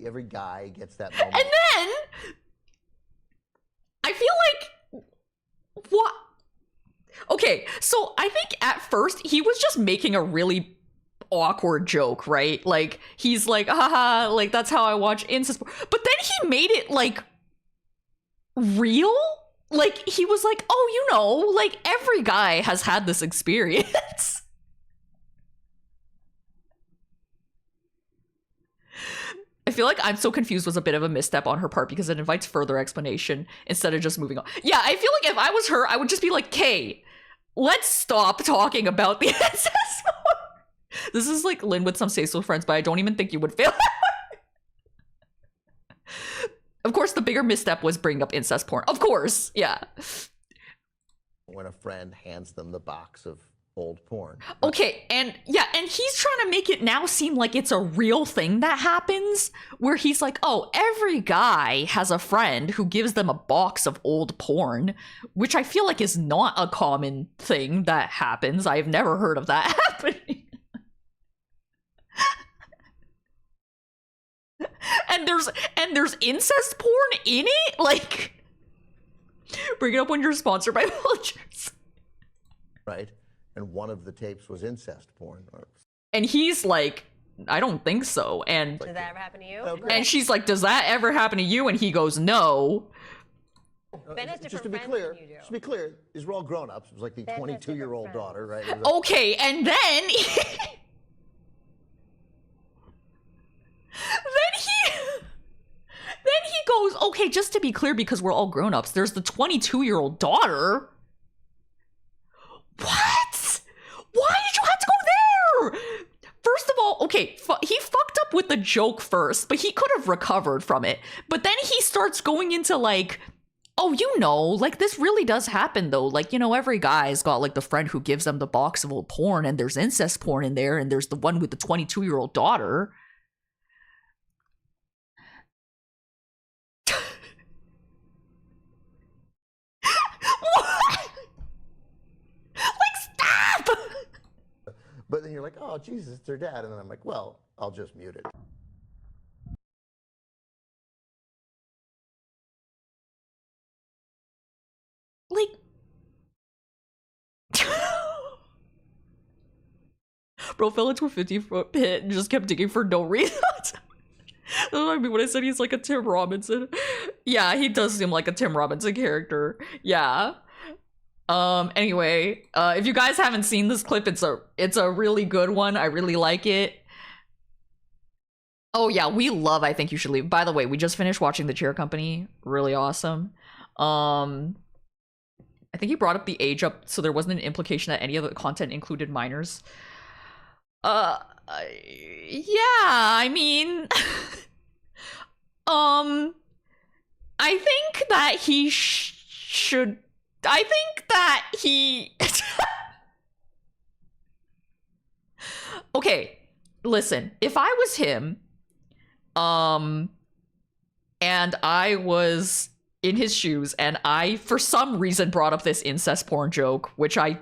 Every guy gets that moment. And then I feel like what? Okay, so I think at first he was just making a really awkward joke, right? Like he's like, haha, like that's how I watch incest. But then he made it like real. Like he was like, oh, you know, like every guy has had this experience. I feel like I'm so confused was a bit of a misstep on her part because it invites further explanation instead of just moving on. Yeah, I feel like if I was her, I would just be like, Kay, let's stop talking about the incest. This is like Lynn with some say-so friends, but I don't even think you would fail. Of course, the bigger misstep was bringing up incest porn. Of course, yeah. When a friend hands them the box of old porn. Okay, and yeah, and he's trying to make it now seem like it's a real thing that happens, where he's like, oh, every guy has a friend who gives them a box of old porn, which I feel like is not a common thing that happens. I've never heard of that happening. And there's incest porn in it? Like, bring it up when you're sponsored by Vultures. Right? And one of the tapes was incest porn. And he's like, I don't think so. And Did that ever happen to you? and she's like, does that ever happen to you? And he goes, no. Ben has Just to different be friends clear, than you do. just to be clear, these were all grown-ups. It was like the Ben has 22-year-old different daughter, right? It was Okay, and then then he goes, okay, just to be clear, because we're all grown-ups, there's the 22-year-old daughter. What? Why did you have to go there? First of all, okay, he fucked up with the joke first, but he could have recovered from it. But then he starts going into like, oh, you know, like this really does happen though. Like, you know, every guy's got like the friend who gives them the box of old porn, and there's incest porn in there, and there's the one with the 22-year-old daughter. What? Like, stop! But then you're like, oh, Jesus, it's their dad. And then I'm like, well, I'll just mute it. Like, bro fell into a 50-foot pit and just kept digging for no reason. That's what I mean when I said he's like a Tim Robinson. Yeah, he does seem like a Tim Robinson character. Yeah. Anyway, if you guys haven't seen this clip, it's a really good one. I really like it. Oh yeah, we love I Think You Should Leave. By the way, we just finished watching The Chair Company. Really awesome. I think he brought up the age up, so there wasn't an implication that any of the content included minors. Yeah, I mean, I think that he should. I think that he. Okay, listen. If I was him, and I was in his shoes, and I, for some reason, brought up this incest porn joke, which I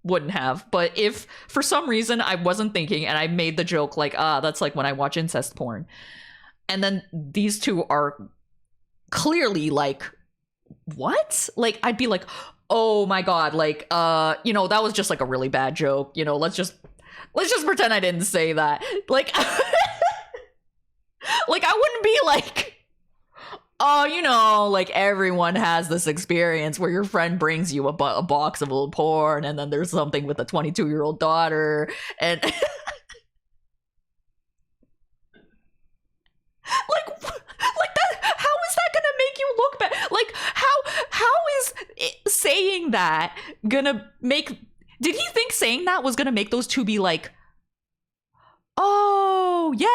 wouldn't have, but if for some reason I wasn't thinking and I made the joke like, that's like when I watch incest porn, and then these two are clearly like, what? Like, I'd be like, oh my god, like, you know, that was just like a really bad joke, you know, let's just pretend I didn't say that. Like, like I wouldn't be like, oh, you know, like everyone has this experience where your friend brings you a box of old porn, and then there's something with a 22-year-old daughter, and like that. How is that gonna make you look bad? Like, how is saying that gonna make? Did he think saying that was gonna make those two be like, oh yeah,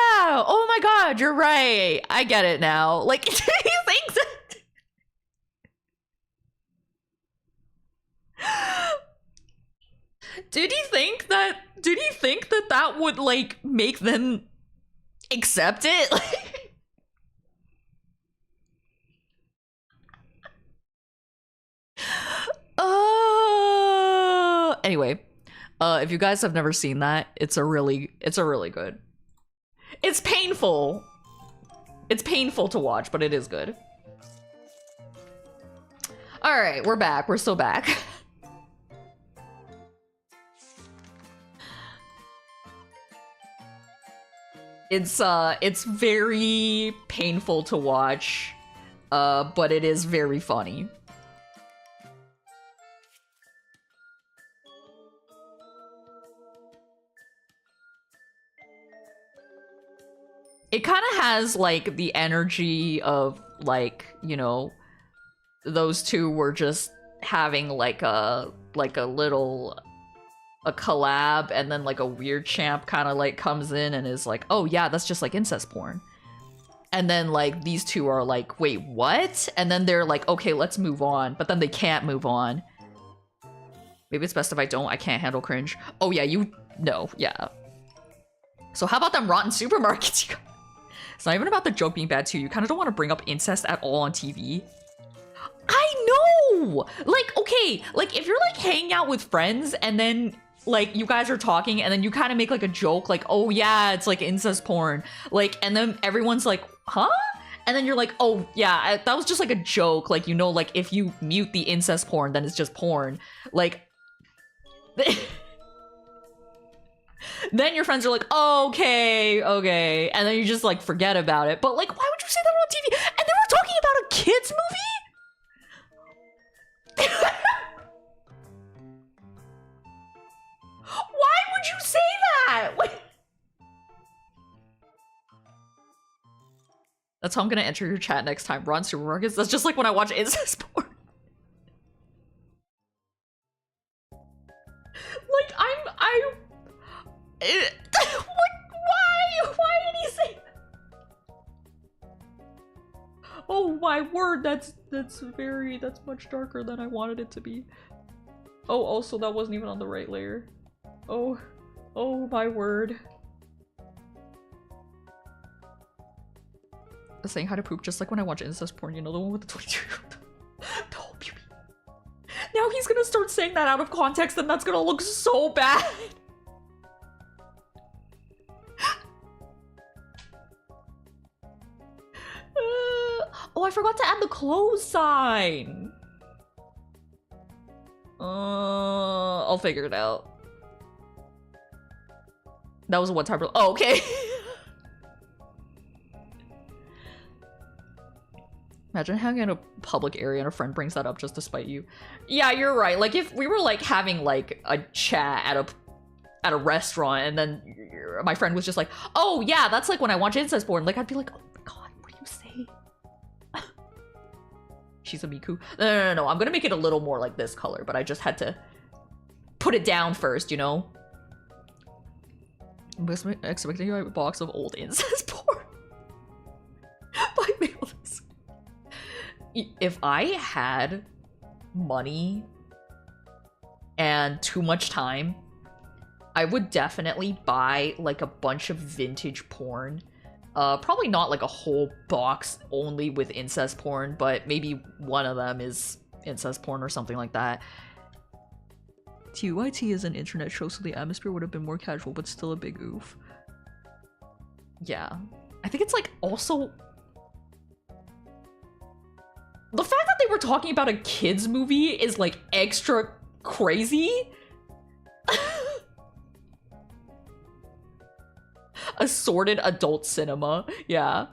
oh my god, you're right, I get it now? Like, did he think that? Did he think that that would like make them accept it? Anyway, If you guys have never seen that, it's a really good. It's painful. It's painful to watch, but it is good. All right, we're back. We're still back. It's very painful to watch, but it is very funny. It kind of has like the energy of like, you know, those two were just having like a little collab, and then like a weird champ kind of like comes in and is like, oh yeah, that's just like incest porn. And then like these two are like, wait, what? And then they're like, okay, let's move on. But then they can't move on. Maybe it's best if I don't. I can't handle cringe. Oh yeah, no, yeah. So how about them rotten supermarkets? It's not even about the joke being bad too. You kind of don't want to bring up incest at all on TV. I know! Like, okay, like if you're like hanging out with friends and then like you guys are talking and then you kind of make like a joke like, oh yeah, it's like incest porn. Like, and then everyone's like, huh? And then you're like, oh yeah, that was just like a joke. Like, you know, like if you mute the incest porn, then it's just porn. Like, then your friends are like, oh, okay. And then you just like forget about it. But like, why would you say that on TV? And then we're talking about a kid's movie? Why would you say that? That's how I'm gonna enter your chat next time. Ron Supermarkets. That's just like when I watch incest porn. Like, why did he say that? Oh my word, that's much darker than I wanted it to be. Oh, also that wasn't even on the right layer. Oh my word. Saying how to poop just like when I watch incest porn, you know, the one with the 22-year-old. The whole puppy. Now he's gonna start saying that out of context and that's gonna look so bad. Oh, I forgot to add the close sign. I'll figure it out. That was a one-time. Oh, okay. Imagine having in a public area and a friend brings that up just to spite you. Yeah, you're right. Like if we were like having like a chat at a restaurant and then my friend was just like, oh yeah, that's like when I watch incest porn. Like I'd be like, oh my god, what do you say? She's a Miku. No. I'm gonna make it a little more like this color, but I just had to put it down first, you know? I'm expecting a box of old incest porn. By mailers. If I had money and too much time, I would definitely buy like a bunch of vintage porn. Probably not like a whole box only with incest porn, but maybe one of them is incest porn or something like that. TYT is an internet show, so the atmosphere would have been more casual, but still a big oof. Yeah. I think it's like also... The fact that they were talking about a kid's movie is like extra crazy. Assorted adult cinema. Yeah.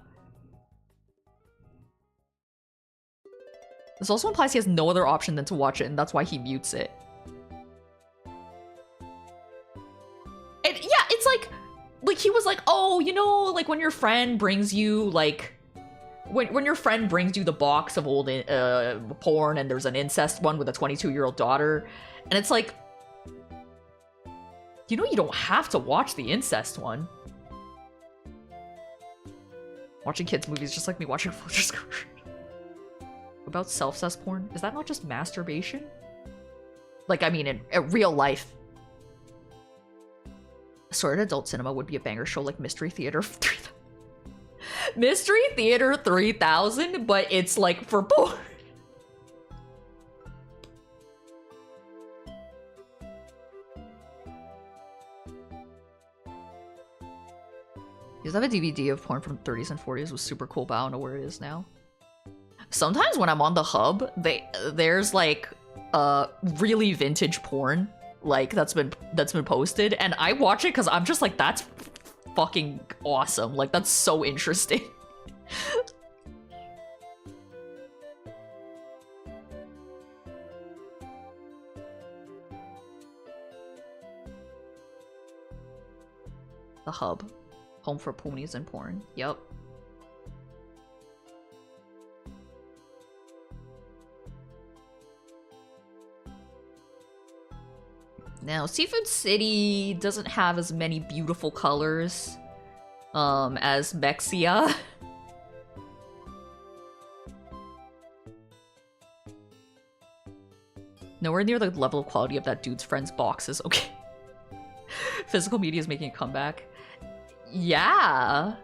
This also implies he has no other option than to watch it, and that's why he mutes it. And yeah, it's like he was like, oh, you know, like when your friend brings you like when your friend brings you the box of old porn and there's an incest one with a 22-year-old daughter, and it's like, you know, you don't have to watch the incest one. Watching kids' movies just like me watching Folger's Garden. About self-cess porn? Is that not just masturbation? Like, I mean, in real life. Assorted adult cinema would be a banger show like Mystery Theater 3000. Mystery Theater 3000, but it's like for porn. Used to have a DVD of porn from 30s and 40s. It was super cool, but I don't know where it is now. Sometimes when I'm on the hub, there's like really vintage porn like that's been posted, and I watch it because I'm just like, that's fucking awesome. Like that's so interesting. The hub. Home for ponies and porn. Yep. Now, Seafood City doesn't have as many beautiful colors as Mexia. Nowhere near the level of quality of that dude's friend's boxes, okay. Physical media is making a comeback. Yeah.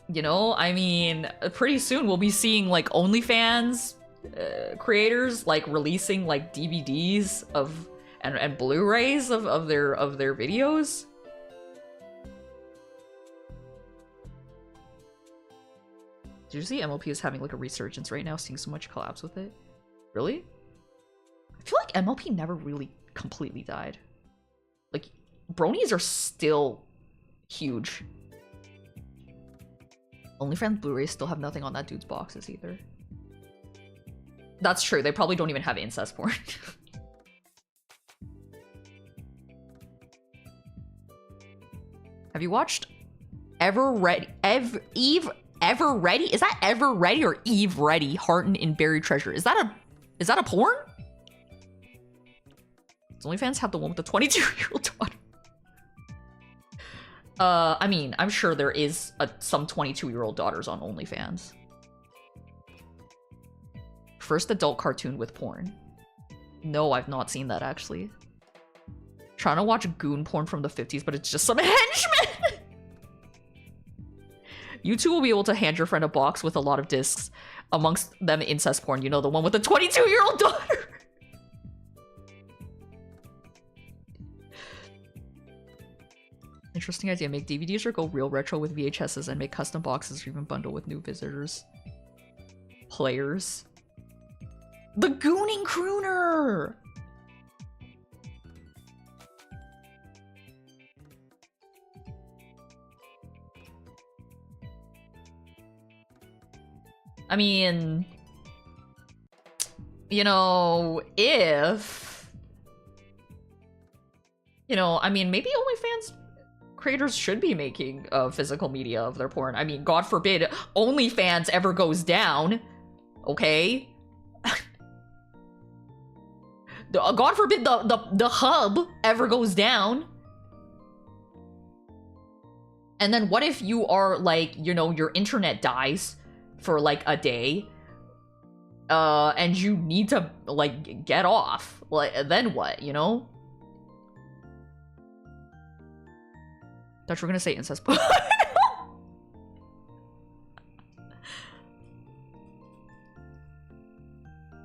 You know, I mean, pretty soon we'll be seeing like OnlyFans creators like releasing like DVDs of and Blu-rays of their videos. Did you see MLP is having like a resurgence right now, seeing so much collabs with it? Really? I feel like MLP never really completely died. Like, bronies are still huge. OnlyFans Blu-rays still have nothing on that dude's boxes either. That's true, they probably don't even have incest porn. Have you watched Ever Ready? Ever Ready? Is that Ever Ready or Eve Ready? Hearten in Buried Treasure. Is that a porn? Does OnlyFans have the one with the 22-year-old daughter? I mean, I'm sure there is some 22-year-old daughters on OnlyFans. First adult cartoon with porn. No, I've not seen that actually. Trying to watch goon porn from the 50s, but it's just some henchmen! You two will be able to hand your friend a box with a lot of discs, amongst them incest porn. You know, the one with the 22-year-old daughter! Interesting idea. Make DVDs or go real retro with VHSs and make custom boxes or even bundle with new visitors. Players. The Gooning Crooner! I mean, you know, if, you know, I mean, maybe OnlyFans creators should be making physical media of their porn. I mean, God forbid OnlyFans ever goes down, okay? God forbid the hub ever goes down. And then what if you are like, you know, your internet dies for like a day, and you need to like get off, like then what, you know? Thought you were gonna say incest. I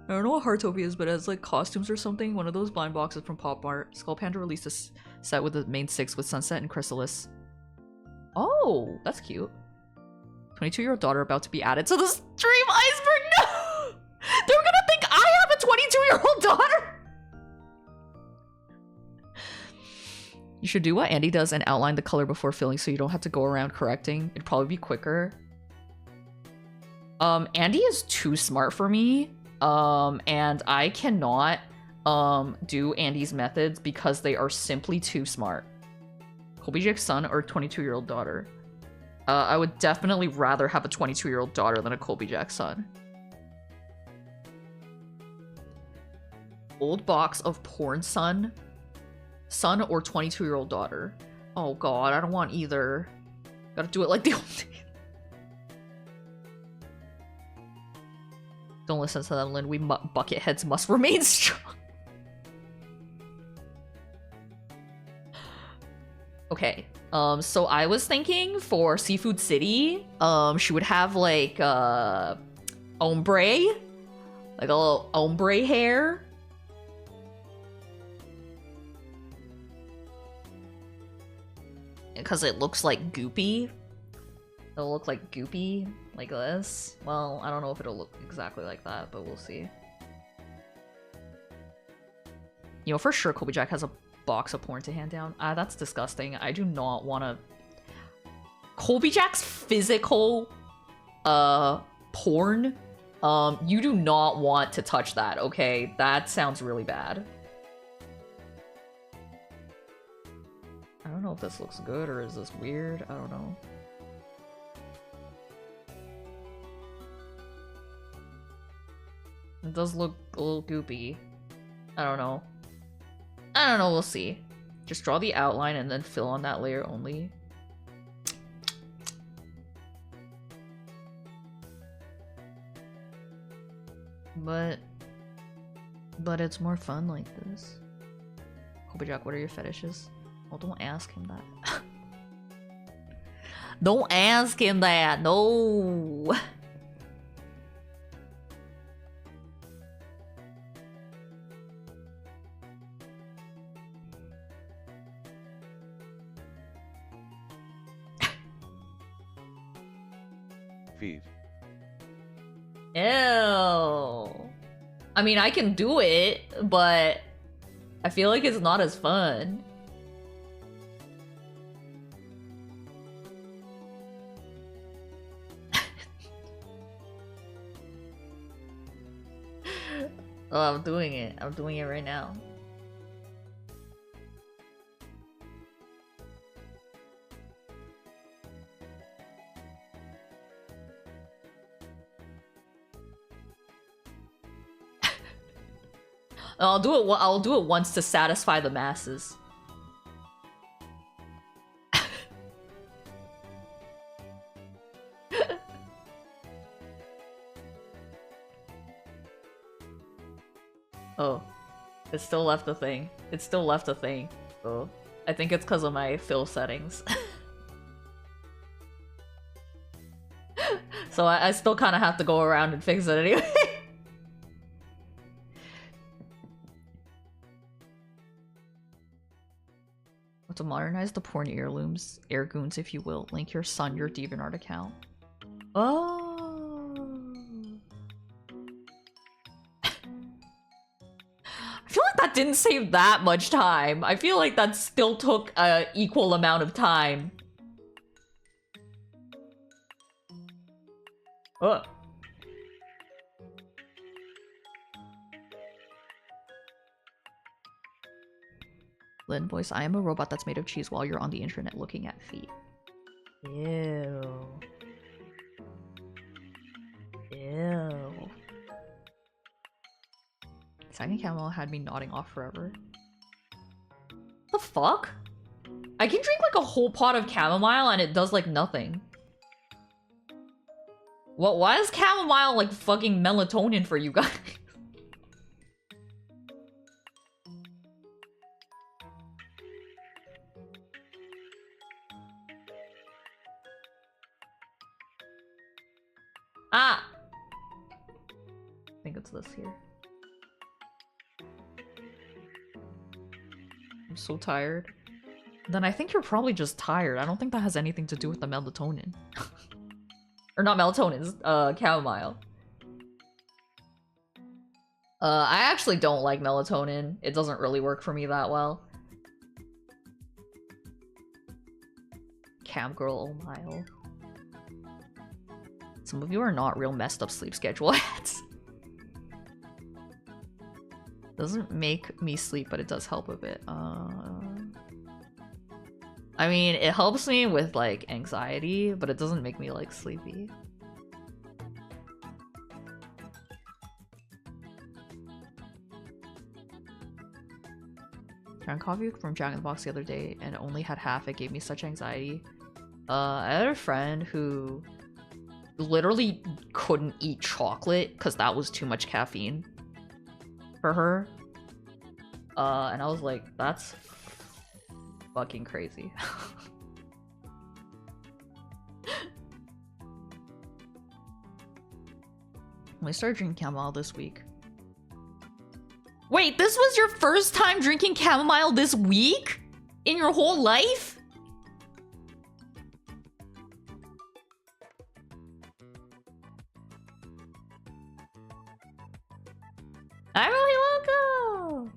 don't know what Heartopia is, but as like costumes or something, one of those blind boxes from Pop Mart. Skull Panda released a set with the main 6 with Sunset and Chrysalis. Oh, that's cute. 22-year-old daughter about to be added to the stream. Iceberg, no! They're gonna think I have a 22-year-old daughter! You should do what Andy does and outline the color before filling so you don't have to go around correcting. It'd probably be quicker. Andy is too smart for me. And I cannot do Andy's methods because they are simply too smart. Colby Jack's son or 22-year-old daughter? I would definitely rather have a 22-year-old daughter than a Colby Jack son. Old box of porn son? Son or 22-year-old daughter? Oh god, I don't want either. Gotta do it like the old days. Don't listen to that, Lynn. We bucket heads must remain strong. Okay. So I was thinking for Seafood City, she would have like ombre, like a little ombre hair. because it looks like goopy. It'll look like goopy, like this. Well, I don't know if it'll look exactly like that, but we'll see. You know, for sure Kobe Jack has a box of porn to hand down. That's disgusting. I do not want to... Kobe Jack's physical, porn, you do not want to touch that, okay? That sounds really bad. I don't know if this looks good or is this weird. I don't know. It does look a little goopy. I don't know. I don't know, we'll see. Just draw the outline and then fill on that layer only. But it's more fun like this. Kobe Jack, what are your fetishes? Oh, don't ask him that. Don't ask him that, no! Feet. Ew. I mean, I can do it, but I feel like it's not as fun. Oh, I'm doing it. I'm doing it right now. I'll do it once to satisfy the masses. Oh, it still left a thing. It still left a thing. Oh, I think it's because of my fill settings. So I still kind of have to go around and fix it anyway. To modernize the porn heirlooms, airgoons, if you will. Link your son, your DeviantArt account. Oh. I feel like that didn't save that much time. I feel like that still took an equal amount of time. Oh. Lynn voice, I am a robot that's made of cheese while you're on the internet looking at feet. Ew. Ew. Second camel had me nodding off forever. The fuck? I can drink like a whole pot of chamomile and it does like nothing. What? Why is chamomile like fucking melatonin for you guys? Ah! I think it's this here. I'm so tired. Then I think you're probably just tired. I don't think that has anything to do with the melatonin. Or not melatonin, chamomile. I actually don't like melatonin. It doesn't really work for me that well. Cam girl, oh mile. Some of you are not real messed up sleep schedule heads. Doesn't make me sleep, but it does help a bit. I mean, it helps me with like anxiety, but it doesn't make me like sleepy. I drank coffee from Jack in the Box the other day and only had half. It gave me such anxiety. I had a friend who literally couldn't eat chocolate because that was too much caffeine for her. And I was like, that's fucking crazy. I started drinking chamomile this week. Wait, this was your first time drinking chamomile this week? In your whole life? I'm really welcome.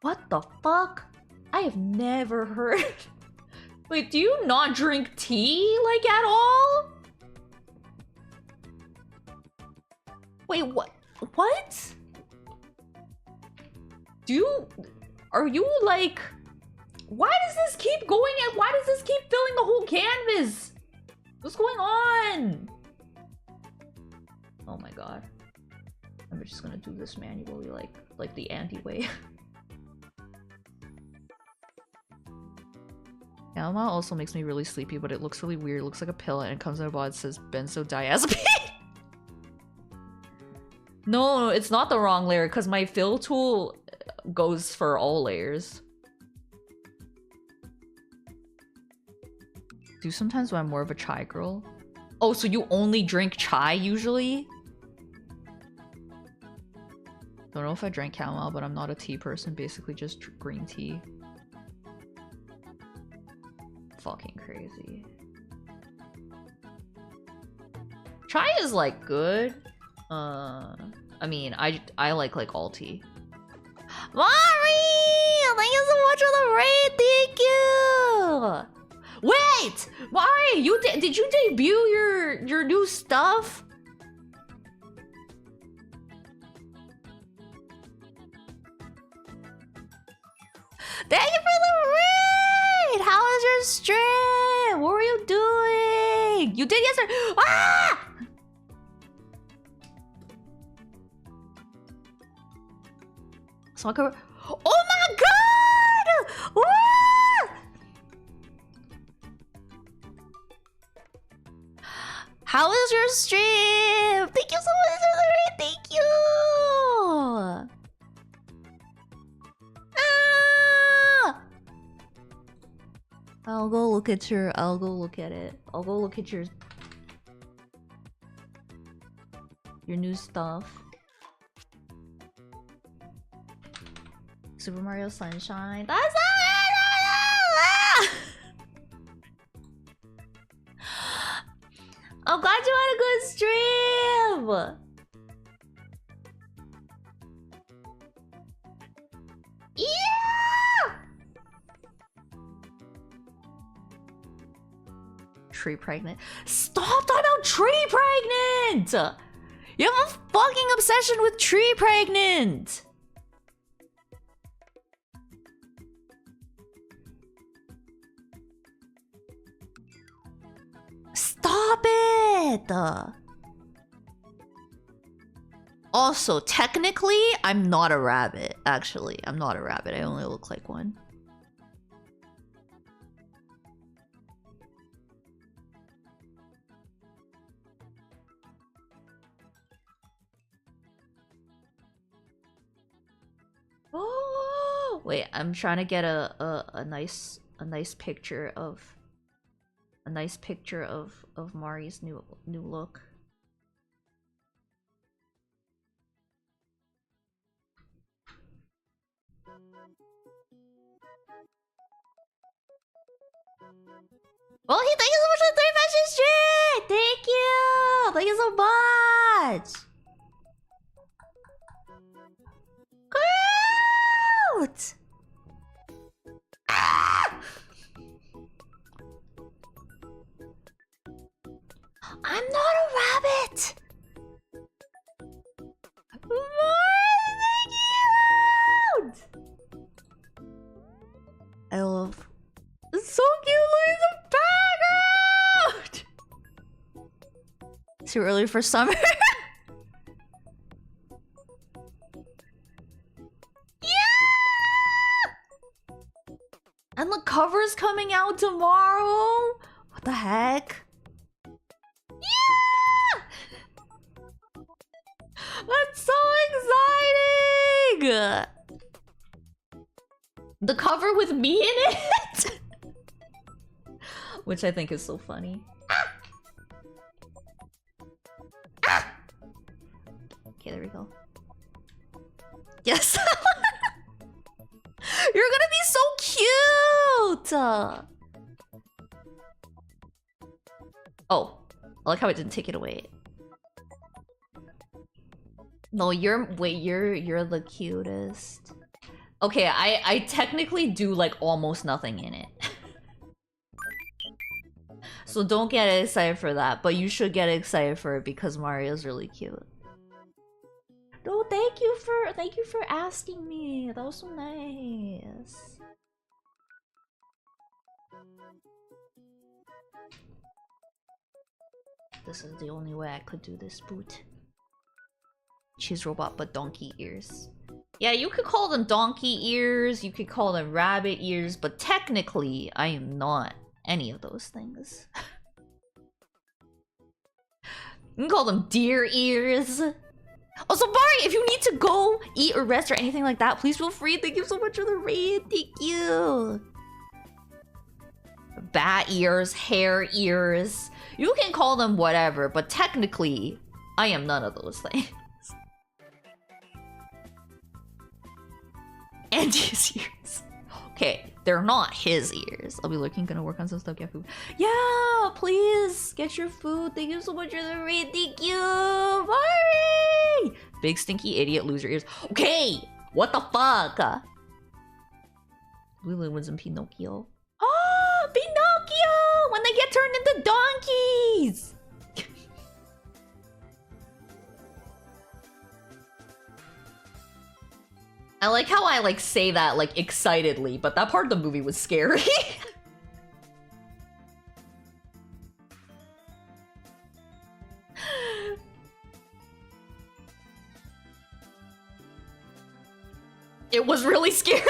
What the fuck? I have never heard. Wait, do you not drink tea like at all? Wait, what? What? Are you like... Why does this keep going and why does this keep filling the whole canvas? What's going on? Oh my god. I'm just gonna do this manually like the Andy way. Alma also makes me really sleepy, but it looks really weird. It looks like a pill and it comes out of a bottle. It says benzodiazepine. No, it's not the wrong layer because my fill tool goes for all layers. Do sometimes when I'm more of a chai girl. Oh, so you only drink chai usually? Don't know if I drank chamomile, but I'm not a tea person. Basically just green tea. Fucking crazy. Chai is like good. I mean, I like all tea. Mari! Thank you so much for the raid. Thank you. Wait, Mari, did you debut your new stuff? Thank you for the raid. How was your stream? What were you doing? You did yesterday. Ah! So I could... Oh my god! Ah! How is your stream? Thank you so much for the raid. Thank you. Ah! I'll go look at it. I'll go look at your new stuff. Super Mario Sunshine. That's not it! I'm glad you had a good stream! Yeah! Tree pregnant. Stop talking about tree pregnant! You have a fucking obsession with tree pregnant! Stop it! Also, technically, I'm not a rabbit. Actually, I'm not a rabbit. I only look like one. Oh, wait, I'm trying to get a nice picture of Mari's new look. Well, thank you so much for the 3 fashion street! Thank you! Thank you so much! Cute! Ah! I'm not a rabbit! Cute! I love... It's so cute, look at the background! Too early for summer? Yeah! And the cover's coming out tomorrow? What the heck? Yeah! That's so exciting! The cover with me in it? Which I think is so funny. Okay, there we go. Yes! You're gonna be so cute! Oh, I like how it didn't take it away. No, you're the cutest. Okay, I technically do like almost nothing in it. So don't get excited for that, but you should get excited for it because Mario's really cute. No, thank you for asking me. That was so nice. This is the only way I could do this boot. Cheese robot, but donkey ears. Yeah, you could call them donkey ears, you could call them rabbit ears, but technically, I am not any of those things. You can call them deer ears. Also, Bari, if you need to go eat or rest or anything like that, please feel free. Thank you so much for the raid. Thank you. Bat ears, hair ears. You can call them whatever, but technically, I am none of those things. And his ears. Okay, they're not his ears. I'll be looking, gonna work on some stuff, get food. Yeah, please, get your food. Thank you so much for the raid. Thank you, Mari! Big stinky idiot loser ears. Okay, what the fuck? Lulu was in Pinocchio. Oh, Pinocchio! When they get turned into donkeys! I like how I like say that like excitedly, but that part of the movie was scary. It was really scary.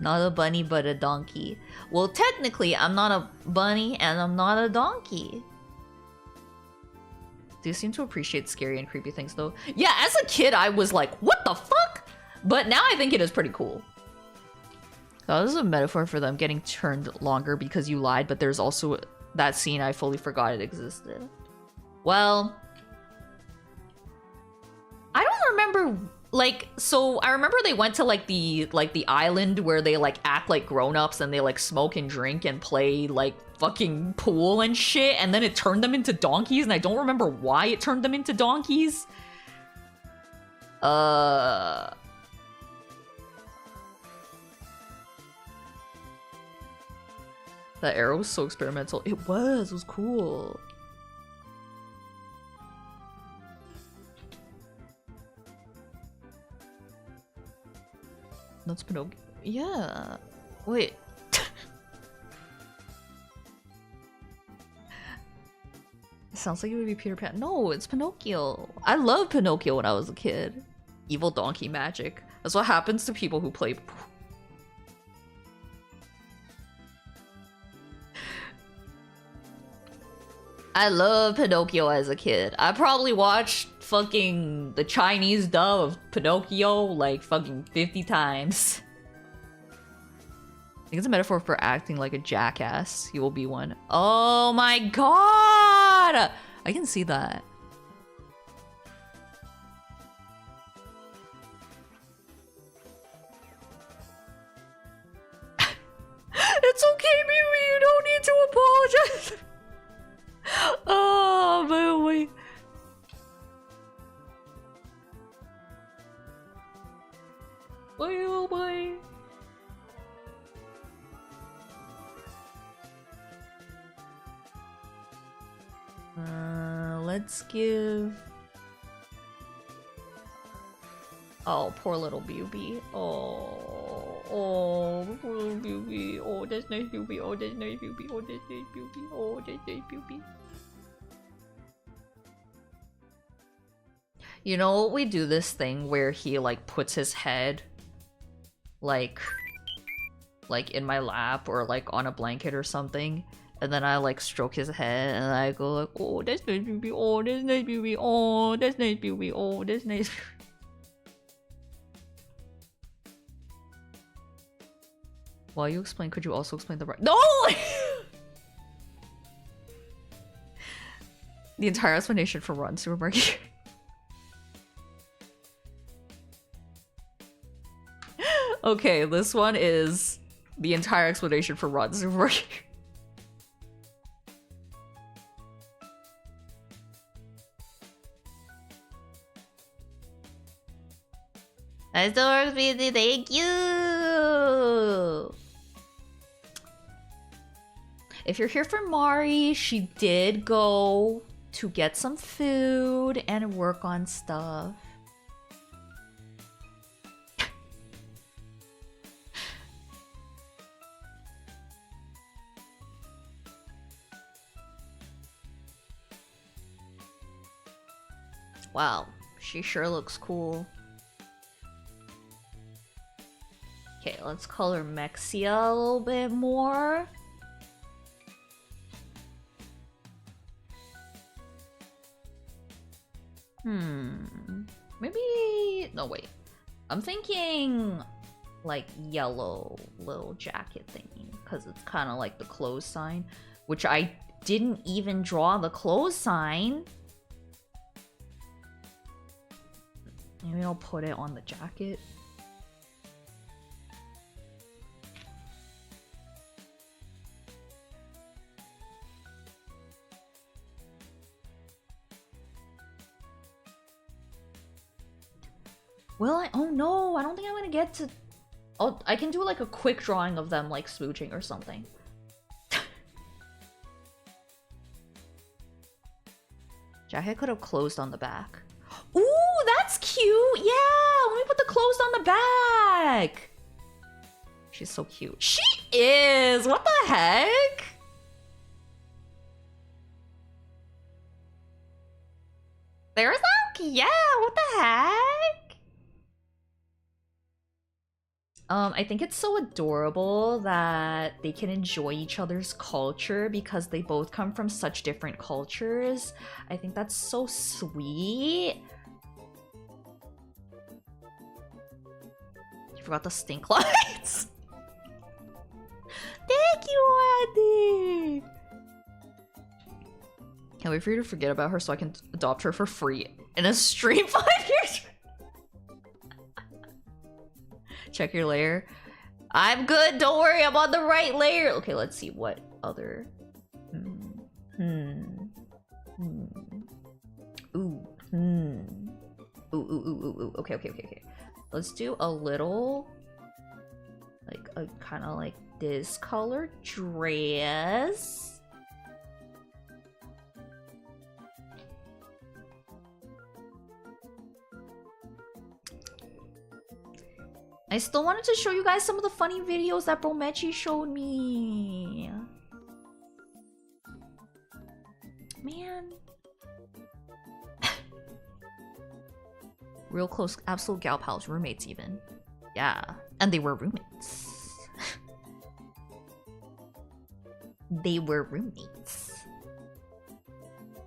Not a bunny, but a donkey. Well, technically, I'm not a bunny and I'm not a donkey. Do you seem to appreciate scary and creepy things, though? Yeah, as a kid, I was like, what the fuck? But now I think it is pretty cool. Oh, this is a metaphor for them getting turned longer because you lied, but there's also that scene I fully forgot it existed. Well, I don't remember, like, so I remember they went to like the island where they like act like grown-ups and they like smoke and drink and play like fucking pool and shit, and then it turned them into donkeys, and I don't remember why it turned them into donkeys. The arrow was so experimental. It was cool. That's Pinocchio. Yeah. Wait. Sounds like it would be Peter Pan. No, it's Pinocchio. I loved Pinocchio when I was a kid. Evil donkey magic. That's what happens to people who play. I love Pinocchio as a kid. I probably watched fucking the Chinese dub of Pinocchio like fucking 50 times. I think it's a metaphor for acting like a jackass. You will be one. Oh my god! I can see that. It's okay, Mimi. You don't need to apologize. Oh, man. Oh, boy. Let's give... Oh, poor little Beauty. Oh, poor little Beauty. Oh, that's nice Beauty. Oh, that's nice Beauty. Oh, that's nice Beauty. Oh, that's nice Beauty. You know, we do this thing where he, like, puts his head, like in my lap or, like, on a blanket or something. And then I, like, stroke his head and I go, like, oh, that's nice Beauty. Oh, that's nice Beauty. Oh, that's nice Beauty. Oh, that's nice Beauty. While you explain, could you also explain the right? No! The entire explanation for Run Supermarket. Okay, this one is the entire explanation for Run Supermarket. Nice to work with you. Thank you. If you're here for Mari, she did go to get some food and work on stuff. Wow, she sure looks cool. Okay, let's color Mexia a little bit more. Maybe... No, wait. I'm thinking like yellow little jacket thingy because it's kind of like the close sign, which I didn't even draw the close sign. Maybe I'll put it on the jacket. Oh no, I don't think I'm gonna get to... Oh, I can do like a quick drawing of them like smooching or something. Jacket could have closed on the back. Ooh, that's cute! Yeah, let me put the closed on the back! She's so cute. She is! What the heck? They're so cute! Yeah, what the heck? I think it's so adorable that they can enjoy each other's culture because they both come from such different cultures. I think that's so sweet. You forgot the stink lights. Thank you, Andy. Can't wait for you to forget about her so I can adopt her for free in a stream 5 years. Check your layer. I'm good, don't worry, I'm on the right layer. Okay, let's see what other... Ooh. Okay. Let's do a little... like, a kind of like this color dress. I still wanted to show you guys some of the funny videos that Mametchi showed me. Man. Real close, absolute gal pals, roommates even. Yeah, and they were roommates. They were roommates.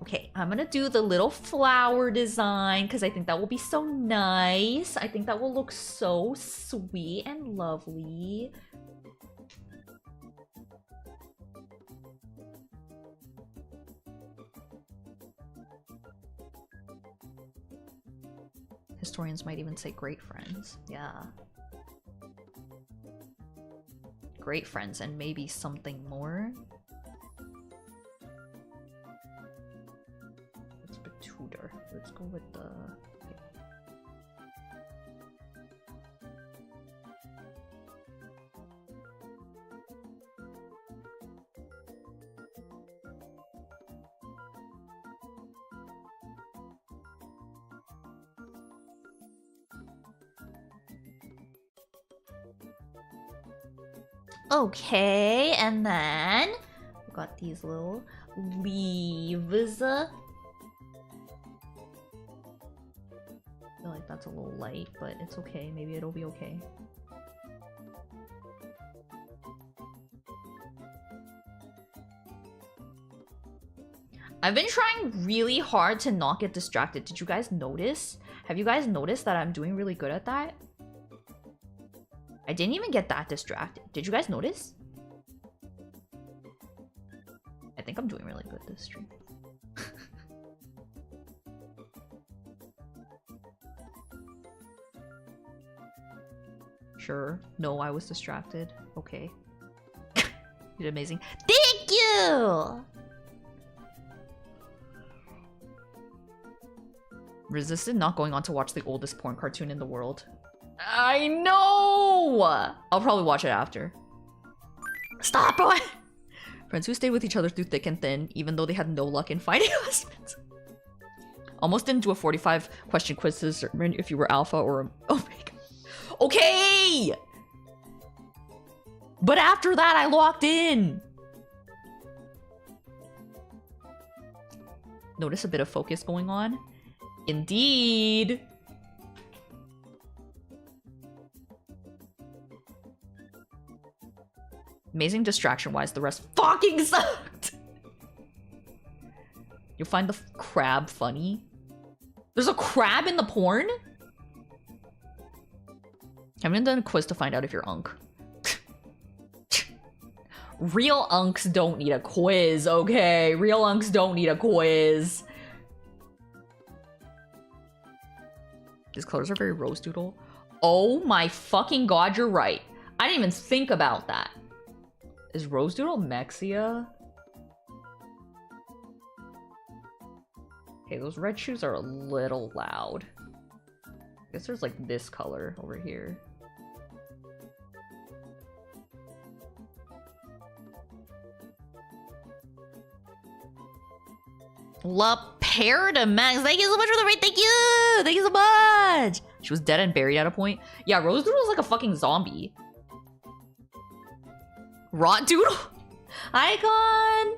Okay, I'm gonna do the little flower design because I think that will be so nice. I think that will look so sweet and lovely. Historians might even say great friends. Yeah. Great friends and maybe something more. Tutor. Let's go with the... Okay, and then we got these little leaves. I feel like that's a little light, but it's okay. Maybe it'll be okay. I've been trying really hard to not get distracted. Did you guys notice? Have you guys noticed that I'm doing really good at that? I didn't even get that distracted. Did you guys notice? I think I'm doing really good this stream. Sure. No, I was distracted. Okay. You did amazing. Thank you! Resisted not going on to watch the oldest porn cartoon in the world. I know! I'll probably watch it after. Stop, boy! Friends who stay with each other through thick and thin, even though they had no luck in finding husbands. Almost didn't do a 45 question quiz to determine if you were alpha or omega. Okay! But after that, I locked in. Notice a bit of focus going on? Indeed. Amazing distraction-wise, the rest fucking sucked! You'll find the crab funny? There's a crab in the porn? I haven't done a quiz to find out if you're unk. Real unks don't need a quiz, okay? Real unks don't need a quiz. These colors are very rose doodle. Oh my fucking god, you're right. I didn't even think about that. Is rose doodle Mexia? Okay, those red shoes are a little loud. I guess there's like this color over here. La Parada Max, thank you so much for the raid. Thank you! Thank you so much! She was dead and buried at a point. Yeah, Rose Doodle's like a fucking zombie. Rot Doodle? Icon!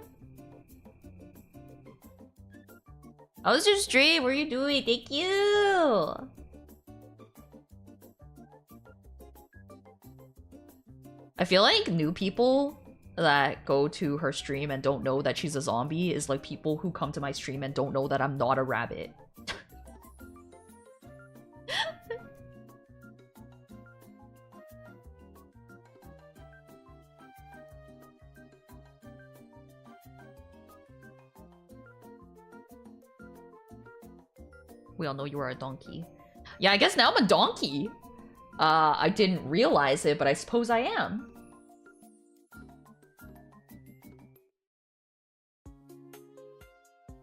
How was your stream? What are you doing? Thank you! I feel like new people that go to her stream and don't know that she's a zombie is like people who come to my stream and don't know that I'm not a rabbit. We all know you are a donkey. Yeah, I guess now I'm a donkey. I didn't realize it, but I suppose I am.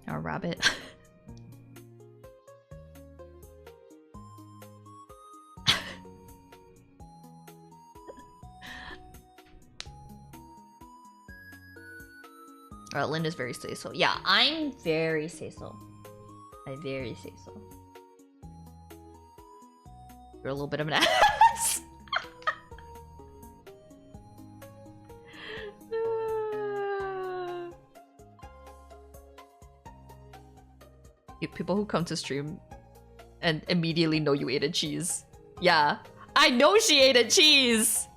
A rabbit. Lynn is very say-so. Yeah, I'm very say-so. I very say-so. You're a little bit of an ass. People who come to stream and immediately know you ate a cheese. Yeah, I know she ate a cheese!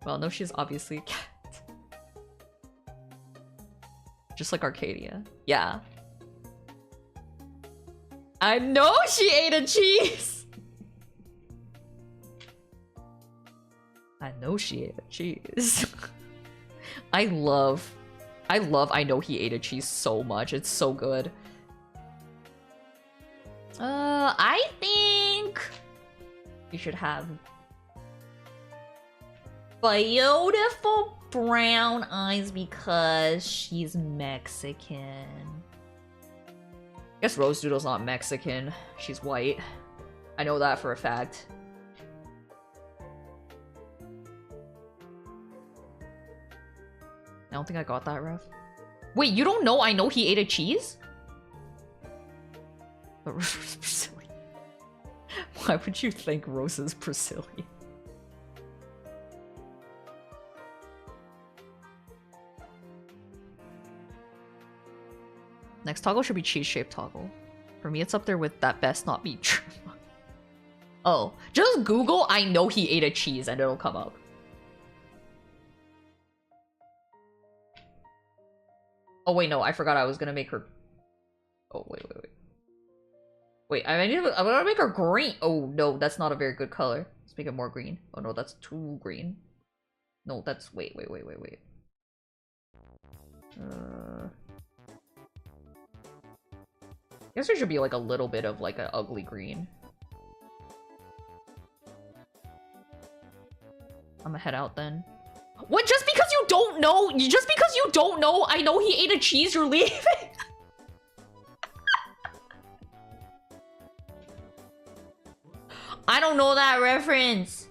Well, no, she's obviously a cat. Just like Arcadia. Yeah. I know she ate a cheese! I know she ate a cheese. I love I know he ate a cheese so much. It's so good. I think you should have beautiful brown eyes because she's Mexican. I guess Rose Doodle's not Mexican. She's white. I know that for a fact. I don't think I got that, Ref. Wait, you don't know I know he ate a cheese? But Rose is Brazilian. Why would you think Rose is Brazilian? Next toggle should be cheese-shaped toggle. For me, it's up there with that best not be true. Oh, just Google I know he ate a cheese and it'll come up. Oh wait, no, I forgot I was gonna make her... Oh, wait. Wait, I'm gonna make her green. Oh no, that's not a very good color. Let's make it more green. Oh no, that's too green. No, that's... Wait. I guess there should be like a little bit of like an ugly green. I'm gonna head out then. What? Just because you don't know? Just because you don't know I know he ate a cheese, you're leaving? I don't know that reference.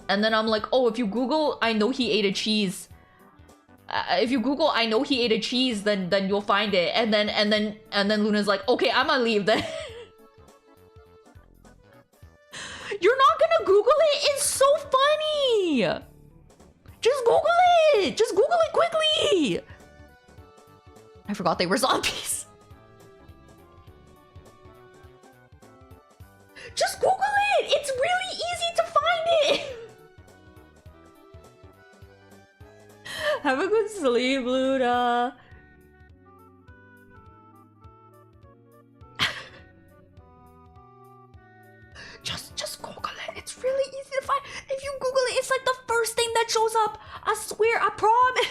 And then I'm like, oh, if you Google, I know he ate a cheese. If you Google, I know he ate a cheese, then you'll find it. And then Luna's like, okay, I'm gonna leave then. You're not gonna Google it? It's so funny. Just Google it. Just Google it quickly. I forgot they were zombies. Just Google it. It's really easy to find it. Have a good sleep, Luna. Just Google it. It's really easy to find. If you Google it, it's like the first thing that shows up. I swear, I promise.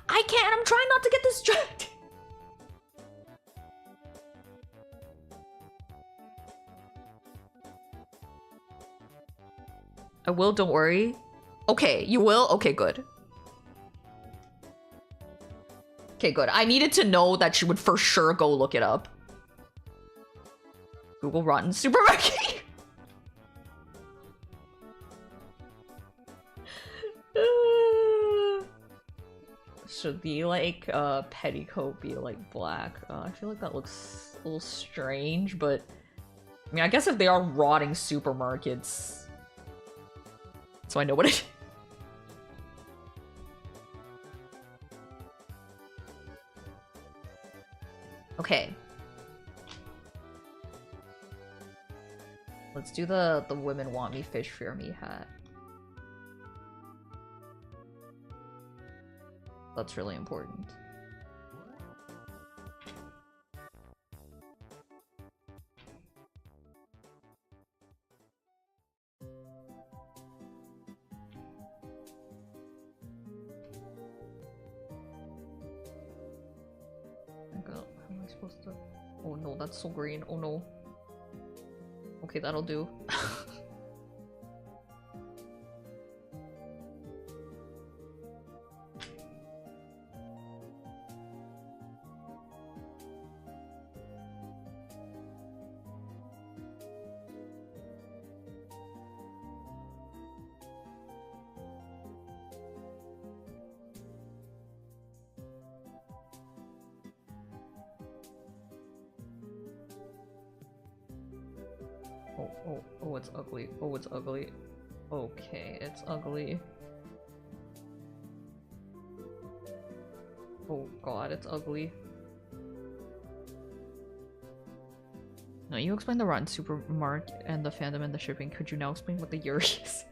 I can't. I'm trying not to get distracted. I will, don't worry. Okay, you will? Okay, good. Okay, good. I needed to know that she would for sure go look it up. Google rotten supermarket. Should the like petticoat be like black? I feel like that looks a little strange, but I mean, I guess if they are rotting supermarkets, so I know what it. Okay. Let's do the women want me, fish fear me hat. That's really important. How am I supposed to? Oh no, that's so green. Oh no. Okay, that'll do. Oh, it's ugly. Oh, it's ugly. Okay, it's ugly. Oh god, it's ugly. No, you explained the rotten supermarket and the fandom and the shipping. Could you now explain what the Yuri is?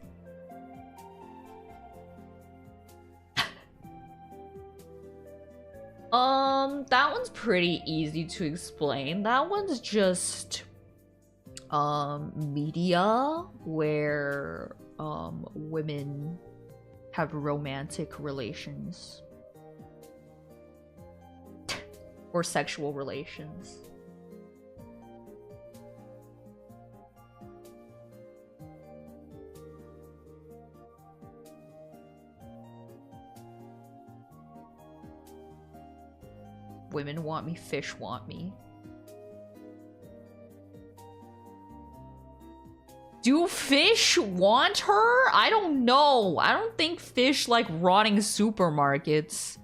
That one's pretty easy to explain. That one's just media where women have romantic relations or sexual relations. Women want me, fish want me. Do fish want her? I don't know. I don't think fish like rotting supermarkets.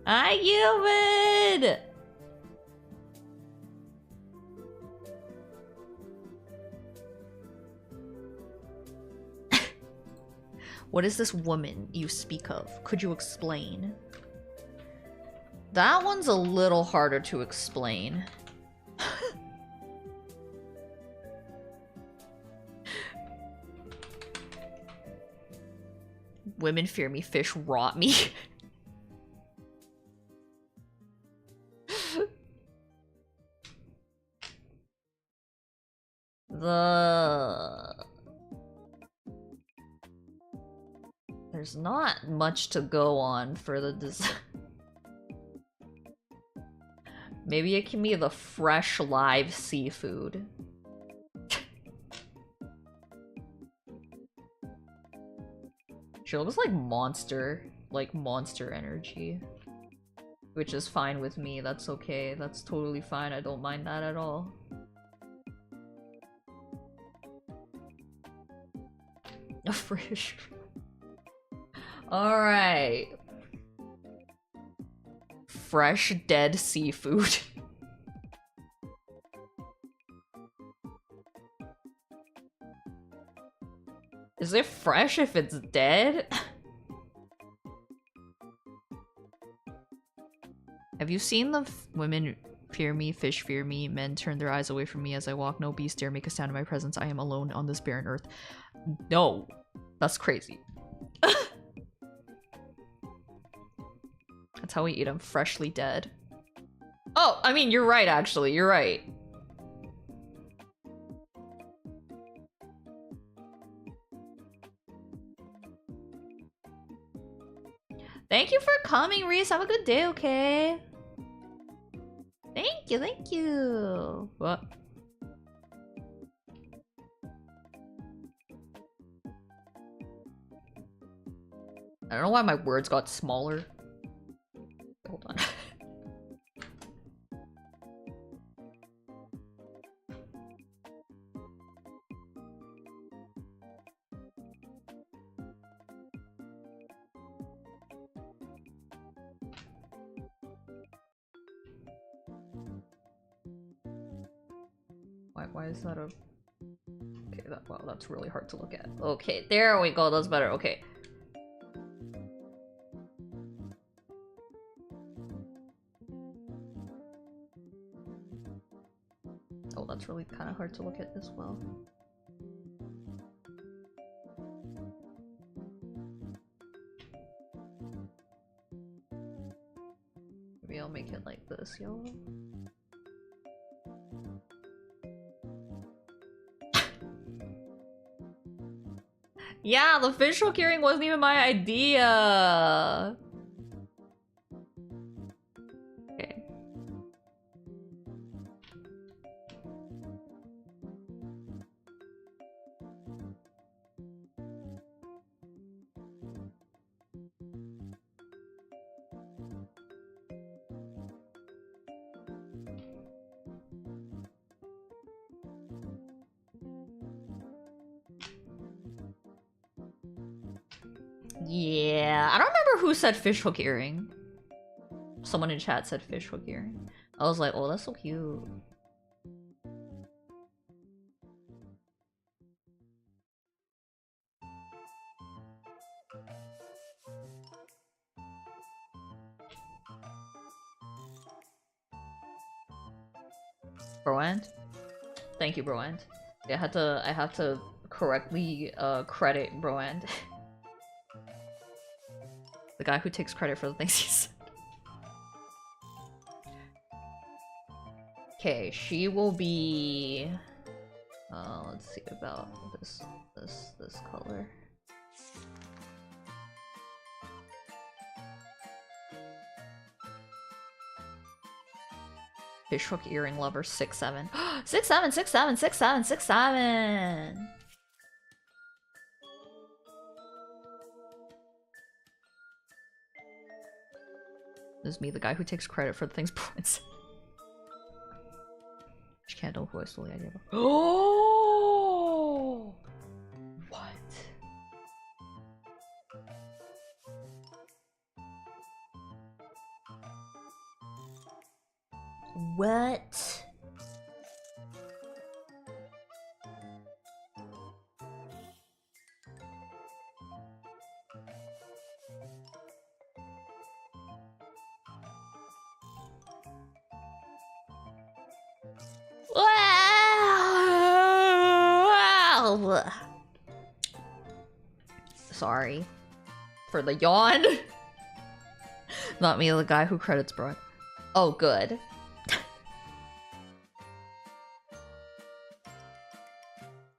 Hi, Gilbert! What is this woman you speak of? Could you explain? That one's a little harder to explain. Women fear me, fish rot me. There's not much to go on for the design. Maybe it can be the fresh live seafood. She looks like monster energy. Which is fine with me, that's okay. That's totally fine, I don't mind that at all. A fresh. Alright. Fresh dead seafood. Is it fresh if it's dead? Have you seen the women fear me, fish fear me, men turn their eyes away from me as I walk, no beast dare make a sound in my presence, I am alone on this barren earth. No, that's crazy. That's how we eat them, freshly dead. Oh, I mean, you're right, actually, you're right. Thank you for coming, Reese. Have a good day, okay? Thank you, thank you. What? I don't know why my words got smaller. Hold on. Why is that a... Okay, wow, that's really hard to look at. Okay, there we go, that's better, okay. Oh, that's really kind of hard to look at as well. Maybe I'll make it like this, yo. Yeah, the fish hook earring wasn't even my idea. Okay. Yeah, I don't remember who said fish hook earring. Someone in chat said fish hook earring. I was like, oh, that's so cute. Broand? Thank you, Broand. Yeah, I had to correctly credit Broand. The guy who takes credit for the things he said. Okay, she will be... let's see about this color. Fishhook earring lover 6'7". 6'7", 6'7", 6'7", 6'7". This is me, the guy who takes credit for the things Prince. She can't know who I stole the idea of. Oh! What? What? Sorry for the yawn. Not me, the guy who credits bro. Oh, good.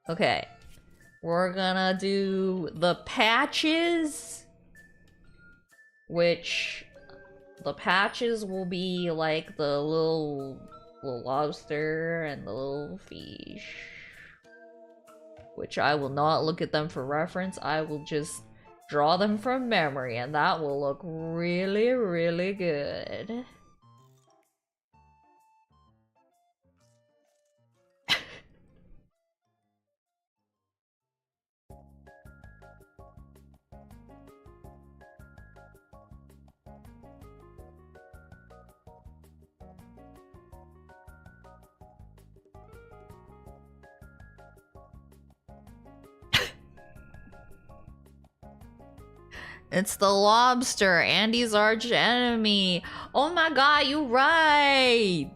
Okay, we're gonna do the patches, which the patches will be like the little lobster and the little fish, which I will not look at them for reference. I will just Draw them from memory, and that will look really, really good. It's the lobster, Andy's arch enemy. Oh my god, you right.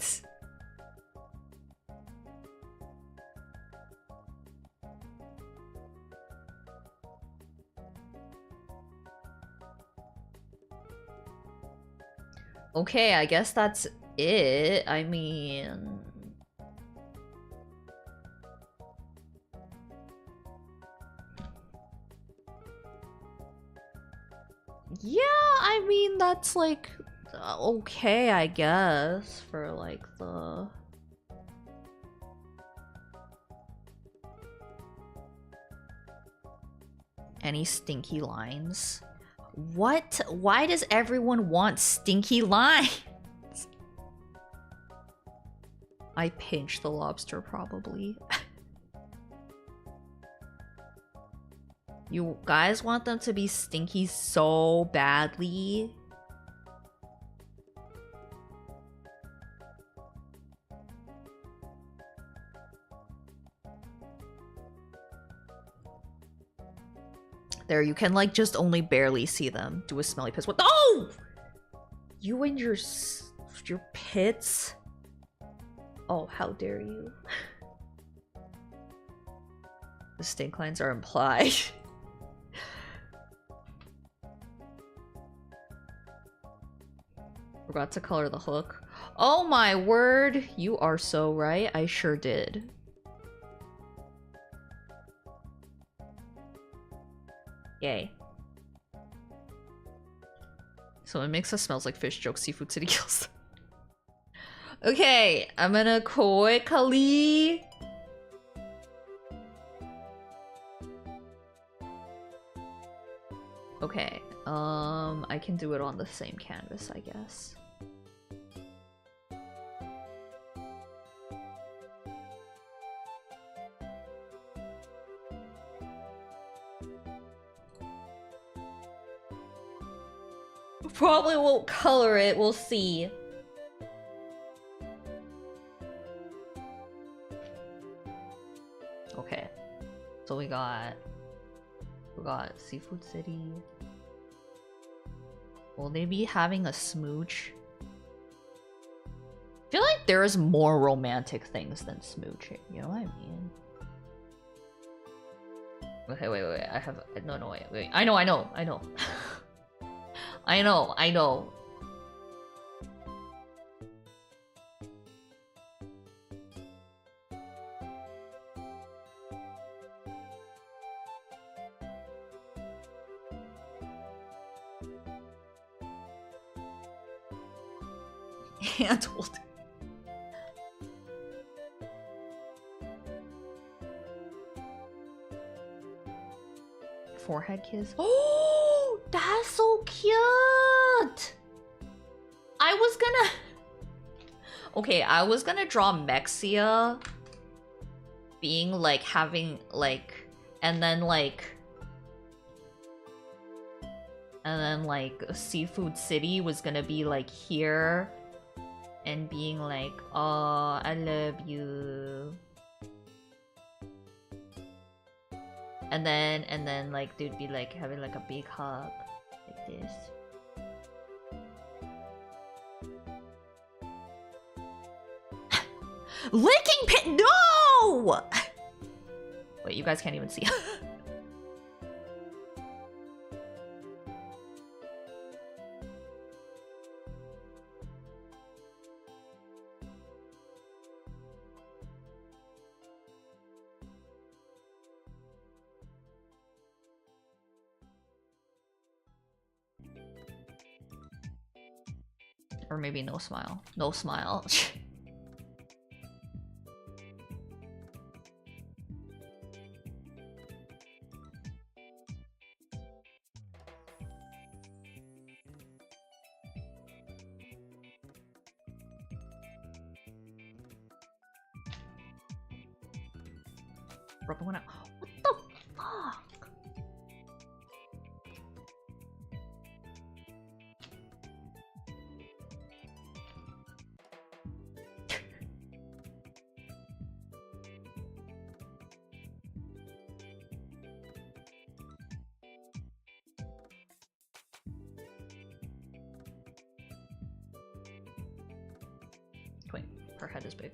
Okay, I guess that's it. I mean... yeah, I mean, that's like... okay, I guess, for like the... any stinky lines? What? Why does everyone want stinky lines? I pinched the lobster, probably. You guys want them to be stinky so badly? There, you can like just only barely see them. Do a smelly piss. What? Oh! You and your pits? Oh, how dare you? The stink lines are implied. Forgot to color the hook. Oh my word! You are so right. I sure did. Yay. So it makes us smells like fish joke seafood city kills. Okay, I'm gonna quickly... okay, I can do it on the same canvas, I guess. Probably won't color it, we'll see. Okay. So we got Seafood City. Will they be having a smooch? I feel like there is more romantic things than smooching, you know what I mean? Okay, wait, I have... no, wait. I know. I know. Handled. Forehead kiss. Oh, that's so cute. I was gonna... okay, I was gonna draw Mexia being like having like, and then like Seafood City was gonna be like here and being like, oh, I love you. And then like they'd be like having like a big hug like this. Licking pit. No! Wait, you guys can't even see. Or maybe no smile. No smile. rubbing one out. What the fuck? Wait, her head is big.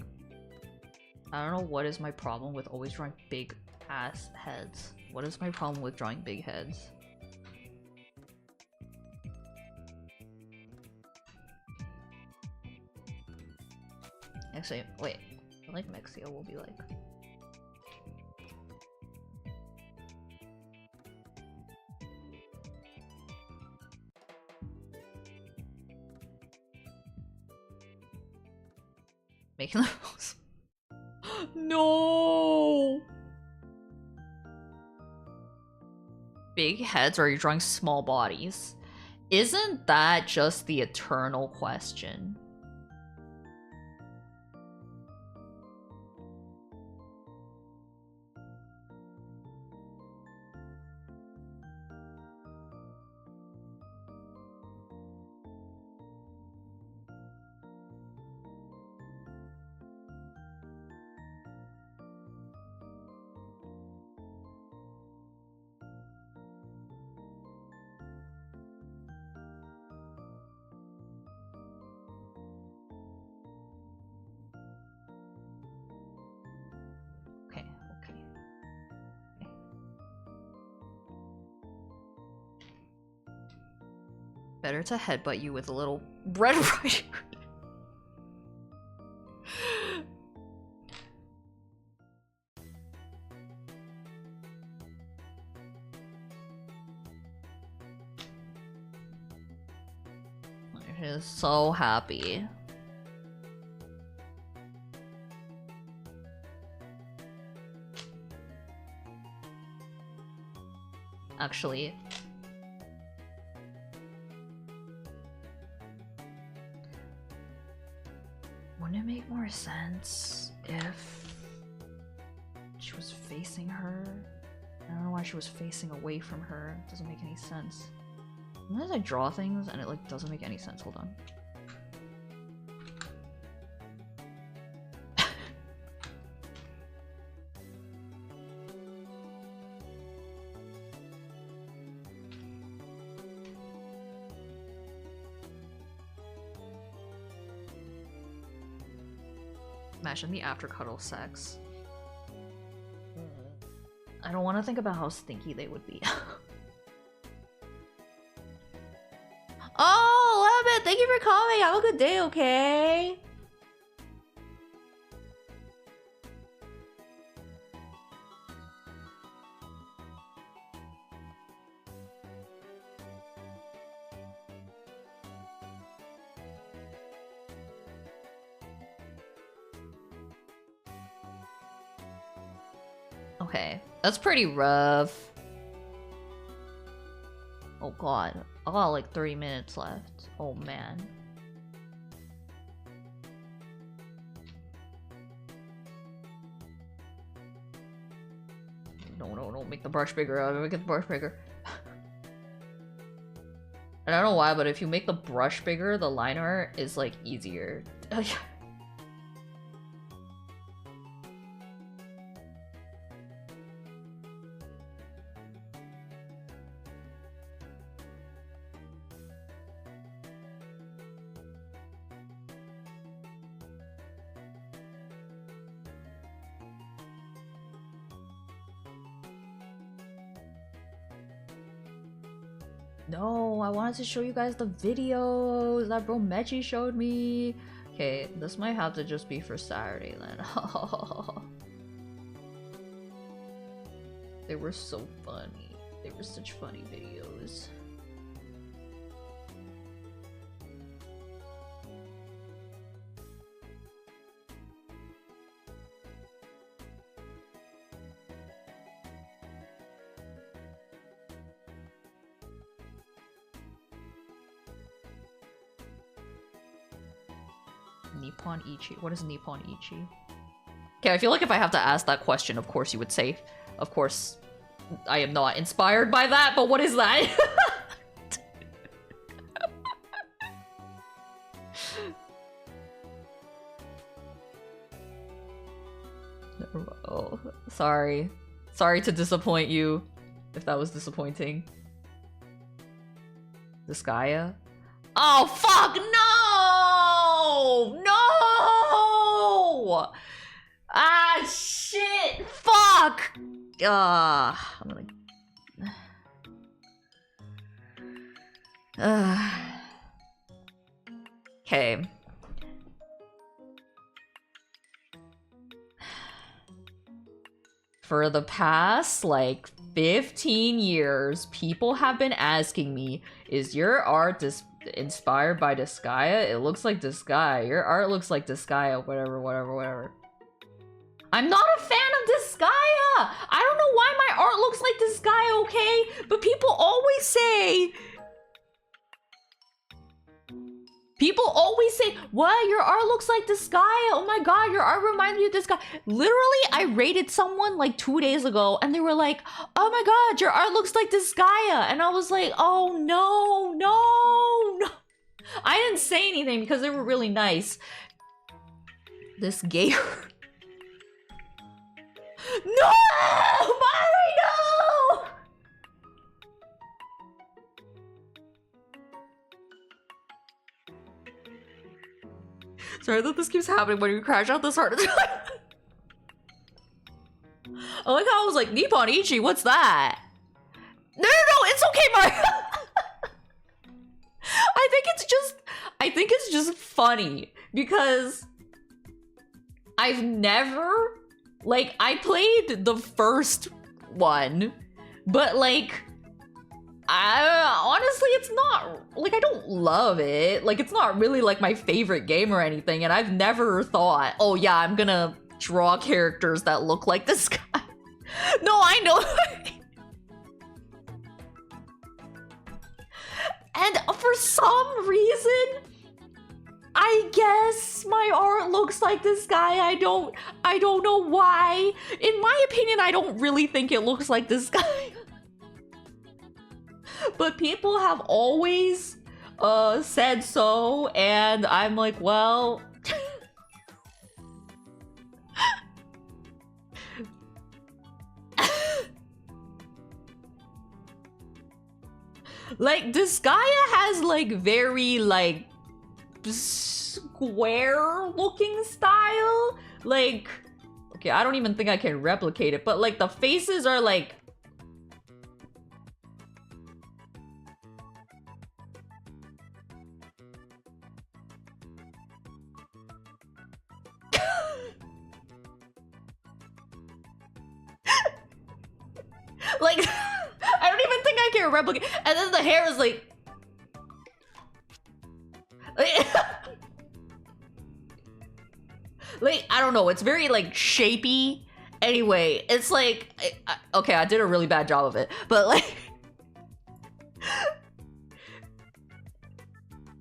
I don't know what is my problem with always drawing big ass heads. What is my problem with drawing big heads? Actually, wait. I like Mexia will be like. Making the rules. No! Big heads, or are you drawing small bodies? Isn't that just the eternal question? Okay, okay. Better to headbutt you with a little red right. He is so happy. Actually, wouldn't it make more sense if she was facing her? I don't know why she was facing away from her. It doesn't make any sense. Sometimes I draw things and it like doesn't make any sense. Hold on. Imagine the after cuddle sex. I don't want to think about how stinky they would be. Oh, Lemon, thank you for coming. Have a good day, okay? Okay, that's pretty rough. Oh god, I got like 30 minutes left. Oh man. No, make the brush bigger. Make the brush bigger. And I don't know why, but if you make the brush bigger, the line art is like easier. No, I wanted to show you guys the videos that Mametchi showed me. Okay, this might have to just be for Saturday then. They were so funny. They were such funny videos. Nippon Ichi. What is Nippon Ichi? Okay, I feel like if I have to ask that question, of course you would say, of course, I am not inspired by that, but what is that? Oh, sorry. Sorry to disappoint you, if that was disappointing. Disgaea? Oh, fuck, no! No! Ah, shit! Fuck! I'm gonna... Okay. For the past, like, 15 years, people have been asking me, is your art inspired by Disgaea? It looks like Disgaea. Your art looks like Disgaea, whatever. I'm not a fan of Disgaea! I don't know why my art looks like Disgaea, okay? But people always say... People always say, what? Your art looks like Disgaea. Oh my god, your art reminds me of Disgaea. Literally, I rated someone like 2 days ago and they were like, oh my god, your art looks like Disgaea. And I was like, oh no. I didn't say anything because they were really nice. This gamer. No! Mari, no! Sorry that this keeps happening when you crash out this hard. I like how I was like, Nippon Ichi, what's that? No, it's okay, Mario. I think it's just funny because I've never, like, I played the first one, but like, honestly, it's not, like, I don't love it. Like, it's not really like my favorite game or anything, and I've never thought, oh yeah, I'm gonna draw characters that look like this guy. No, I know. And for some reason, I guess my art looks like this guy. I don't know why. In my opinion, I don't really think it looks like this guy. But people have always said so, and I'm like, well... Like, Disgaea has, like, very, like, square-looking style. Like, okay, I don't even think I can replicate it, but, like, the faces are, like... Like, I don't even think I can replicate. And then the hair is like... Like, I don't know. It's very, like, shapy. Anyway, it's like... okay, I did a really bad job of it. But, like...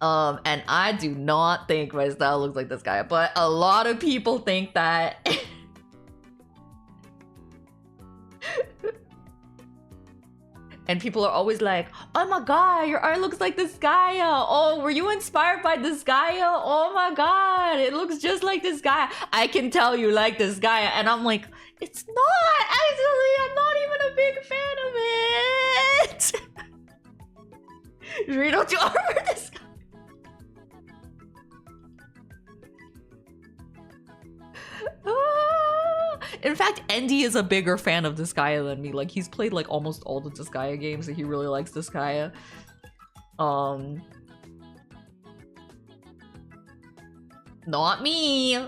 and I do not think my style looks like this guy. But a lot of people think that... And people are always like, oh my god, your art looks like Disgaea. Oh, were you inspired by Disgaea? Oh my god, it looks just like Disgaea. I can tell you like Disgaea. And I'm like, it's not. Actually, I'm not even a big fan of it. You don't do art for Disgaea? In fact, Andy is a bigger fan of Disgaea than me. Like, he's played like almost all the Disgaea games and he really likes Disgaea. Not me.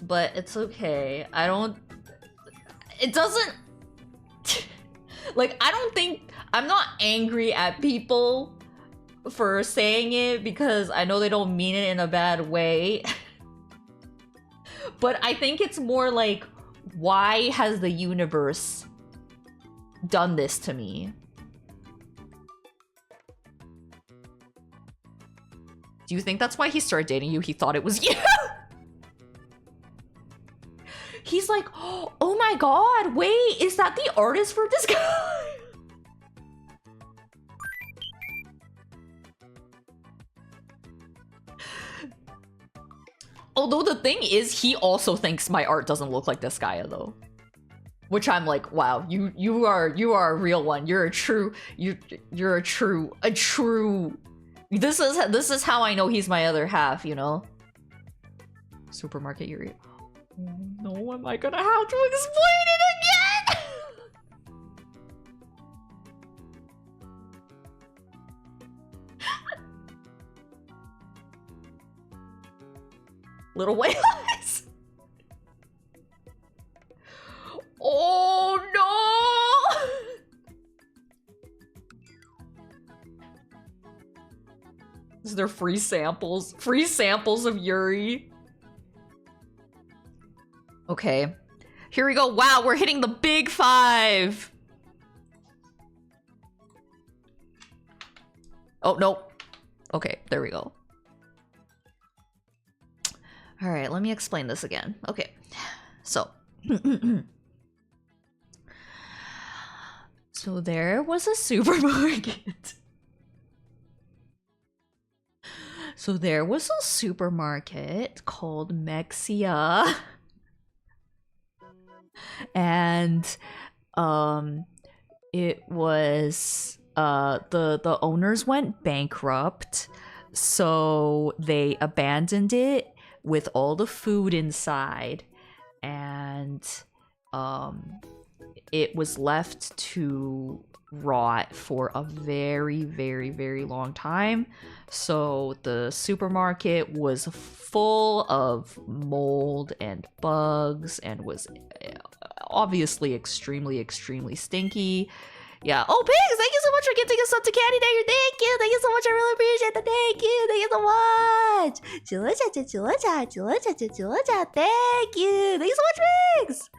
But it's okay. It doesn't... Like, I don't think... I'm not angry at people for saying it because I know they don't mean it in a bad way. But I think it's more like, why has the universe done this to me. Do you think that's why he started dating you? He thought it was you? He's like, oh my god, wait, is that the artist for this guy? Although the thing is, he also thinks my art doesn't look like this guy though. Which I'm like, wow, you are a real one. You're a true This is how I know he's my other half, you know? Supermarket Yuri. Oh, no, am I gonna have to explain it again? Little white eyes. Oh no! Is there free samples? Free samples of Yuri. Okay. Here we go. Wow, we're hitting the big 5. Oh, no. Okay, there we go. All right, let me explain this again. Okay. So. So there was a supermarket. So there was a supermarket called Mexia. And it was the owners went bankrupt, so they abandoned it with all the food inside, and it was left to rot for a very, very, very long time. So the supermarket was full of mold and bugs and was obviously extremely, extremely stinky. Yeah. Oh, Pigs, thank you so much for gifting us up to Candy Day. Thank you. Thank you so much. I really appreciate that. Thank you. Thank you so much. Thank you. Thank you so much, Pigs.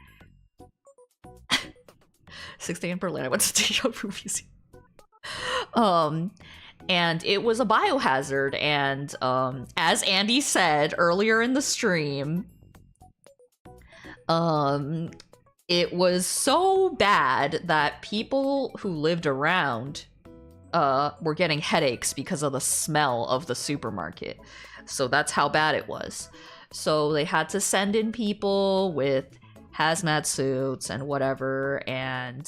6 day in Berlin. I went to Deja movies. And it was a biohazard, and as Andy said earlier in the stream, it was so bad that people who lived around were getting headaches because of the smell of the supermarket. So that's how bad it was. So they had to send in people with hazmat suits and whatever, and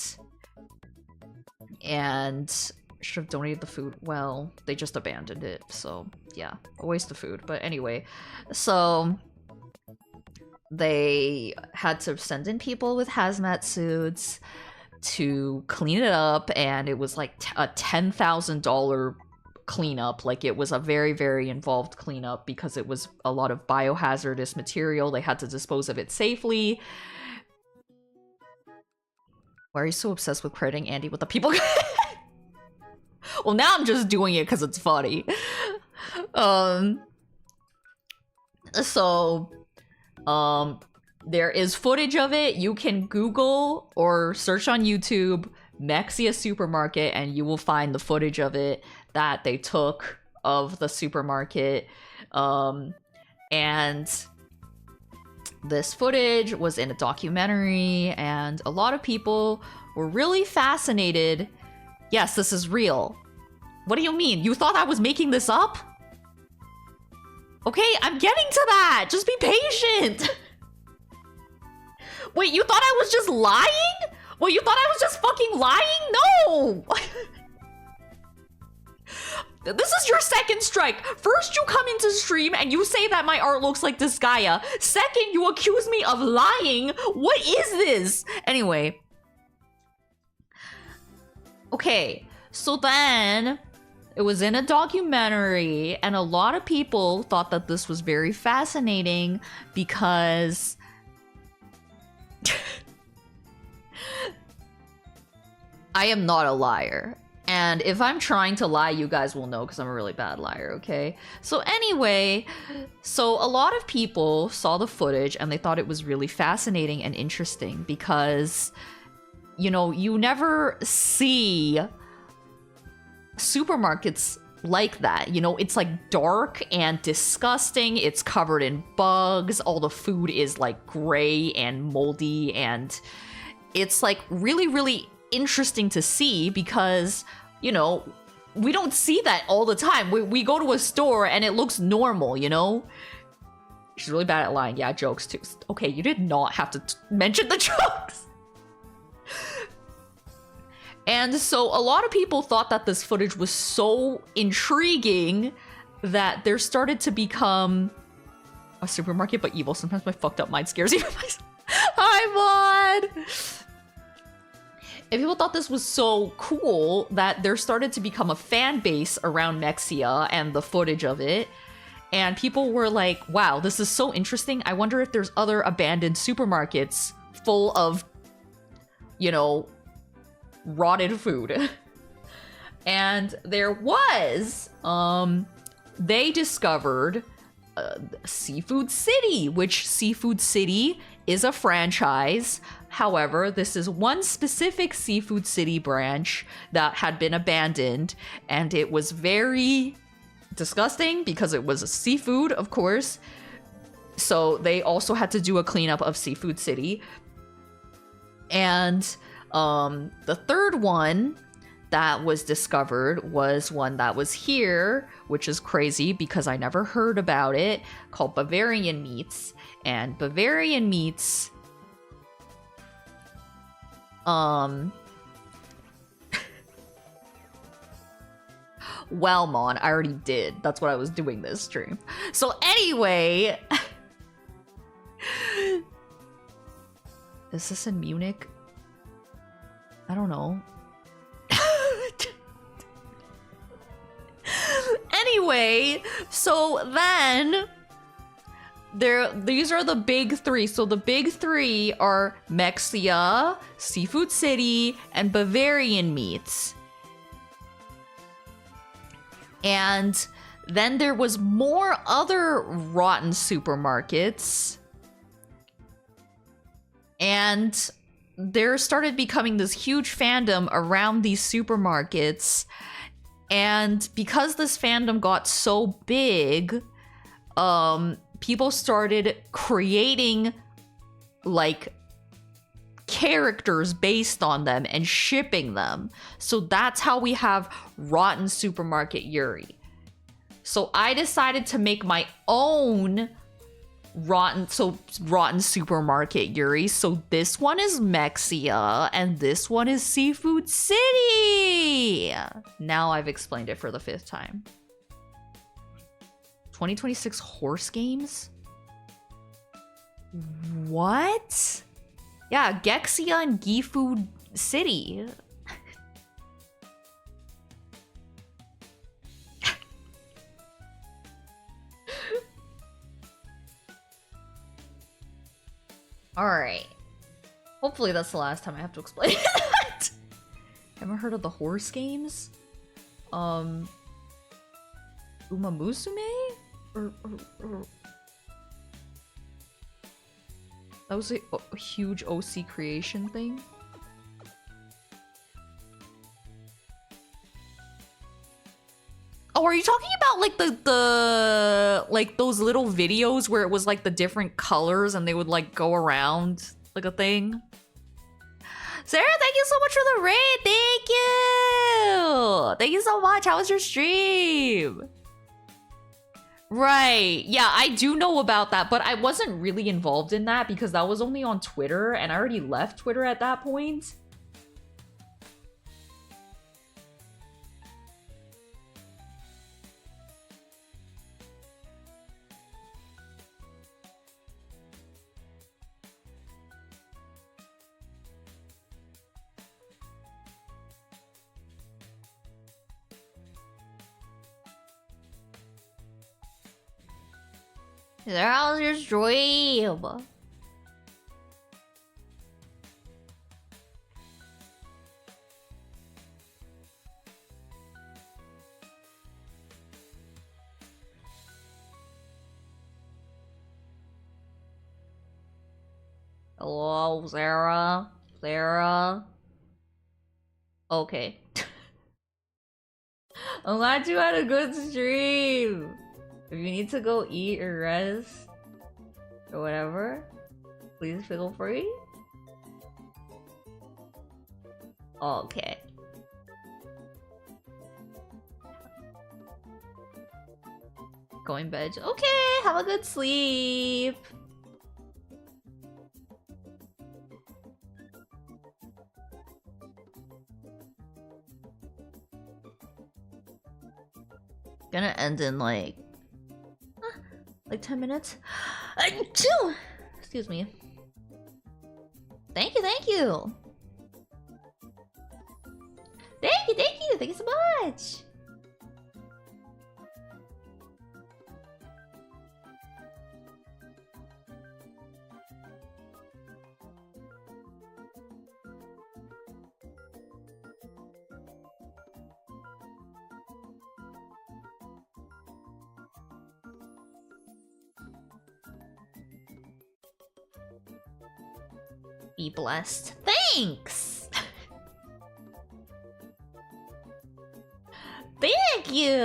should have donated the food. Well, they just abandoned it, so yeah, a waste of food. But anyway, so they had to send in people with hazmat suits to clean it up, and it was like a $10,000 cleanup. Like, it was a very, very involved cleanup because it was a lot of biohazardous material. They had to dispose of it safely. Why are you so obsessed with crediting Andy with the people? Well, now I'm just doing it because it's funny. There is footage of it. You can Google or search on YouTube Mexia Supermarket, and you will find the footage of it that they took of the supermarket. And this footage was in a documentary, and a lot of people were really fascinated. Yes, this is real. What do you mean? You thought I was making this up? Okay, I'm getting to that. Just be patient. Wait, you thought I was just lying? Wait, you thought I was just fucking lying? No! This is your second strike. First, you come into stream and you say that my art looks like this Gaia. Second, you accuse me of lying. What is this? Anyway. Okay, so then it was in a documentary, and a lot of people thought that this was very fascinating because I am not a liar. And if I'm trying to lie, you guys will know because I'm a really bad liar, okay? So anyway, so a lot of people saw the footage and they thought it was really fascinating and interesting because, you know, you never see supermarkets like that. You know, it's like dark and disgusting. It's covered in bugs. All the food is like gray and moldy, and it's like really, really interesting to see because, you know, we don't see that all the time. We go to a store and it looks normal, you know? She's really bad at lying. Yeah, jokes too. Okay, you did not have to mention the jokes. And so a lot of people thought that this footage was so intriguing that there started to become a supermarket but evil. Sometimes my fucked up mind scares even myself. Hi, Vaughn! And people thought this was so cool that there started to become a fan base around Mexia and the footage of it. And people were like, wow, this is so interesting. I wonder if there's other abandoned supermarkets full of, you know, rotted food. And there was, they discovered Seafood City, which Seafood City is a franchise. However, this is one specific Seafood City branch that had been abandoned, and it was very disgusting because it was a seafood, of course. So they also had to do a cleanup of Seafood City. And the third one that was discovered was one that was here, which is crazy because I never heard about it, called Bavarian Meats. And Bavarian Meats, well, Mon, I already did. That's what I was doing this stream. So anyway, is this in Munich? I don't know. Anyway, so then these are the big three. So the big three are Mexia, Seafood City, and Bavarian Meats. And then there was more other rotten supermarkets. And there started becoming this huge fandom around these supermarkets. And because this fandom got so big, people started creating like characters based on them and shipping them. So that's how we have Rotten Supermarket Yuri. So I decided to make my own Rotten Supermarket Yuri. So this one is Mexia and this one is Seafood City. Now I've explained it for the 5th time. 2026 horse games? What? Yeah, Gexia and Gifu City. Alright. Hopefully that's the last time I have to explain that. Haven't heard of the horse games? Umamusume? Or that was a huge OC creation thing. Oh, are you talking about like the like those little videos where it was like the different colors and they would like go around like a thing? Sarah, thank you so much for the raid. Thank you. Thank you so much. How was your stream? Right. Yeah, I do know about that, but I wasn't really involved in that because that was only on Twitter and I already left Twitter at that point. How's your stream? Hello, Sarah? Sarah? Okay. I'm glad you had a good stream. If you need to go eat or rest or whatever, please feel free. Okay. Going bed. Okay, have a good sleep. Gonna end in like 10 minutes. Excuse me. Thank you, thank you. Thank you so much. Be blessed. Thanks! Thank you!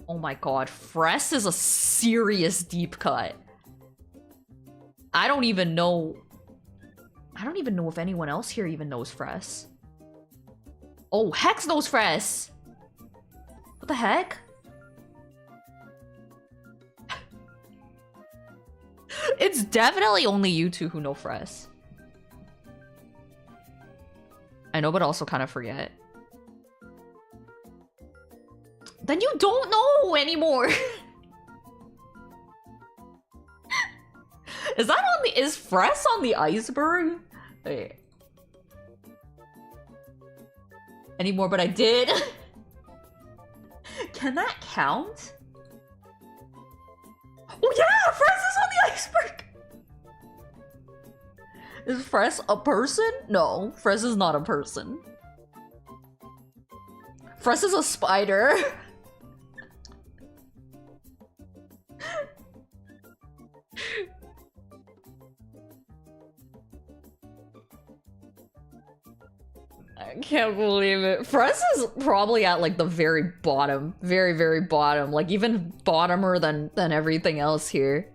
Oh my god, Fress is a serious deep cut. I don't even know if anyone else here even knows Fress. Oh, Hex knows Fress! What the heck? It's definitely only you two who know Fress. I know, but also kind of forget. Then you don't know anymore! Is Fress on the iceberg? Wait. Anymore, but I did. Can that count? Oh yeah, Fress is on the iceberg. Is Fress a person? No, Fress is not a person. Fress is a spider. I can't believe it. Fress is probably at like the very bottom. Very, very bottom. Like even bottomer than everything else here.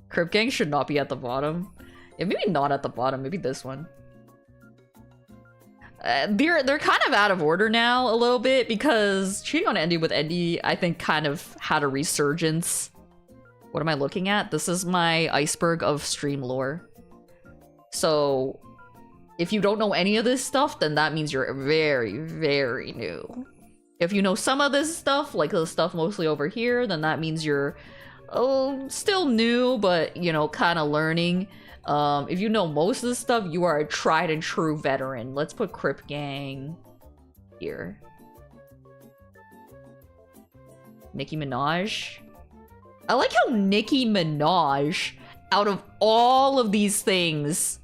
Crip Gang should not be at the bottom. Yeah, maybe not at the bottom. Maybe this one. They're kind of out of order now a little bit because Cheating on Andy with Andy, I think, kind of had a resurgence. What am I looking at? This is my iceberg of stream lore. So if you don't know any of this stuff, then that means you're very, very new. If you know some of this stuff, like the stuff mostly over here, then that means you're still new, but you know, kind of learning. If you know most of this stuff, you are a tried and true veteran. Let's put Crip Gang here. Nicki Minaj. I like how Nicki Minaj, out of all of these things,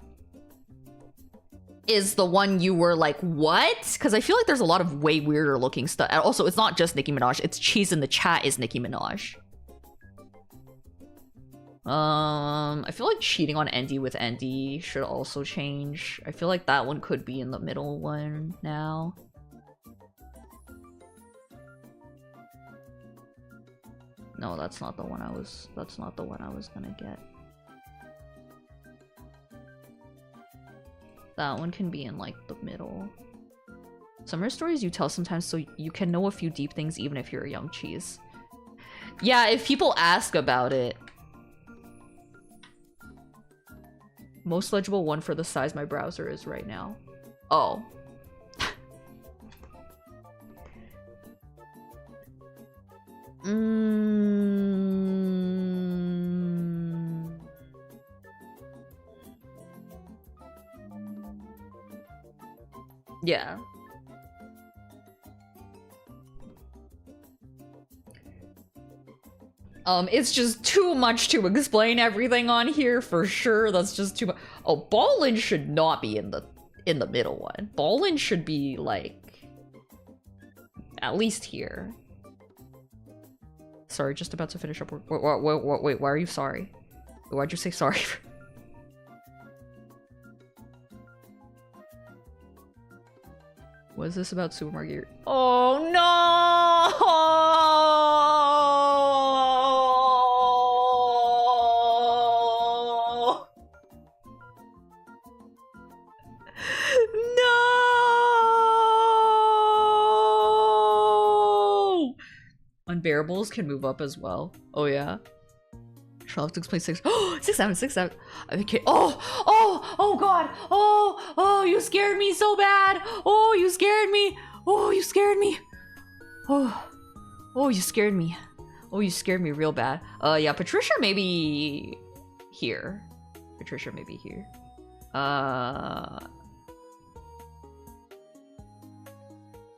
is the one you were like, what? Because I feel like there's a lot of way weirder looking stuff. And also, it's not just Nicki Minaj. It's Cheese in the chat is Nicki Minaj. I feel like Cheating on Andy with Andy should also change. I feel like that one could be in the middle one now. No, that's not the one I was gonna get. That one can be in like the middle. Summer stories you tell sometimes so you can know a few deep things even if you're a young cheese. Yeah, if people ask about it. Most legible one for the size my browser is right now. Oh. Yeah. It's just too much to explain everything on here for sure. That's just too much. Oh, Ballin should not be in the middle one. Ballin should be like at least here. Sorry, just about to finish up work. Wait, why are you sorry? Why'd you say sorry? What is this about supermarket? Oh no! No! Unbearables can move up as well. Oh yeah. I'll have to explain 6. Oh, 6, 7, 6, 7. Okay. Oh god. Oh, you scared me so bad. Oh, you scared me. Oh, you scared me. Oh, you scared me. Oh, you scared me real bad. Yeah, Patricia maybe here. Patricia maybe here.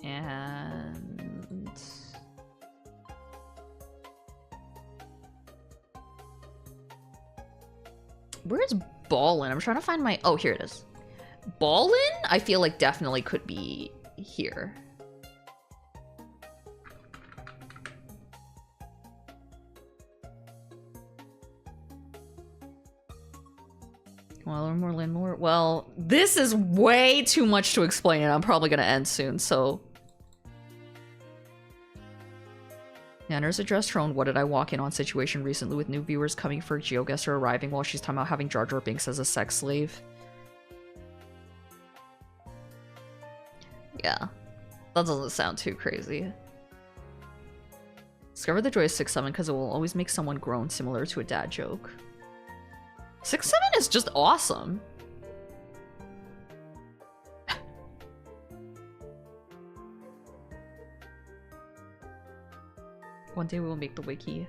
And where's Ballin? I'm trying to find my... Oh, here it is. Ballin, I feel like definitely could be here. Well, more landlord. Well, this is way too much to explain, and I'm probably gonna end soon, so... Nanners addressed her own "what did I walk in on" situation recently, with new viewers coming for GeoGuessr arriving while she's talking about having Jar Jar Binks as a sex slave. Yeah. That doesn't sound too crazy. Discover the joy of 6-7 because it will always make someone groan, similar to a dad joke. 6-7 is just awesome. One day we will make the wiki.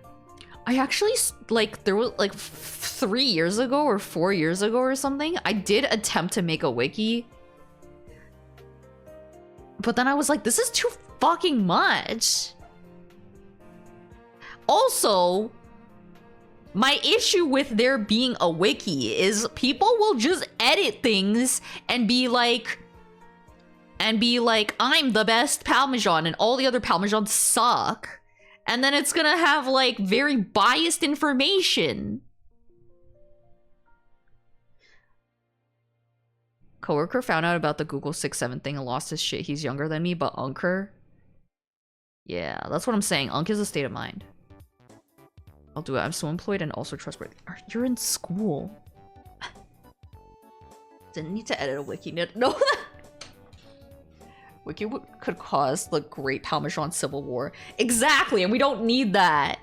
I actually, like, there was, like, 3 years ago or 4 years ago or something, I did attempt to make a wiki. But then I was like, this is too fucking much. Also, my issue with there being a wiki is people will just edit things and be like, I'm the best Parmesan and all the other Parmesans suck. And then it's gonna have, like, very biased information. Coworker found out about the Google 6-7 thing and lost his shit. He's younger than me, but Unker? Yeah, that's what I'm saying. Unk is a state of mind. I'll do it. I'm so employed and also trustworthy. You're in school. Didn't need to edit a wiki. No. Wiki could cause the Great Parmesan Civil War. Exactly, and we don't need that.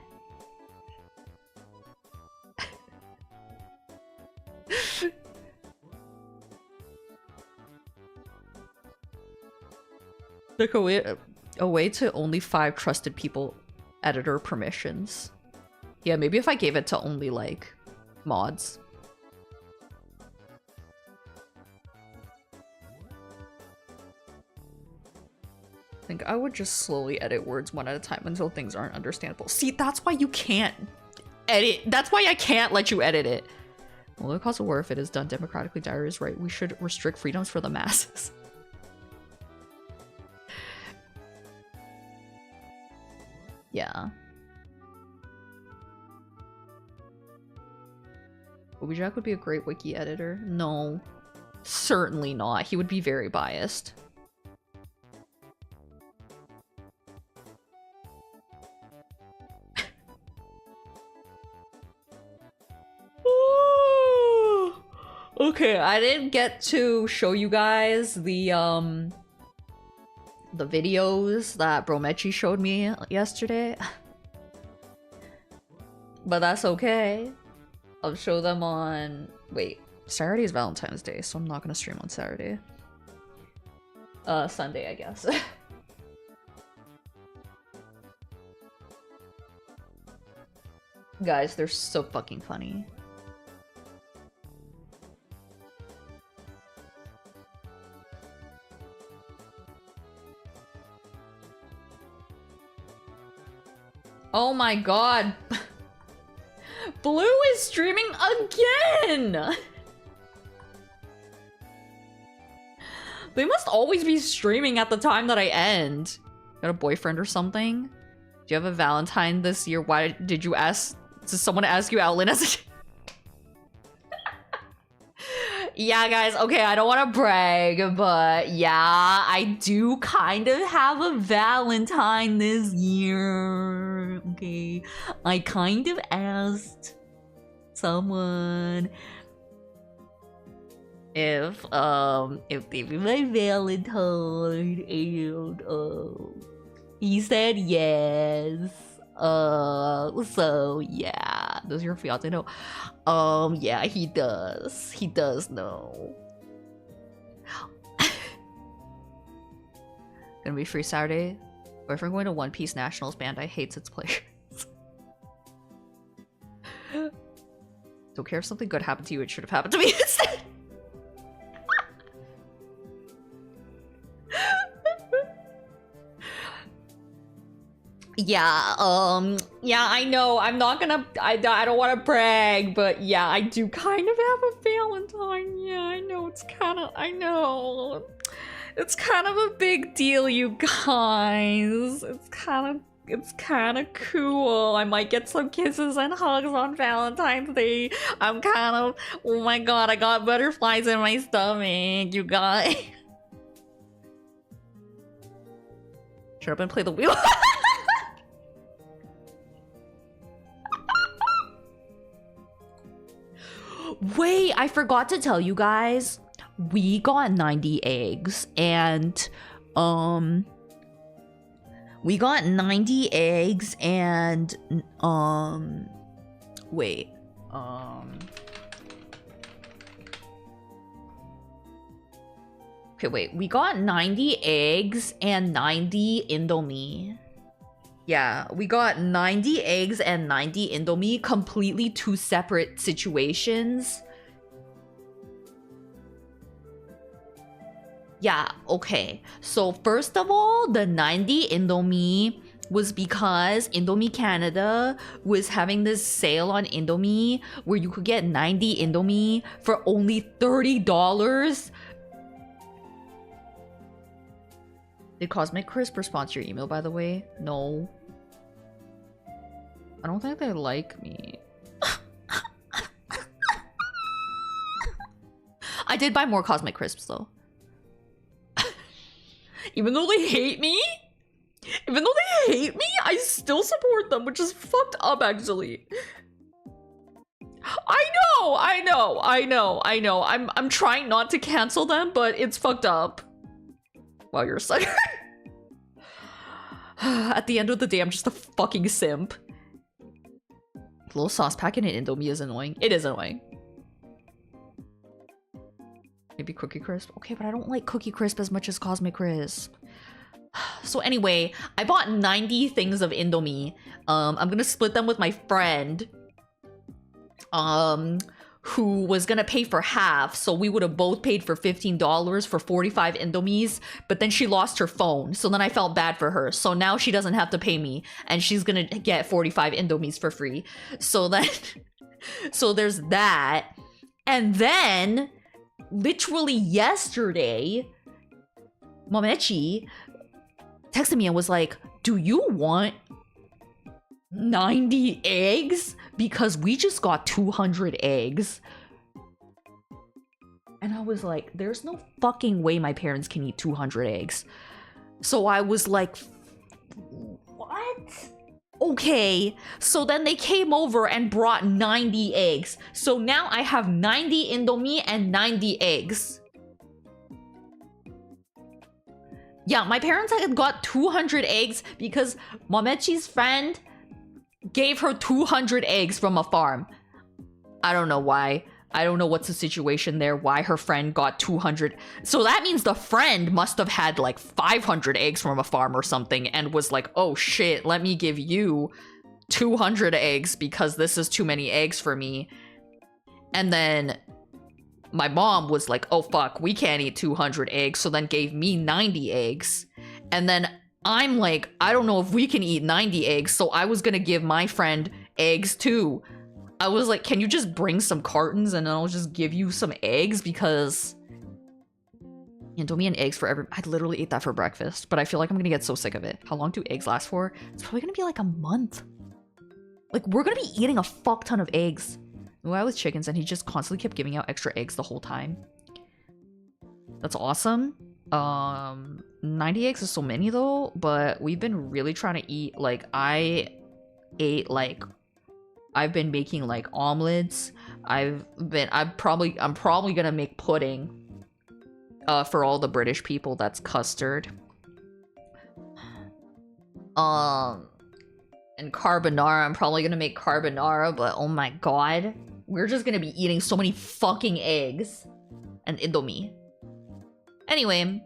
Like a way to only 5 trusted people editor permissions. Yeah, maybe if I gave it to only, like, mods. I think I would just slowly edit words one at a time until things aren't understandable. See, that's why you can't edit. That's why I can't let you edit it. Well, it cause a war if it is done democratically. Diary is right. We should restrict freedoms for the masses. Yeah. Booby Jack would be a great wiki editor. No, certainly not. He would be very biased. Okay, I didn't get to show you guys the videos that Mametchi showed me yesterday. But that's okay. I'll show them on... Wait, Saturday is Valentine's Day, so I'm not gonna stream on Saturday. Sunday, I guess. Guys, they're so fucking funny. Oh my god. Blue is streaming again! They must always be streaming at the time that I end. Got a boyfriend or something? Do you have a Valentine this year? Why did you ask? Did someone ask you out, Lynn? Yeah, guys, okay, I don't want to brag, but yeah, I do kind of have a Valentine this year. Okay, I kind of asked someone if they be my Valentine, and he said yes. So yeah, does your fiance know? Yeah, he does. He does know. Gonna be free Saturday. Boyfriend going to One Piece Nationals band. I hates its players. Don't care if something good happened to you. It should have happened to me instead. Yeah, I know. I'm not gonna. I don't want to brag, but yeah, I do kind of have a Valentine. Yeah, I know. I know. It's kind of a big deal, you guys. It's kind of cool. I might get some kisses and hugs on Valentine's Day. I'm kind of. Oh my god, I got butterflies in my stomach, you guys. Shut up and play the wheel. Wait, I forgot to tell you guys. We got 90 eggs and we got 90 eggs and wait. Okay, wait. We got 90 eggs and 90 Indomie. Yeah, we got 90 eggs and 90 Indomie, completely two separate situations. Yeah, okay. So first of all, the 90 Indomie was because Indomie Canada was having this sale on Indomie where you could get 90 Indomie for only $30. Did Cosmic Crisp respond to your email, by the way? No. I don't think they like me. I did buy more Cosmic Crisps, though. Even though they hate me? I still support them, which is fucked up, actually. I know. I'm trying not to cancel them, but it's fucked up. Wow, you're a sucker. At the end of the day, I'm just a fucking simp. Little sauce packet in Indomie is annoying. It is annoying. Maybe Cookie Crisp? Okay, but I don't like Cookie Crisp as much as Cosmic Crisp. So anyway, I bought 90 things of Indomie. I'm gonna split them with my friend. Who was gonna pay for half, so we would have both paid for $15 for 45 Indomies, but then she lost her phone, so then I felt bad for her. So now she doesn't have to pay me, and she's gonna get 45 Indomies for free. So then, so there's that. And then, literally yesterday, Mametchi texted me and was like, do you want 90 eggs? Because we just got 200 eggs. And I was like, there's no fucking way my parents can eat 200 eggs. So I was like, what? Okay. So then they came over and brought 90 eggs. So now I have 90 Indomie and 90 eggs. Yeah, my parents had got 200 eggs because Mametchi's friend gave her 200 eggs from a farm. I don't know why. I don't know what's the situation there, why her friend got 200. So that means the friend must have had like 500 eggs from a farm or something and was like, oh shit, let me give you 200 eggs because this is too many eggs for me. And then my mom was like, oh fuck, we can't eat 200 eggs, so then gave me 90 eggs. And then I'm like, I don't know if we can eat 90 eggs, so I was gonna give my friend eggs too. I was like, can you just bring some cartons and then I'll just give you some eggs? Because Indomie and eggs for every... I literally ate that for breakfast, but I feel like I'm gonna get so sick of it. How long do eggs last for? It's probably gonna be like a month. Like, we're gonna be eating a fuck ton of eggs. We went out with chickens and he just constantly kept giving out extra eggs the whole time. That's awesome. 90 eggs is so many though, but we've been really trying to eat, like, I've been making like omelets. I'm probably gonna make pudding for all the British people. That's custard. And carbonara, I'm probably gonna make carbonara, but oh my god, we're just gonna be eating so many fucking eggs and Indomie. Anyway.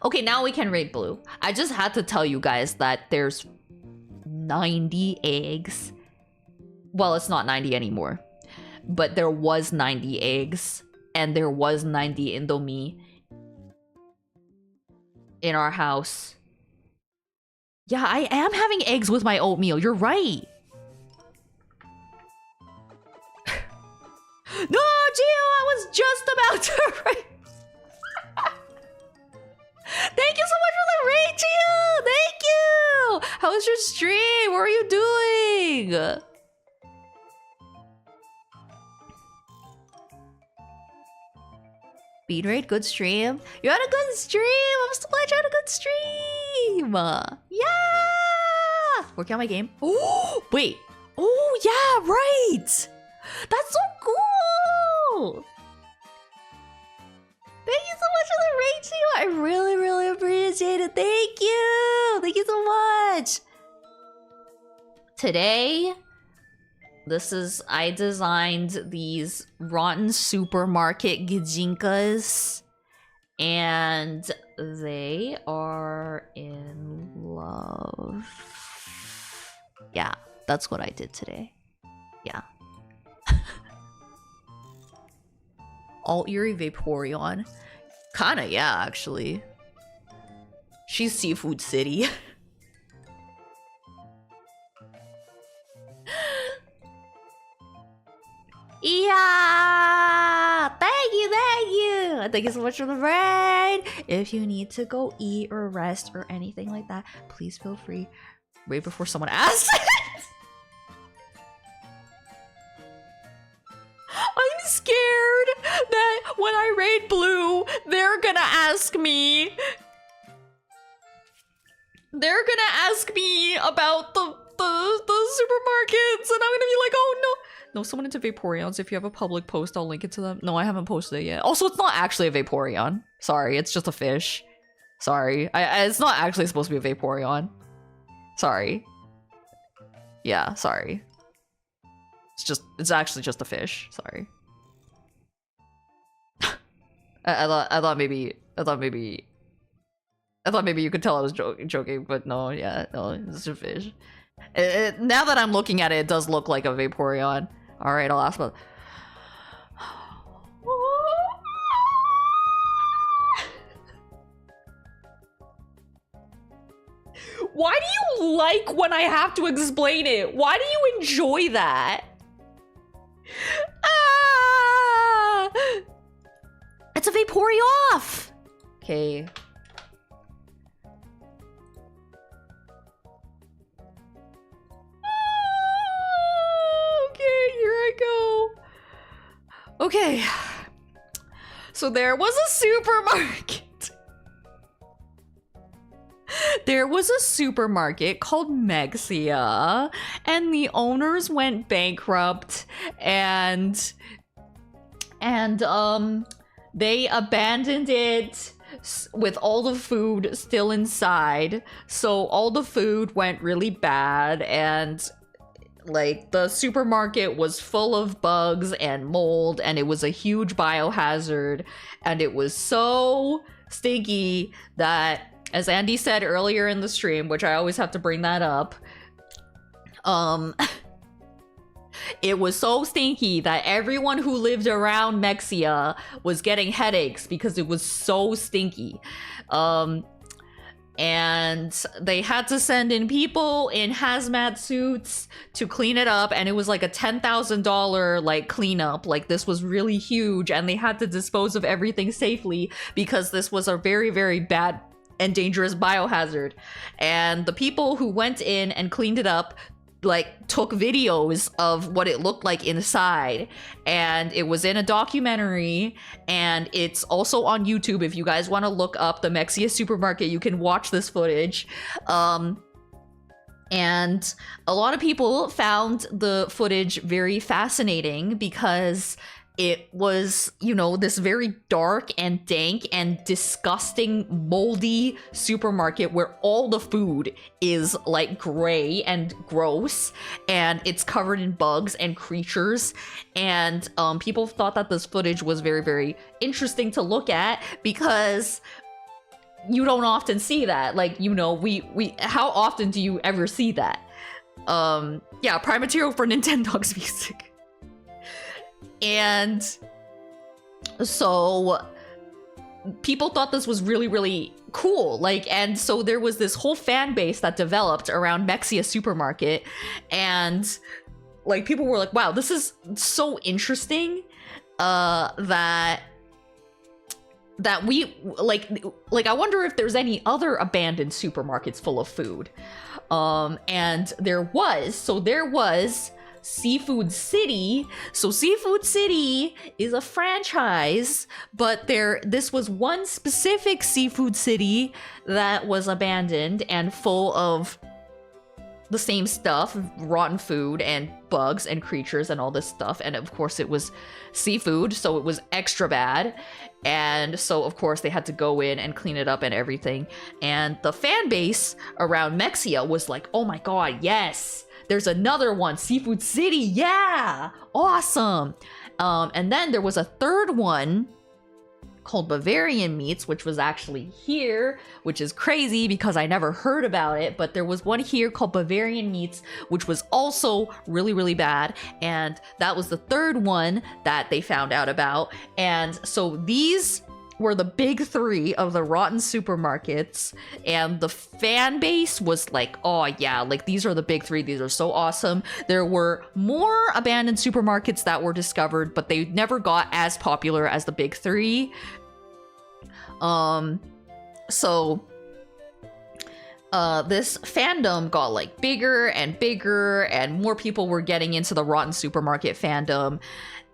Okay, now we can rate blue. I just had to tell you guys that there's 90 eggs. Well, it's not 90 anymore. But there was 90 eggs. And there was 90 Indomie in our house. Yeah, I am having eggs with my oatmeal. You're right. No, Gio, I was just about to write. Thank you so much for the raid, Gio! Thank you! How was your stream? What are you doing? Beat rate, good stream. You had a good stream! I'm so glad you had a good stream! Yeah! Working on my game. Oh, wait. Oh, yeah, right! That's so cool! Thank you so much for the raid, Gio. I really, really appreciate it. Thank you! Thank you so much! Today, I designed these rotten supermarket gijinkas. And they are in love. Yeah, that's what I did today. Yeah. All Erie Vaporeon. Kinda, yeah, actually. She's Seafood City. Yeah! Thank you, thank you! Thank you so much for the raid! If you need to go eat or rest or anything like that, please feel free. Wait before someone asks. I'm scared that when I raid blue, they're gonna ask me. They're gonna ask me about the supermarkets, and I'm gonna be like, oh no. No, someone into Vaporeons. If you have a public post, I'll link it to them. No, I haven't posted it yet. Also, it's not actually a Vaporeon. Sorry, it's just a fish. Sorry. It's not actually supposed to be a Vaporeon. Sorry. Yeah, sorry. It's actually just a fish. Sorry. I thought maybe you could tell I was joking, but no, yeah, no, it's a fish. Now that I'm looking at it, it does look like a Vaporeon. All right, I'll ask about. Why do you like when I have to explain it? Why do you enjoy that? Ah! It's a Vaporeoff! Okay. Okay, here I go. Okay. So there was a supermarket. There was a supermarket called Mexia, and the owners went bankrupt, and they abandoned it with all the food still inside. So all the food went really bad, and like the supermarket was full of bugs and mold, and it was a huge biohazard, and it was so stinky that, as Andy said earlier in the stream, which I always have to bring that up, it was so stinky that everyone who lived around Mexia was getting headaches because it was so stinky. and they had to send in people in hazmat suits to clean it up, and it was like a $10,000 like cleanup. Like, this was really huge, and they had to dispose of everything safely because this was a very, very bad and dangerous biohazard. And the people who went in and cleaned it up like took videos of what it looked like inside, and it was in a documentary, and it's also on YouTube. If you guys want to look up the Mexia supermarket, you can watch this footage. And a lot of people found the footage very fascinating because it was, you know, this very dark and dank and disgusting, moldy supermarket where all the food is like gray and gross, and it's covered in bugs and creatures. And people thought that this footage was very, very interesting to look at because you don't often see that. Like, you know, we how often do you ever see that? Yeah, prime material for Nintendogs music. And so people thought this was really, really cool. Like, and so there was this whole fan base that developed around Mexia Supermarket, and like people were like, wow, this is so interesting that we like I wonder if there's any other abandoned supermarkets full of food. And there was Seafood City. So Seafood City is a franchise, but this was one specific Seafood City that was abandoned and full of the same stuff, rotten food and bugs and creatures and all this stuff. And of course it was seafood, so it was extra bad. And so of course they had to go in and clean it up and everything. And the fan base around Mexia was like, oh my god, yes! There's another one, Seafood City, yeah! Awesome! And then there was a third one called Bavarian Meats, which was actually here, which is crazy because I never heard about it, but there was one here called Bavarian Meats, which was also really, really bad, and that was the third one that they found out about. And so these were the big three of the rotten supermarkets, and the fan base was like, oh yeah, like these are the big three, these are so awesome. There were more abandoned supermarkets that were discovered, but they never got as popular as the big three. So this fandom got like bigger and bigger, and more people were getting into the rotten supermarket fandom.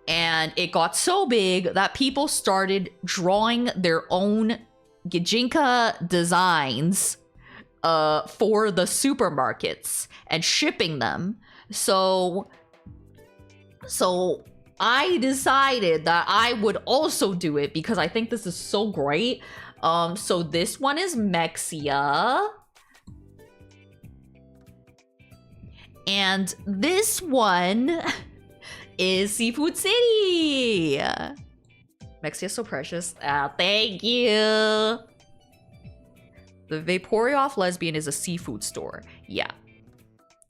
And it got so big that people started drawing their own Gijinka designs for the supermarkets and shipping them. So I decided that I would also do it because I think this is so great. So this one is Mexia. And this one is Seafood City. Mexia's so precious. Thank you. The Vaporioff Lesbian is a seafood store. Yeah.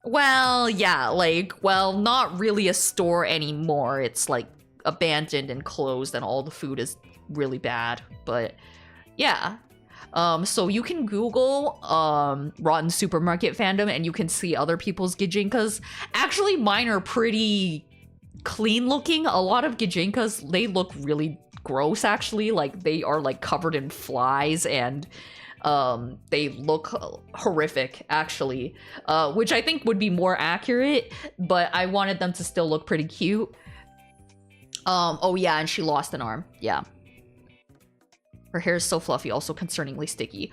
Well, yeah, like, well, not really a store anymore. It's like abandoned and closed, and all the food is really bad. But yeah. So you can Google rotten supermarket fandom and you can see other people's Gijinkas. Actually, mine are pretty clean looking. A lot of Gijinkas, they look really gross actually. Like they are like covered in flies, and they look horrific actually, which I think would be more accurate, but I wanted them to still look pretty cute. Oh yeah, and she lost an arm. Yeah. Her hair is so fluffy, also concerningly sticky.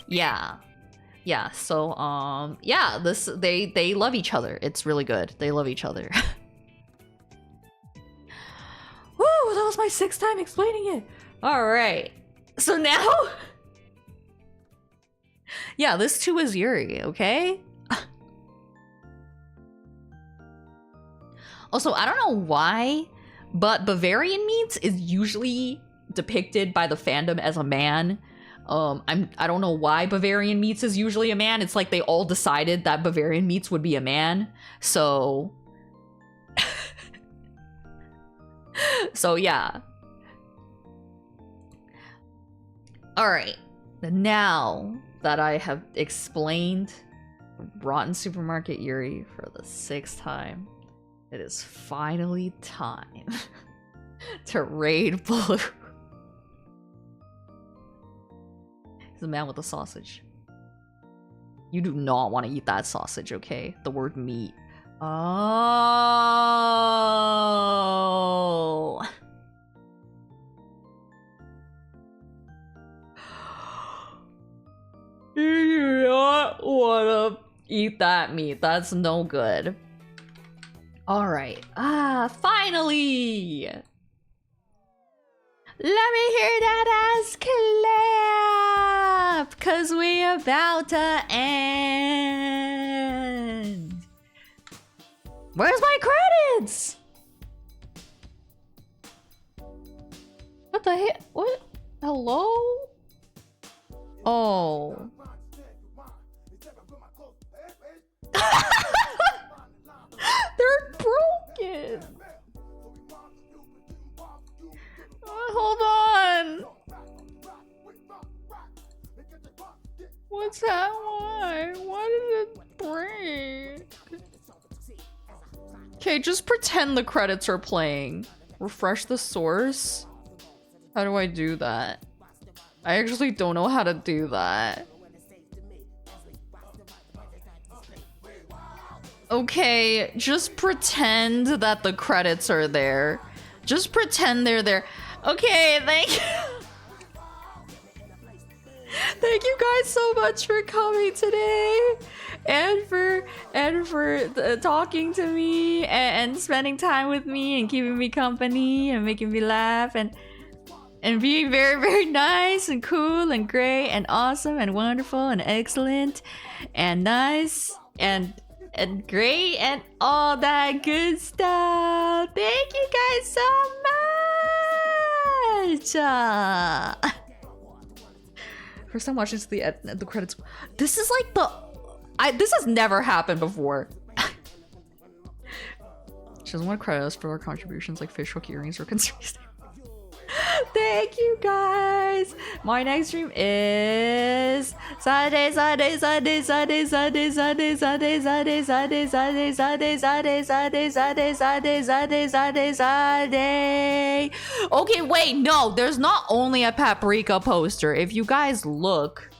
Yeah. Yeah, so, yeah, they love each other. It's really good. They love each other. Woo, that was my 6th time explaining it. All right. So now... yeah, this too is Yuri, okay? Also, I don't know why, but Bavarian Meats is usually depicted by the fandom as a man. I don't know why Bavarian Meats is usually a man. It's like they all decided that Bavarian Meats would be a man. So... so yeah. Alright. Now that I have explained Rotten Supermarket Yuri for the 6th time, it is finally time to raid Blue. He's the man with the sausage. You do not want to eat that sausage, okay? The word meat. Oh. You do not want to eat that meat. That's no good. Alright. Finally! Let me hear that ass clap! Cause we about to end! Where's my credits? What the heck? What? Hello? Oh. They're broken! Hold on! What's that? Why did it break? Okay, just pretend the credits are playing. Refresh the source? How do I do that? I actually don't know how to do that. Okay, just pretend that the credits are there. Just pretend they're there. Okay, thank you. Thank you guys so much for coming today, and for talking to me and spending time with me and keeping me company and making me laugh and being very, very nice and cool and great and awesome and wonderful and excellent and nice and great and all that good stuff. Thank you guys so much. First time watching the credits. This is like this has never happened before. She doesn't want to credit us for our contributions like fish hook earrings or conspiracy. Thank you guys. My next stream is Saturday. Okay, wait, no, there's not only a paprika poster. If you guys look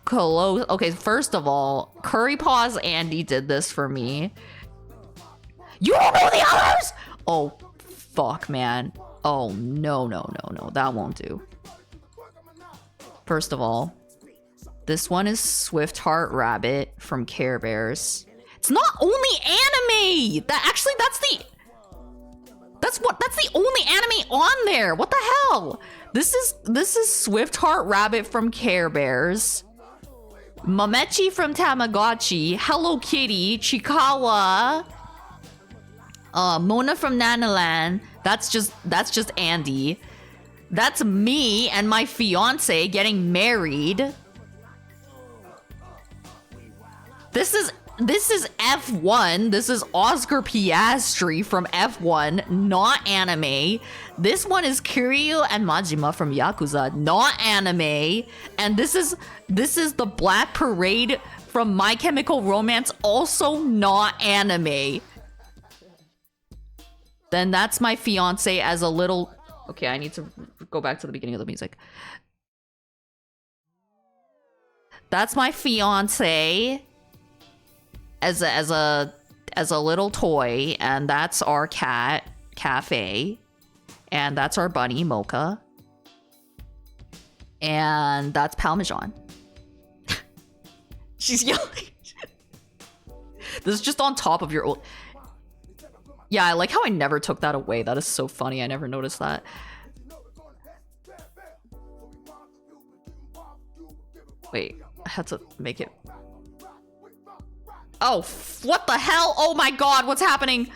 close. Okay, first of all, Curry Paws Andy did this for me. You don't know the others? Oh, fuck, man. Oh, no. That won't do. First of all, this one is Swift Heart Rabbit from Care Bears. It's not only anime! That's the only anime on there! What the hell? This is Swift Heart Rabbit from Care Bears. Mametchi from Tamagotchi. Hello Kitty. Chikawa. Mona from Nanaland. That's just Andy. That's me and my fiance getting married. This is F1. This is Oscar Piastri from F1, not anime. This one is Kiryu and Majima from Yakuza, not anime. And this is the Black Parade from My Chemical Romance, also not anime. Then that's my fiance as a little... Okay, I need to go back to the beginning of the music. That's my fiance as a little toy, and that's our cat, Cafe, and that's our bunny, Mocha, and that's Parmesan. She's yelling. This is just on top of your old... Yeah, I like how I never took that away. That is so funny. I never noticed that. Wait, I had to make it... Oh, what the hell? Oh my god, what's happening?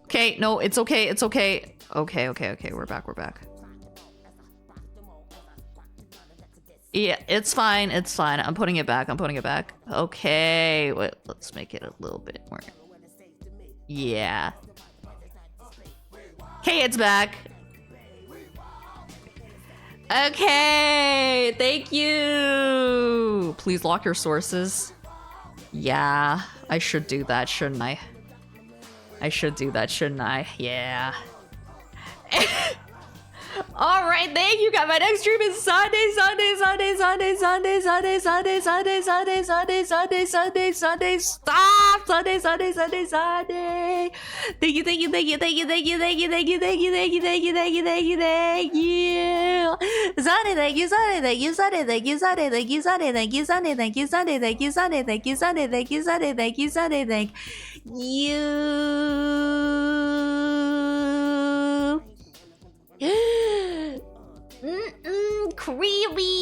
Okay, no, it's okay, it's okay. Okay, we're back. Yeah, it's fine. I'm putting it back. Okay, wait, let's make it a little bit more. Yeah. Okay, it's back. Okay, thank you. Please lock your sources. Yeah, I should do that, shouldn't I? I should do that, shouldn't I? Yeah. All right, thank you, guys. My next stream is Sunday. Stop. Sunday. Thank you. Thank you. Creamy.